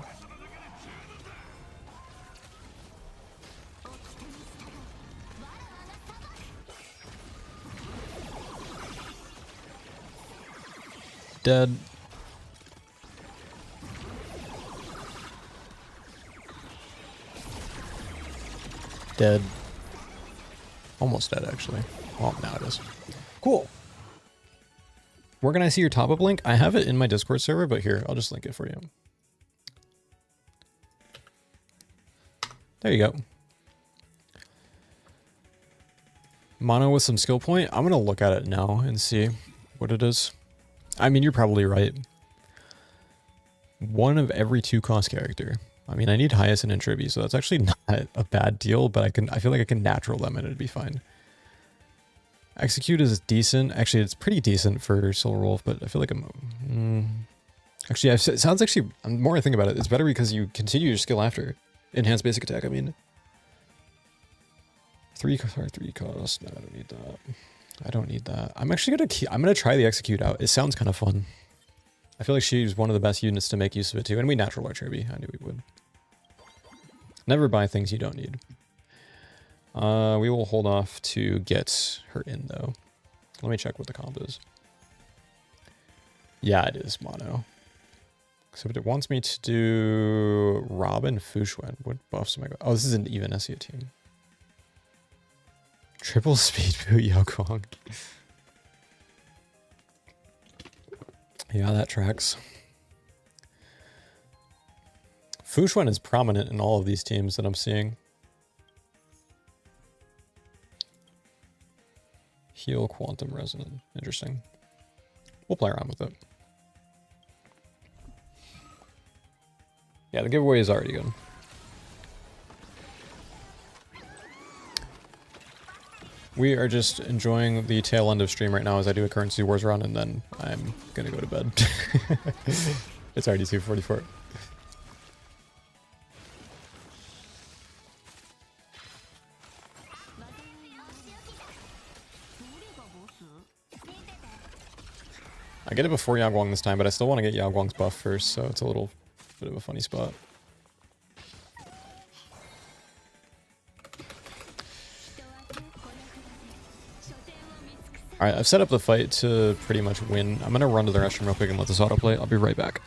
Dead. Dead. Almost dead, actually. Well, now it is. Cool. Where can I see your top-up link? I have it in my Discord server, but here, I'll just link it for you. There you go. Mono with some skill point. I'm going to look at it now and see what it is. I mean, you're probably right. One of every 2 cost character. I mean, I need highest and Intribi, so that's actually not a bad deal, but I feel like I can natural them and it'd be fine. Execute is decent. Actually, it's pretty decent for Silverwolf, but I feel like actually, it sounds actually, the more I think about it, it's better because you continue your skill after. Enhanced basic attack, I mean. 3 cost. No, I don't need that. I don't need that. I'm actually gonna try the execute out. It sounds kind of fun. I feel like she's one of the best units to make use of it too, and we natural our Tribby. I knew we would. Never buy things you don't need. We will hold off to get her in though. Let me check what the comp is. Yeah, it is mono. Except it wants me to do Robin Fushuen. What buffs am I going? Oh, this is an even Essia team. Triple speed boot Yao Guang. Yeah, that tracks. Fushuen is prominent in all of these teams that I'm seeing. Heal Quantum Resonant. Interesting. We'll play around with it. Yeah, the giveaway is already good. We are just enjoying the tail end of stream right now as I do a currency wars run, and then I'm gonna go to bed. It's already 2:44. I get it before Yao Guang this time, but I still want to get Yao Guang's buff first, so it's a little bit of a funny spot. Alright, I've set up the fight to pretty much win. I'm going to run to the restroom real quick and let this autoplay. I'll be right back.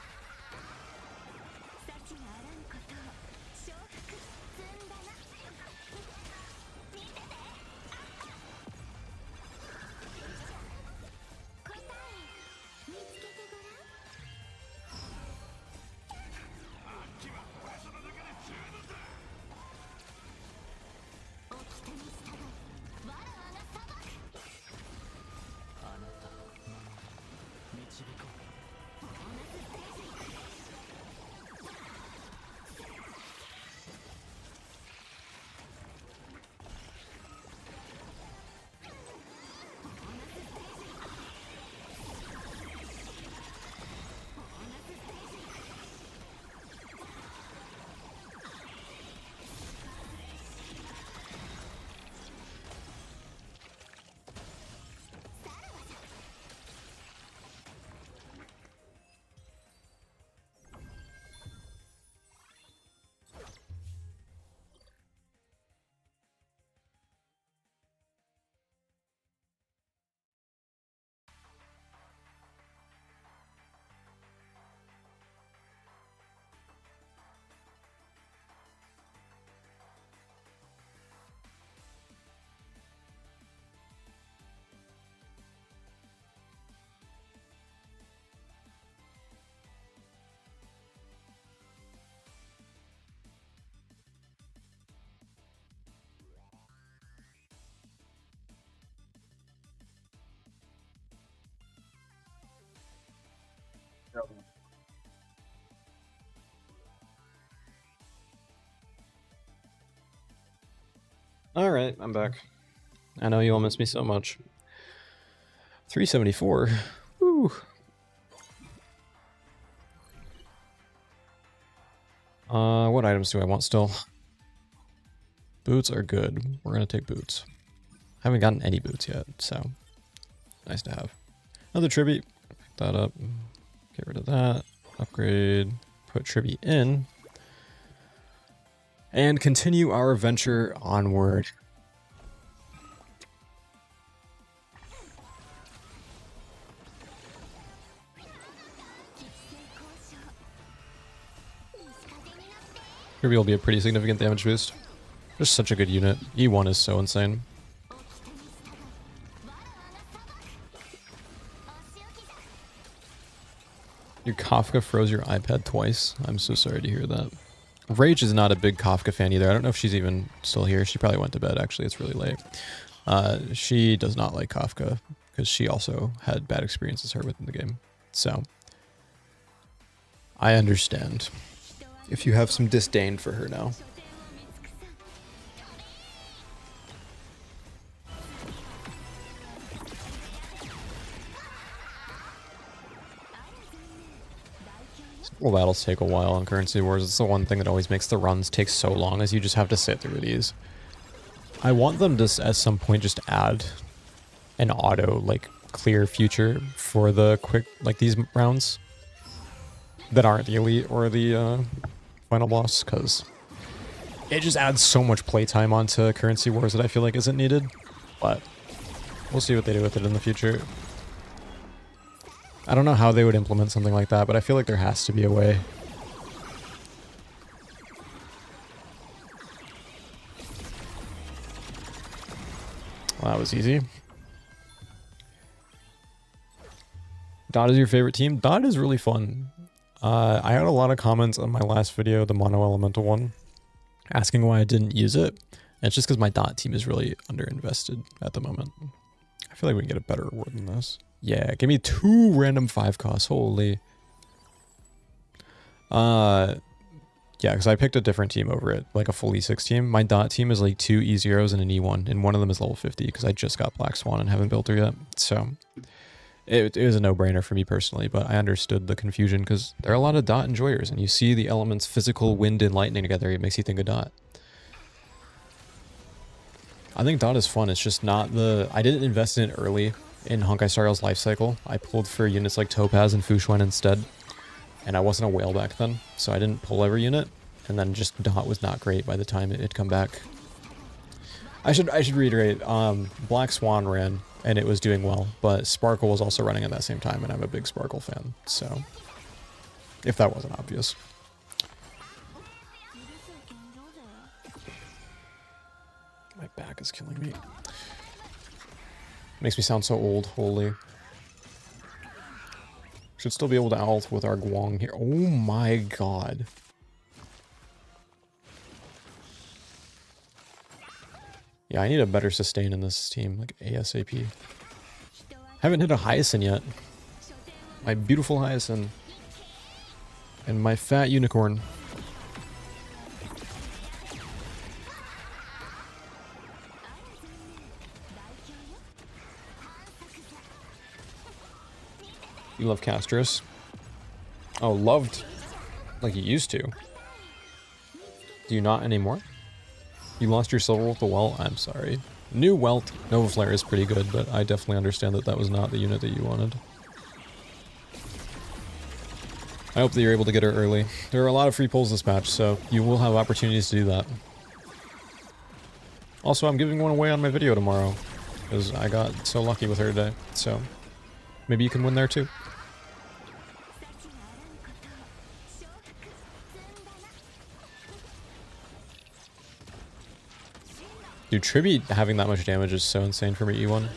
Alright, I'm back. I know you all miss me so much. 374. Woo. What items do I want still? Boots are good. We're gonna take boots. I haven't gotten any boots yet, so nice to have. Another tribute. Pick that up. Get rid of that. Upgrade. Put tribute in. And continue our venture onward. Tribute will be a pretty significant damage boost. Just such a good unit. E1 is so insane. Your Kafka froze your iPad twice. I'm so sorry to hear that. Rage is not a big Kafka fan either. I don't know if she's even still here. She probably went to bed, actually. It's really late. She does not like Kafka because she also had bad experiences her within the game. So, I understand if you have some disdain for her now. Well, battles take a while on Currency Wars. It's the one thing that always makes the runs take so long, is you just have to sit through these. I want them to, at some point, just add an auto, like, clear future for the quick, like, these rounds that aren't the elite or the final boss, because it just adds so much playtime onto Currency Wars that I feel like isn't needed. But we'll see what they do with it in the future. I don't know how they would implement something like that, but I feel like there has to be a way. Well, that was easy. Dot is your favorite team? Dot is really fun. I had a lot of comments on my last video, the Mono Elemental one, asking why I didn't use it. And it's just because my Dot team is really underinvested at the moment. I feel like we can get a better reward than this. Yeah, give me 2 random 5 costs. Holy. Yeah, because I picked a different team over it, like a full E6 team. My Dot team is like 2 E0s and an E1, and one of them is level 50 because I just got Black Swan and haven't built her yet. So it was a no-brainer for me personally, but I understood the confusion because there are a lot of Dot enjoyers, and you see the elements physical, wind, and lightning together, it makes you think of Dot. I think Dot is fun. It's just not the... I didn't invest in it early in Honkai Star Rail's life cycle. I pulled for units like Topaz and Fushuen instead, and I wasn't a whale back then, so I didn't pull every unit, and then just Dot was not great by the time it had come back. I should reiterate, Black Swan ran, and it was doing well, but Sparkle was also running at that same time, and I'm a big Sparkle fan, so if that wasn't obvious. My back is killing me. Makes me sound so old, holy. Should still be able to ult with our Guang here. Oh my god. Yeah, I need a better sustain in this team, like ASAP. Haven't hit a Hyacinth yet. My beautiful Hyacinth. And my fat unicorn. You love Castros? Oh, loved like you used to. Do you not anymore? You lost your Silverwolf to Welt? I'm sorry. New Welt Nova Flare is pretty good, but I definitely understand that that was not the unit that you wanted. I hope that you're able to get her early. There are a lot of free pulls this match, so you will have opportunities to do that. Also, I'm giving one away on my video tomorrow, because I got so lucky with her today, so maybe you can win there too. Dude, Tribute having that much damage is so insane for me, E1.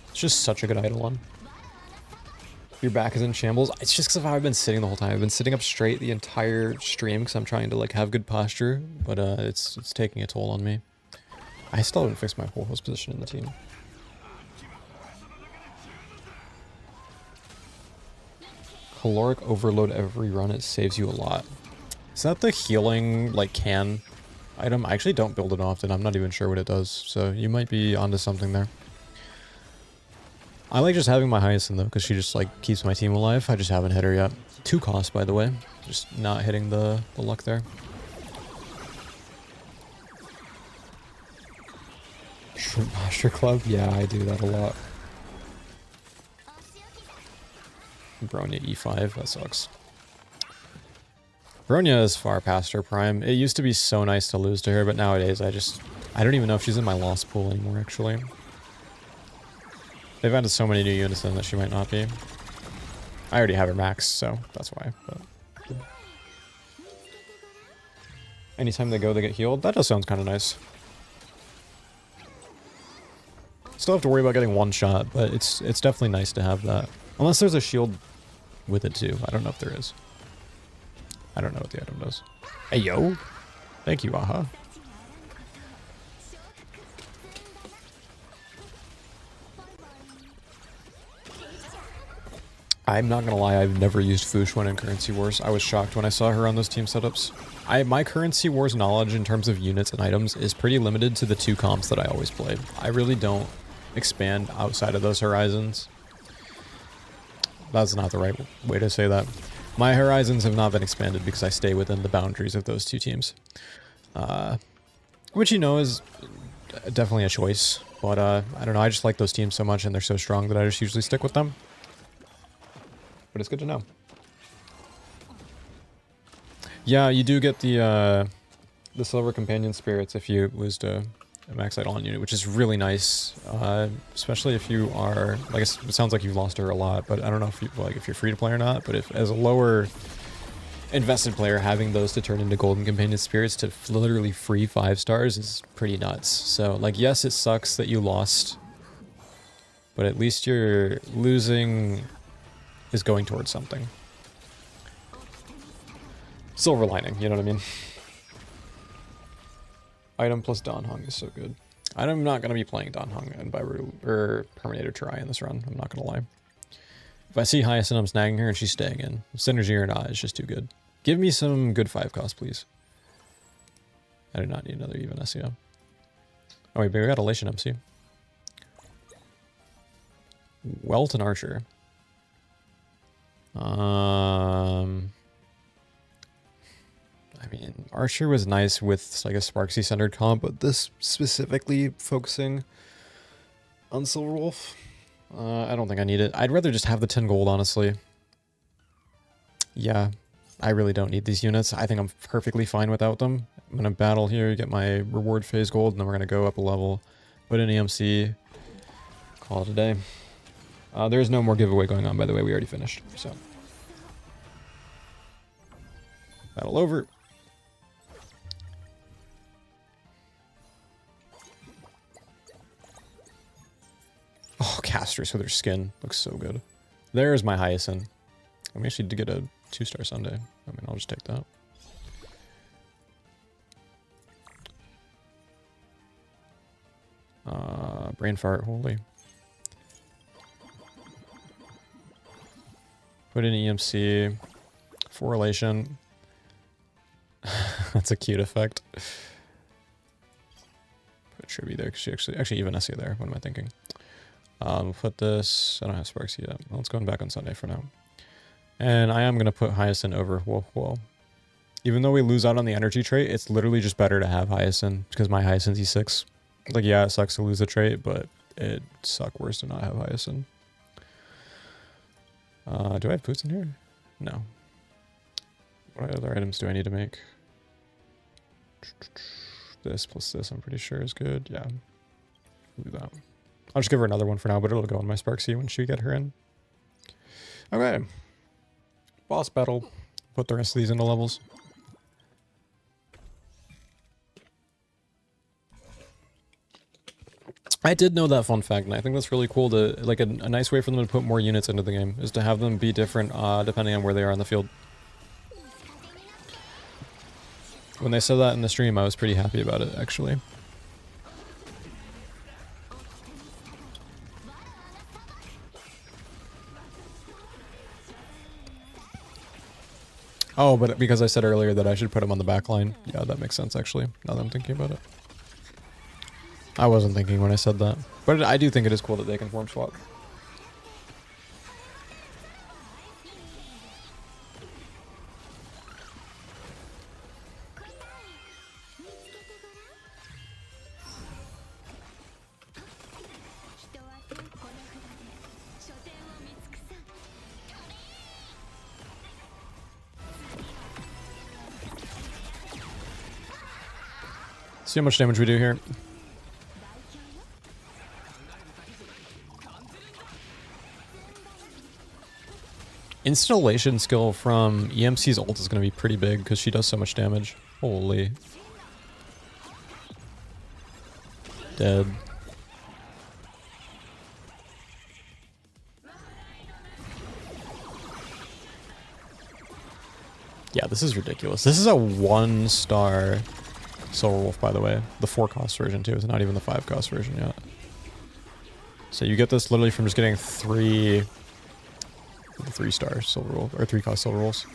It's just such a good eidolon. Your back is in shambles. It's just because of how I've been sitting the whole time. I've been sitting up straight the entire stream because I'm trying to like have good posture, but it's taking a toll on me. I still haven't fixed my whole host position in the team. Caloric overload every run, it saves you a lot. Is that the healing, like, can item? I actually don't build it often. I'm not even sure what it does. So you might be onto something there. I like just having my Hyacinth though, because she just like keeps my team alive. I just haven't hit her yet. 2 costs, by the way. Just not hitting the luck there. Shrimp Posture Club? Yeah, I do that a lot. Bronya E5, that sucks. Bronya is far past her prime. It used to be so nice to lose to her, but nowadays I don't even know if she's in my lost pool anymore, actually. They've added so many new units in that she might not be. I already have her max, so that's why. But anytime they go, they get healed. That does sound kind of nice. Still have to worry about getting one shot, but it's definitely nice to have that. Unless there's a shield with it too. I don't know if there is. I don't know what the item does. Hey yo! Thank you, Aha. I'm not gonna lie, I've never used Fush when in Currency Wars. I was shocked when I saw her on those team setups. My Currency Wars knowledge in terms of units and items is pretty limited to the 2 comps that I always play. I really don't expand outside of those horizons. That's not the right way to say that. My horizons have not been expanded because I stay within the boundaries of those 2 teams. Which, you know, is definitely a choice. But, I don't know, I just like those teams so much and they're so strong that I just usually stick with them. But it's good to know. Yeah, you do get the Silver Companion Spirits if you lose to a max Eidolon unit, which is really nice. Especially if you are, like, it sounds like you've lost her a lot, but I don't know if you, like, if you're free to play or not. But if as a lower invested player, having those to turn into Golden Companion Spirits to literally free 5 stars is pretty nuts. So, like, yes, it sucks that you lost, but at least you're losing is going towards something. Silver lining, you know what I mean? Item plus Don Hung is so good. I'm not going to be playing Don Hung and or Perminator Try in this run, I'm not going to lie. If I see Hyacinth, I'm snagging her and she's staying in. Synergy or not, it's just too good. Give me some good 5 cost, please. I do not need another even SEO. Oh wait, but we got Elation MC. Welton Archer. I mean, Archer was nice with like a Sparksy centered comp, but this specifically focusing on Silverwolf, I don't think I need it. I'd rather just have the 10 gold, honestly. Yeah, I really don't need these units. I think I'm perfectly fine without them. I'm gonna battle here, get my reward phase gold, and then we're gonna go up a level, put in EMC, call it a day. There's no more giveaway going on, by the way. We already finished, so. Battle over. Oh, casters with their skin. Looks so good. There's my Hyacinth. I actually did get a 2-star Sunday. I mean, I'll just take that. Brain fart, holy. Put in EMC. For relation. That's a cute effect. Put Tribby there, because she actually even SE there. What am I thinking? Put this. I don't have Sparks yet. Well, it's going back on Sunday for now. And I am going to put Hyacinth over Wolf Wolf. Even though we lose out on the energy trait, it's literally just better to have Hyacinth because my Hyacinth E6. Like, yeah, it sucks to lose a trait, but it sucks worse to not have Hyacinth. Do I have boots in here? No. What other items do I need to make? This plus this, I'm pretty sure is good. Yeah. Do that. I'll just give her another one for now, but it'll go on my Sparksy when she get her in. Okay. Boss battle. Put the rest of these into levels. I did know that fun fact, and I think that's really cool to, like, a nice way for them to put more units into the game, is to have them be different, depending on where they are on the field. When they said that in the stream, I was pretty happy about it, actually. Oh, but because I said earlier that I should put him on the back line. Yeah, that makes sense, actually, now that I'm thinking about it. I wasn't thinking when I said that. But I do think it is cool that they can form swap. See how much damage we do here. Installation skill from EMC's ult is going to be pretty big because she does so much damage. Holy. Dead. Yeah, this is ridiculous. This is a 1-star Silverwolf, by the way. The 4-cost version, too. It's not even the 5-cost version yet. So you get this literally from just getting 3 3-star Silverwolf, or 3-cost Silverwolves.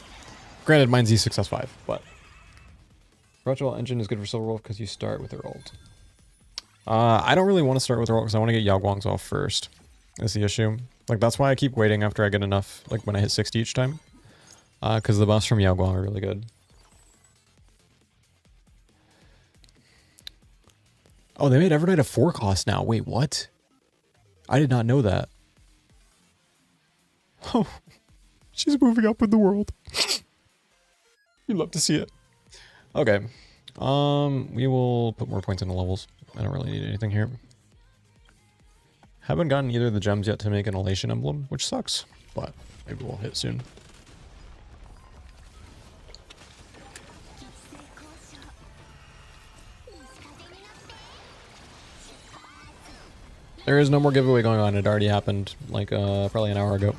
Granted, mine's E6S5, but... Virtual Engine is good for Silverwolf because you start with her ult. I don't really want to start with her ult because I want to get Yao Guang's off first. Is the issue. Like, that's why I keep waiting after I get enough, like when I hit 60 each time. Because the buffs from Yao Guang are really good. Oh, they made Evernight a 4-cost now. Wait, what? I did not know that. Oh, she's moving up in the world. You'd love to see it. Okay. We will put more points into levels. I don't really need anything here. Haven't gotten either of the gems yet to make an elation emblem, which sucks, but maybe we'll hit soon. There is no more giveaway going on. It already happened like probably an hour ago.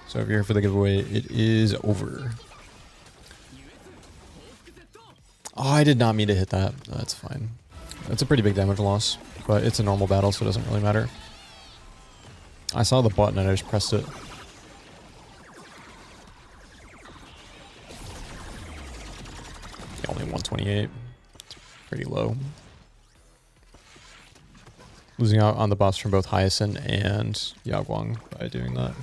So if you're here for the giveaway, it is over. Oh, I did not mean to hit that. That's fine. That's a pretty big damage loss, but it's a normal battle, so it doesn't really matter. I saw the button and I just pressed it. Only 128. It's pretty low. Losing out on the buffs from both Hyacinth and Yao Guang by doing that.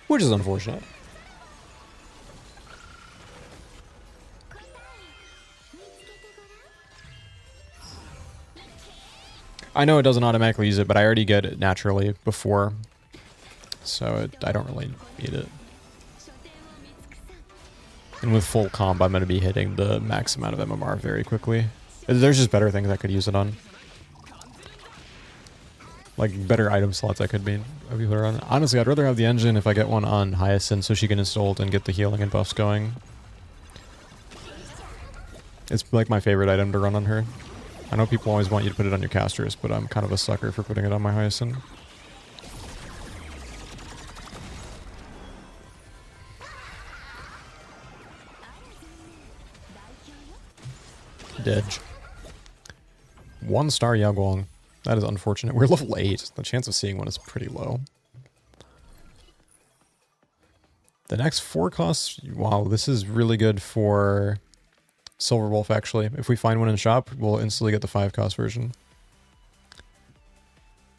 Which is unfortunate. I know it doesn't automatically use it, but I already get it naturally before. So I don't really need it. And with full comp, I'm going to be hitting the max amount of MMR very quickly. There's just better things I could use it on. Like, better item slots I could put her on. Honestly, I'd rather have the engine if I get one on Hyacinth so she can install it and get the healing and buffs going. It's like my favorite item to run on her. I know people always want you to put it on your casters, but I'm kind of a sucker for putting it on my Hyacinth. Dedge. 1-star Yao Guang. That is unfortunate. We're level 8. The chance of seeing one is pretty low. The next 4 costs... Wow, this is really good for Silverwolf, actually. If we find one in shop, we'll instantly get the 5-cost version.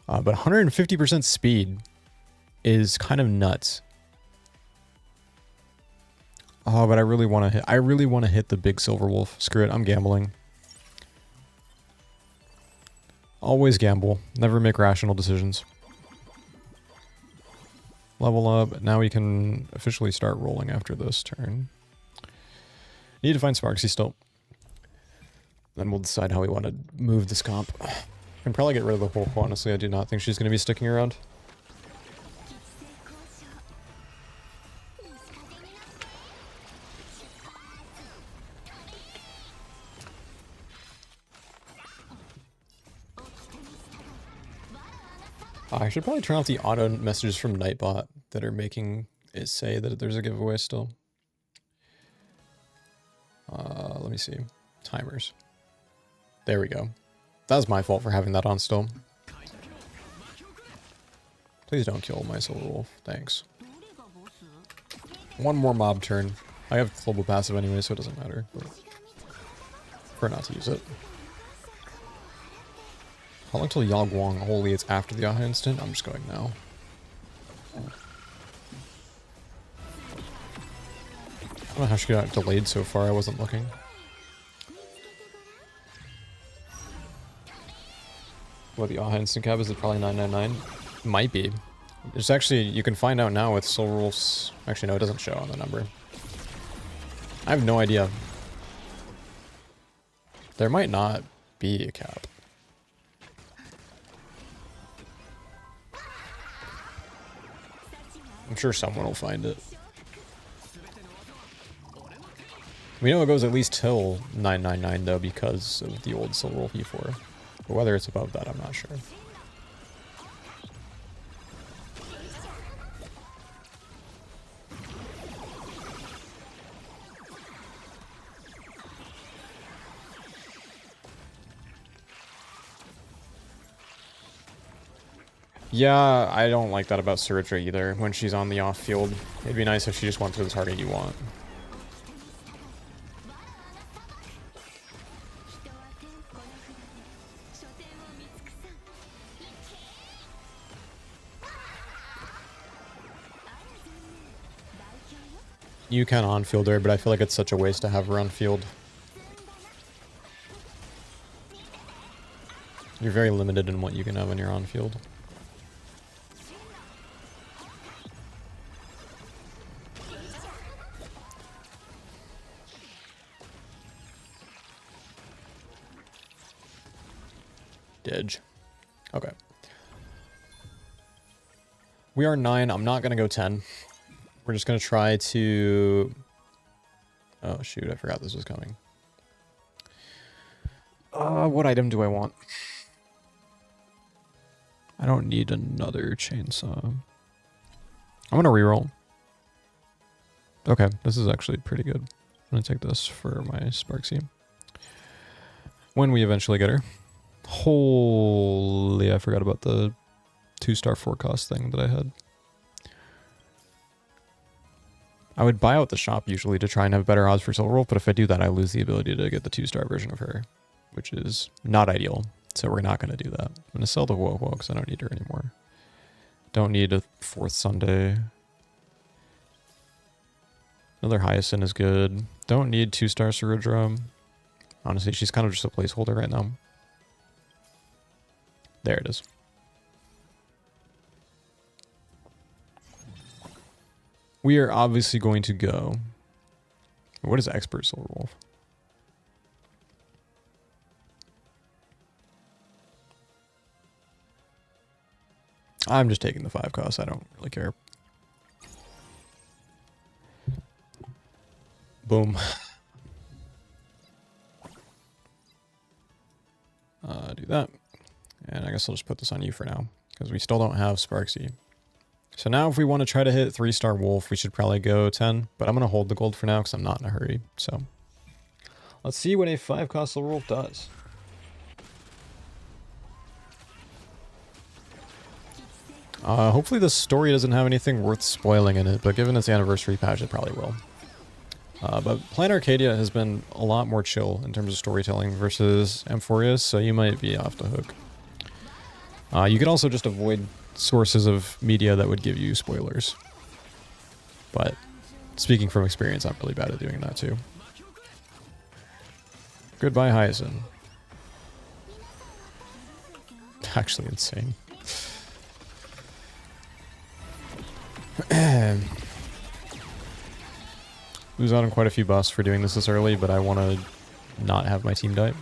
But 150% speed is kind of nuts. Oh, but I really want to hit... I really want to hit the big Silverwolf. Screw it, I'm gambling. Always gamble. Never make rational decisions. Level up. Now we can officially start rolling after this turn. Need to find Sparksy still. Then we'll decide how we want to move this comp. Can probably get rid of the Wolf, honestly. I do not think she's going to be sticking around. I should probably turn off the auto messages from Nightbot that are making it say that there's a giveaway still. Let me see. Timers. There we go. That was my fault for having that on still. Please don't kill my Silver Wolf. Thanks. One more mob turn. I have global passive anyway, so it doesn't matter. But prefer not to use it. How long till Yagwang? Holy, it's after the Aha instant? I'm just going now. I don't know how she got delayed so far. I wasn't looking. What, the Aha instant cap? Is it probably 999? Might be. It's actually, you can find out now with Silverwolf's... Actually, no, it doesn't show on the number. I have no idea. There might not be a cap. I'm sure someone will find it. We know it goes at least till 999 though because of the old Silverwolf E4. But whether it's above that, I'm not sure. Yeah, I don't like that about Surtra either, when she's on the off-field. It'd be nice if she just went for the target you want. You can on-field her, but I feel like it's such a waste to have her on-field. You're very limited in what you can have when you're on-field. Didge. Okay. We are 9. I'm not going to go 10. We're just going to try to... Oh, shoot. I forgot this was coming. What item do I want? I don't need another chainsaw. I'm going to reroll. Okay. This is actually pretty good. I'm going to take this for my Sparksy. When we eventually get her. Holy, I forgot about the 2-star forecast thing that I had. I would buy out the shop usually to try and have better odds for Silverwolf, but if I do that, I lose the ability to get the 2-star version of her, which is not ideal. So we're not going to do that. I'm going to sell the Wowo because I don't need her anymore. Don't need a 4th Sunday. Another Hyacinth is good. Don't need 2-star Surudra. Honestly, she's kind of just a placeholder right now. There it is. We are obviously going to go... What is Expert Silverwolf? I'm just taking the 5 cost. I don't really care. Boom. Do that. And I guess I'll just put this on you for now, because we still don't have Sparksy. So now if we want to try to hit 3-star Wolf, we should probably go 10, but I'm going to hold the gold for now because I'm not in a hurry. So let's see what a 5-cost Silver Wolf does. Hopefully the story doesn't have anything worth spoiling in it, but given its anniversary patch, it probably will. But Plan Arcadia has been a lot more chill in terms of storytelling versus Amphorius, so you might be off the hook. You can also just avoid sources of media that would give you spoilers. But speaking from experience, I'm really bad at doing that too. Goodbye, Hyacinth. Actually insane. Lose out on quite a few buffs for doing this early, but I want to not have my team die.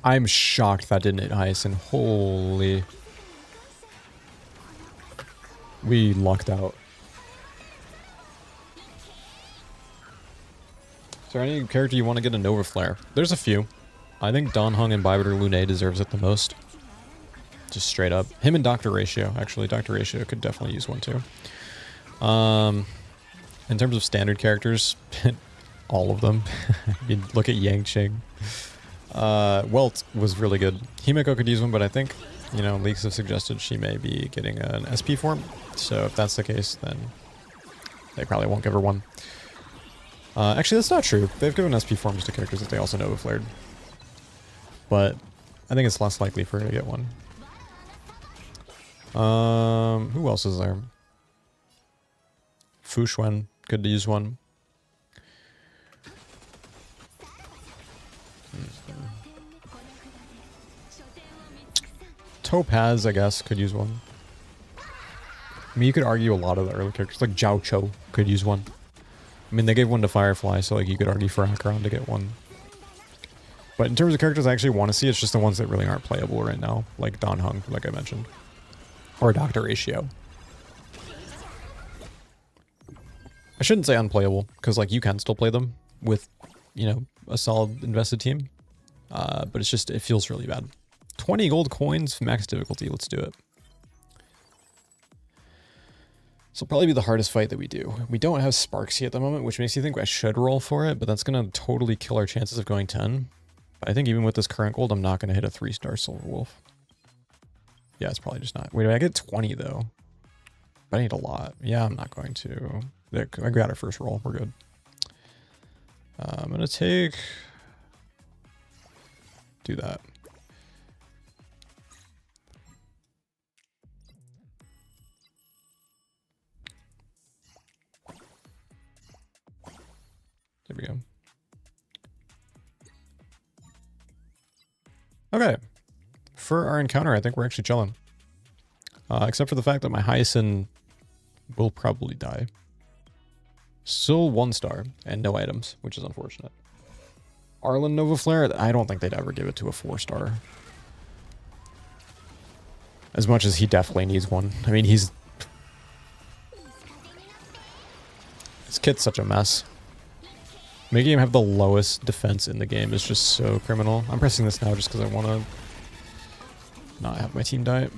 I'm shocked that didn't hit Hyacinth. Holy. We lucked out. Is there any character you want to get a Nova Flare? There's a few. I think Don Hung and Bybiter Lune deserves it the most. Just straight up. Him and Dr. Ratio. Actually, Dr. Ratio could definitely use one too. In terms of standard characters, all of them. I mean, look at Yang Ching. Welt was really good. Himeko could use one, but I think, you know, leaks have suggested she may be getting an SP form. So if that's the case, then they probably won't give her one. Actually, that's not true. They've given SP forms to characters that they also Nova Flared. But I think it's less likely for her to get one. Who else is there? Fu Xuan could use one. Topaz, I guess, could use one. I mean, you could argue a lot of the early characters, like Zhao Cho could use one. I mean, they gave one to Firefly, so like you could argue for Acheron to get one. But in terms of characters I actually want to see, it's just the ones that really aren't playable right now, like Don Hung, like I mentioned. Or Dr. Ratio. I shouldn't say unplayable, because like you can still play them with, you know, a solid invested team. But it's just, it feels really bad. 20 gold coins, max difficulty, let's do it. This will probably be the hardest fight that we do. We don't have Sparksy at the moment, which makes you think I should roll for it, but that's going to totally kill our chances of going 10. But I think even with this current gold, I'm not going to hit a 3-star Silver Wolf. Yeah, it's probably just not. Wait, I get 20 though. But I need a lot. Yeah, I'm not going to. There, I got our first roll. We're good. I'm going to take... Do that. There we go. Okay. For our encounter, I think we're actually chilling. Except for the fact that my Hyacinth will probably die. Still 1 star and no items, which is unfortunate. Arlen Nova Flare, I don't think they'd ever give it to a 4-star. As much as he definitely needs one. I mean, his kit's such a mess. Making him have the lowest defense in the game is just so criminal. I'm pressing this now just because I want to not have my team die.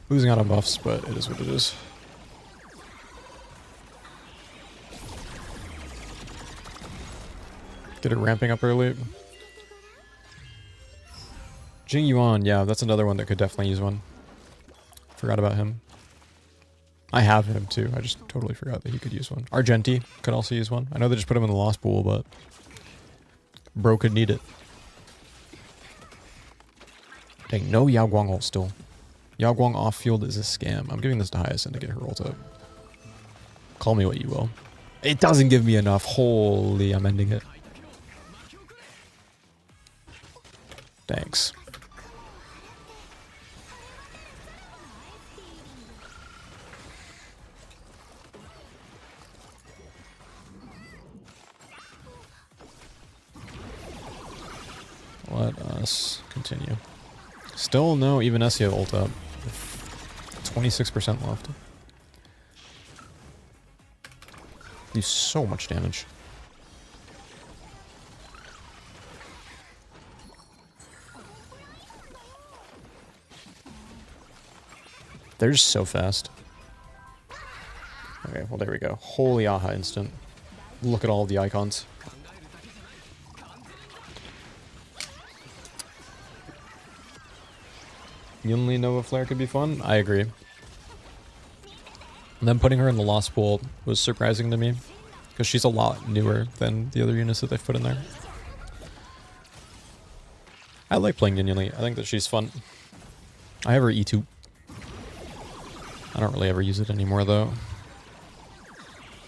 Losing out on buffs, but it is what it is. Get it ramping up early. Jing Yuan, yeah, that's another one that could definitely use one. Forgot about him. I have him too. I just totally forgot that he could use one. Argenti could also use one. I know they just put him in the lost pool, but bro could need it. Dang, no Yao Guang ult still. Yao Guang off field is a scam. I'm giving this to Hyacinth to get her ult up. Call me what you will. It doesn't give me enough. Holy, I'm ending it. Thanks. Let us continue. Still no even Essia ult up. 26% left. Do so much damage. They're just so fast. Okay, well there we go. Holy aha instant. Look at all the icons. Yunli Nova Flare could be fun. I agree. And then putting her in the Lost Pool was surprising to me. Because she's a lot newer than the other units that they've put in there. I like playing Yunli. I think that she's fun. I have her E2. I don't really ever use it anymore though.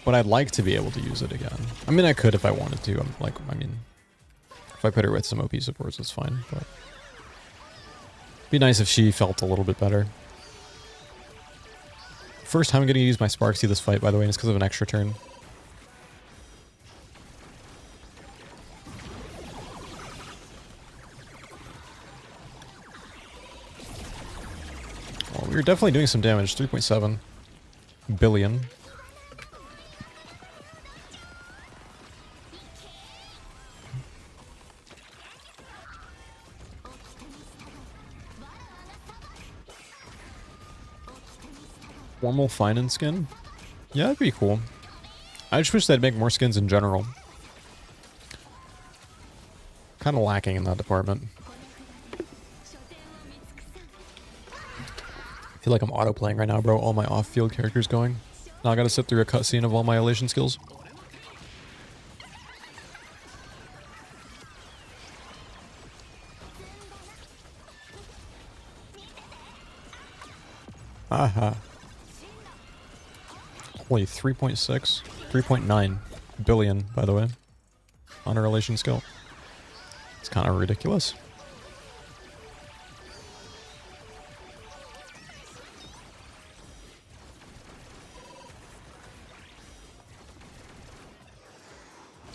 But I'd like to be able to use it again. I mean, I could if I wanted to. If I put her with some OP supports, it's fine. But be nice if she felt a little bit better. First time I'm going to use my Sparksy this fight, by the way, and it's because of an extra turn. Well, we were definitely doing some damage. 3.7 billion. Formal finance skin? Yeah, that'd be cool. I just wish they'd make more skins in general. Kind of lacking in that department. I feel like I'm auto-playing right now, bro. All my off-field characters going. Now I gotta sit through a cutscene of all my elation skills. Aha. Holy 3.6, 3.9 billion, by the way, on a relation skill. It's kind of ridiculous.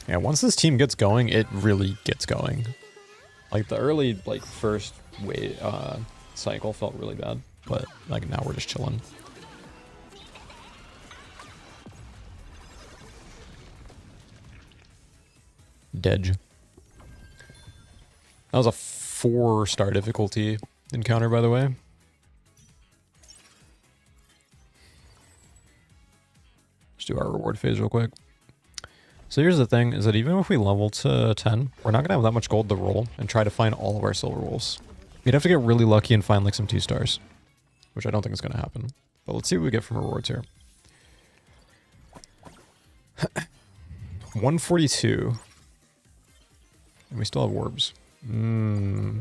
Yeah, once this team gets going, it really gets going. Like the early, like first wave cycle felt really bad, but like now we're just chilling. Dedge. That was a 4-star difficulty encounter, by the way. Let's do our reward phase real quick. So here's the thing, is that even if we level to 10, we're not going to have that much gold to roll and try to find all of our silver wolves. We'd have to get really lucky and find like some 2-stars, which I don't think is going to happen. But let's see what we get from rewards here. 142. And we still have orbs. Oh,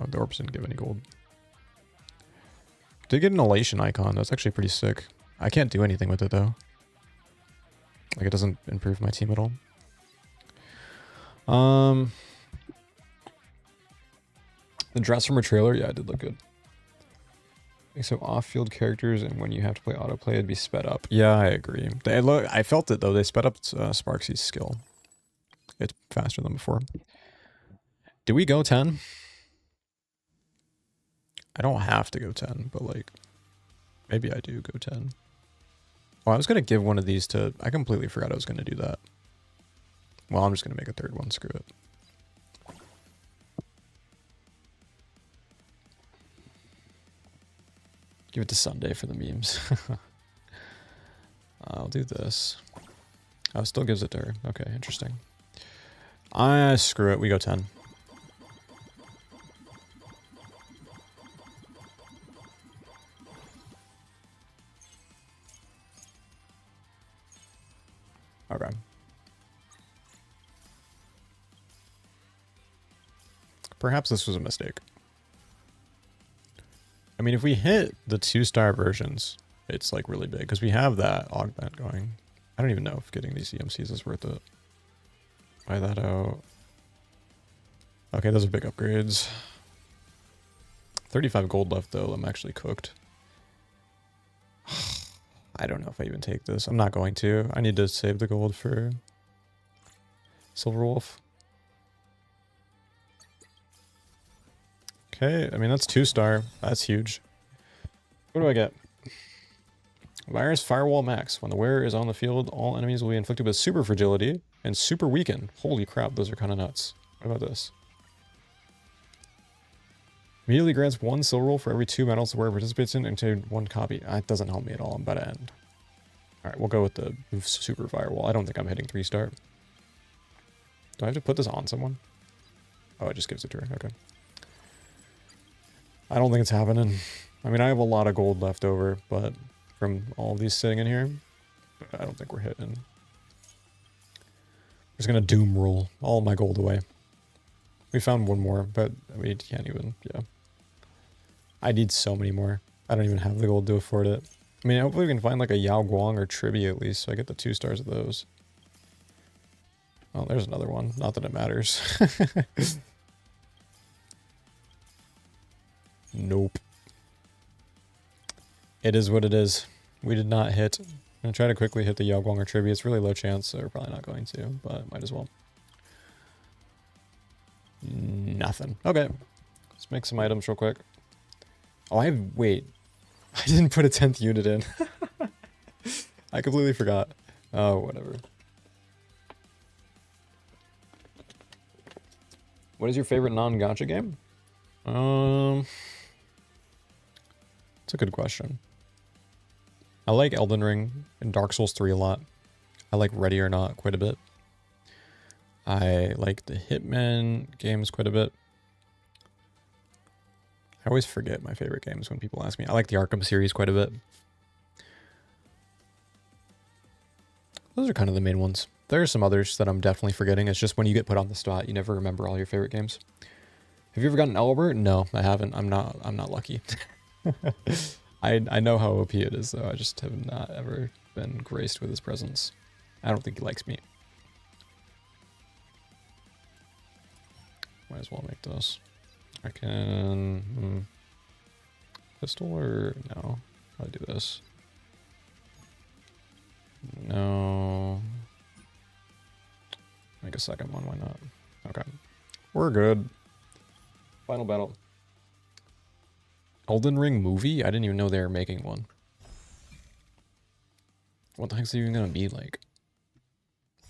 the orbs didn't give any gold. Did get an elation icon. That's actually pretty sick. I can't do anything with it though. Like it doesn't improve my team at all. The dress from a trailer, yeah, it did look good. So off-field characters, and when you have to play autoplay, it'd be sped up. Yeah, I agree. I felt it though. They sped up Sparksy's skill. It's faster than before. Do we go 10? I don't have to go 10, but like, maybe I do go 10. Oh, I was going to give one of these to... I completely forgot I was going to do that. Well, I'm just going to make a third one. Screw it. Give it to Sunday for the memes. I'll do this. Oh, still gives it to her. Okay, interesting. Screw it. We go 10. Okay. Perhaps this was a mistake. I mean, if we hit the 2-star versions, it's like really big because we have that augment going. I don't even know if getting these EMCs is worth it. Buy that out. Okay, those are big upgrades. 35 gold left though. I'm actually cooked. I don't know if I even take this. I'm not going to. I need to save the gold for Silverwolf. Okay, I mean, that's 2-star. That's huge. What do I get? Virus Firewall Max. When the wearer is on the field, all enemies will be inflicted with super fragility and super weaken. Holy crap, those are kind of nuts. What about this? Immediately grants 1 silver roll for every 2 medals the wearer participates in into 1 copy. That doesn't help me at all. I'm about to end. Alright, we'll go with the super firewall. I don't think I'm hitting 3-star. Do I have to put this on someone? Oh, it just gives it to her. Okay. I don't think it's happening. I mean, I have a lot of gold left over, but from all of these sitting in here, I don't think we're hitting. I'm just gonna doom roll all my gold away. We found 1 more, but we can't even, yeah. I need so many more. I don't even have the gold to afford it. I mean, hopefully we can find like a Yao Guang or Tribi at least, so I get the 2 stars of those. Oh, there's another one. Not that it matters. Nope. It is what it is. We did not hit. I'm going to try to quickly hit the Yao Guang or Tribi. It's really low chance, so we're probably not going to, but might as well. Nothing. Okay. Let's make some items real quick. Oh, wait. I didn't put a 10th unit in. I completely forgot. Oh, whatever. What is your favorite non-gacha game? It's a good question. I like Elden Ring and Dark Souls 3 a lot. I like Ready or Not quite a bit. I like the Hitman games quite a bit. I always forget my favorite games when people ask me. I like the Arkham series quite a bit. Those are kind of the main ones. There are some others that I'm definitely forgetting. It's just when you get put on the spot, you never remember all your favorite games. Have you ever gotten Albert? No, I haven't. I'm not lucky. I know how OP it is, though. I just have not ever been graced with his presence. I don't think he likes me. Might as well make this. I can... Pistol or... No. I'll do this. No. Make a second one, why not? Okay. We're good. Final battle. Elden Ring movie? I didn't even know they were making one. What the heck's it even gonna be like?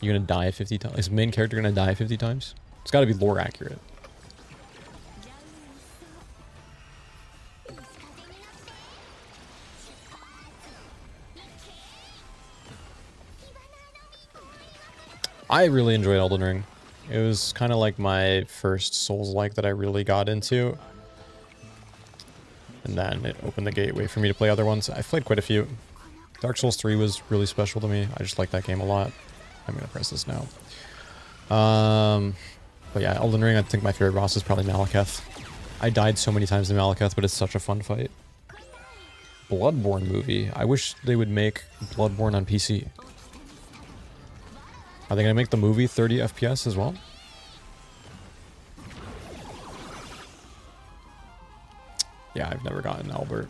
You gonna die 50 times? Is the main character gonna die 50 times? It's gotta be lore accurate. I really enjoyed Elden Ring. It was kind of like my first Souls-like that I really got into. And then it opened the gateway for me to play other ones. I've played quite a few. Dark Souls 3 was really special to me. I just like that game a lot. I'm going to press this now. But yeah, Elden Ring, I think my favorite boss is probably Malekith. I died so many times in Malekith, but it's such a fun fight. Bloodborne movie. I wish they would make Bloodborne on PC. Are they going to make the movie 30 FPS as well? Yeah, I've never gotten Albert.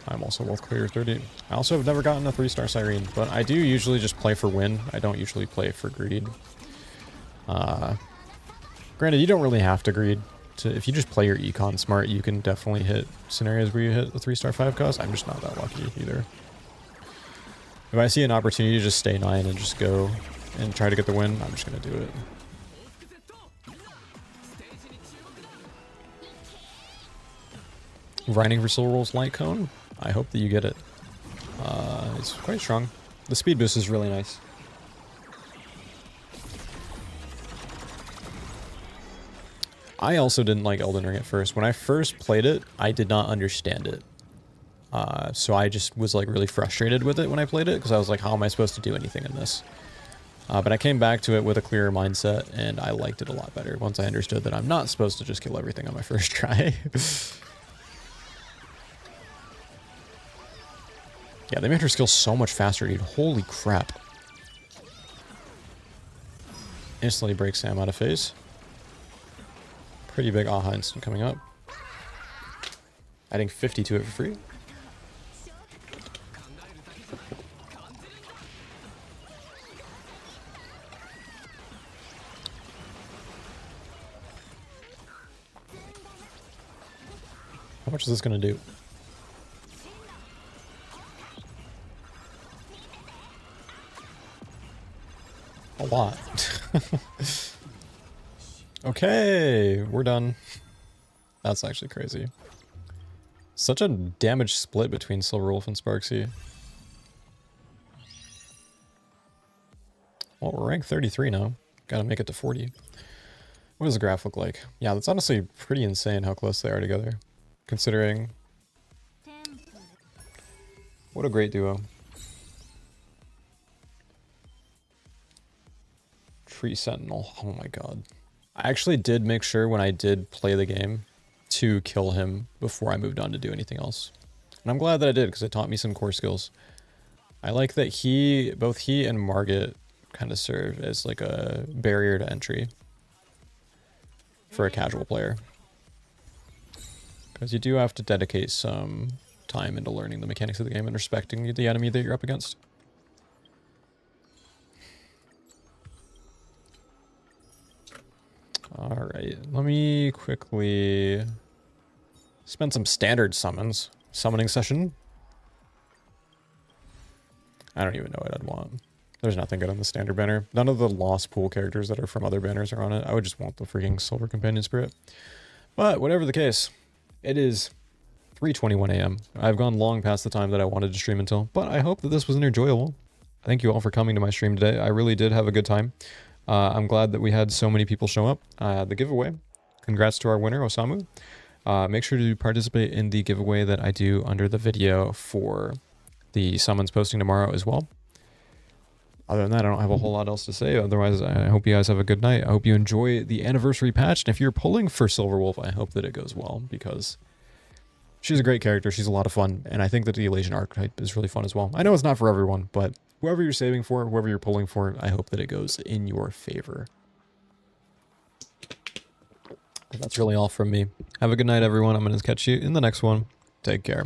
I'm also both clear 30. I also have never gotten a 3-star Siren, but I do usually just play for win. I don't usually play for greed. Granted, you don't really have to greed. If you just play your econ smart, you can definitely hit scenarios where you hit the 3-star 5 cost. I'm just not that lucky either. If I see an opportunity to just stay 9 and just go and try to get the win, I'm just going to do it. Grinding for Silverwolf's Light Cone? I hope that you get it. It's quite strong. The speed boost is really nice. I also didn't like Elden Ring at first. When I first played it, I did not understand it. So I just was like really frustrated with it when I played it, because I was like, how am I supposed to do anything in this? But I came back to it with a clearer mindset, and I liked it a lot better once I understood that I'm not supposed to just kill everything on my first try. Yeah, they made her skill so much faster, dude. Holy crap. Instantly breaks Sam out of phase. Pretty big aha instant coming up. Adding 50 to it for free. How much is this going to do? A lot. Okay, we're done. That's actually crazy. Such a damage split between Silverwolf and Sparksy. Well, we're ranked 33 now. Gotta make it to 40. What does the graph look like? Yeah, that's honestly pretty insane how close they are together. Considering... What a great duo. Tree Sentinel. Oh my god. I actually did make sure when I did play the game to kill him before I moved on to do anything else. And I'm glad that I did, because it taught me some core skills. I like that both he and Margit kind of serve as like a barrier to entry for a casual player. Because you do have to dedicate some time into learning the mechanics of the game and respecting the enemy that you're up against. Alright, let me quickly spend some standard summons. Summoning session. I don't even know what I'd want. There's nothing good on the standard banner. None of the lost pool characters that are from other banners are on it. I would just want the freaking Silver Companion Spirit. But whatever the case, it is 3:21 a.m. I've gone long past the time that I wanted to stream until, but I hope that this was enjoyable. Thank you all for coming to my stream today. I really did have a good time. I'm glad that we had so many people show up. The giveaway, congrats to our winner, Osamu. Make sure to participate in the giveaway that I do under the video for the summons posting tomorrow as well. Other than that, I don't have a whole lot else to say. Otherwise, I hope you guys have a good night. I hope you enjoy the anniversary patch. And if you're pulling for Silverwolf, I hope that it goes well, because she's a great character. She's a lot of fun. And I think that the Elation archetype is really fun as well. I know it's not for everyone, but whoever you're saving for, whoever you're pulling for, I hope that it goes in your favor. That's really all from me. Have a good night, everyone. I'm going to catch you in the next one. Take care.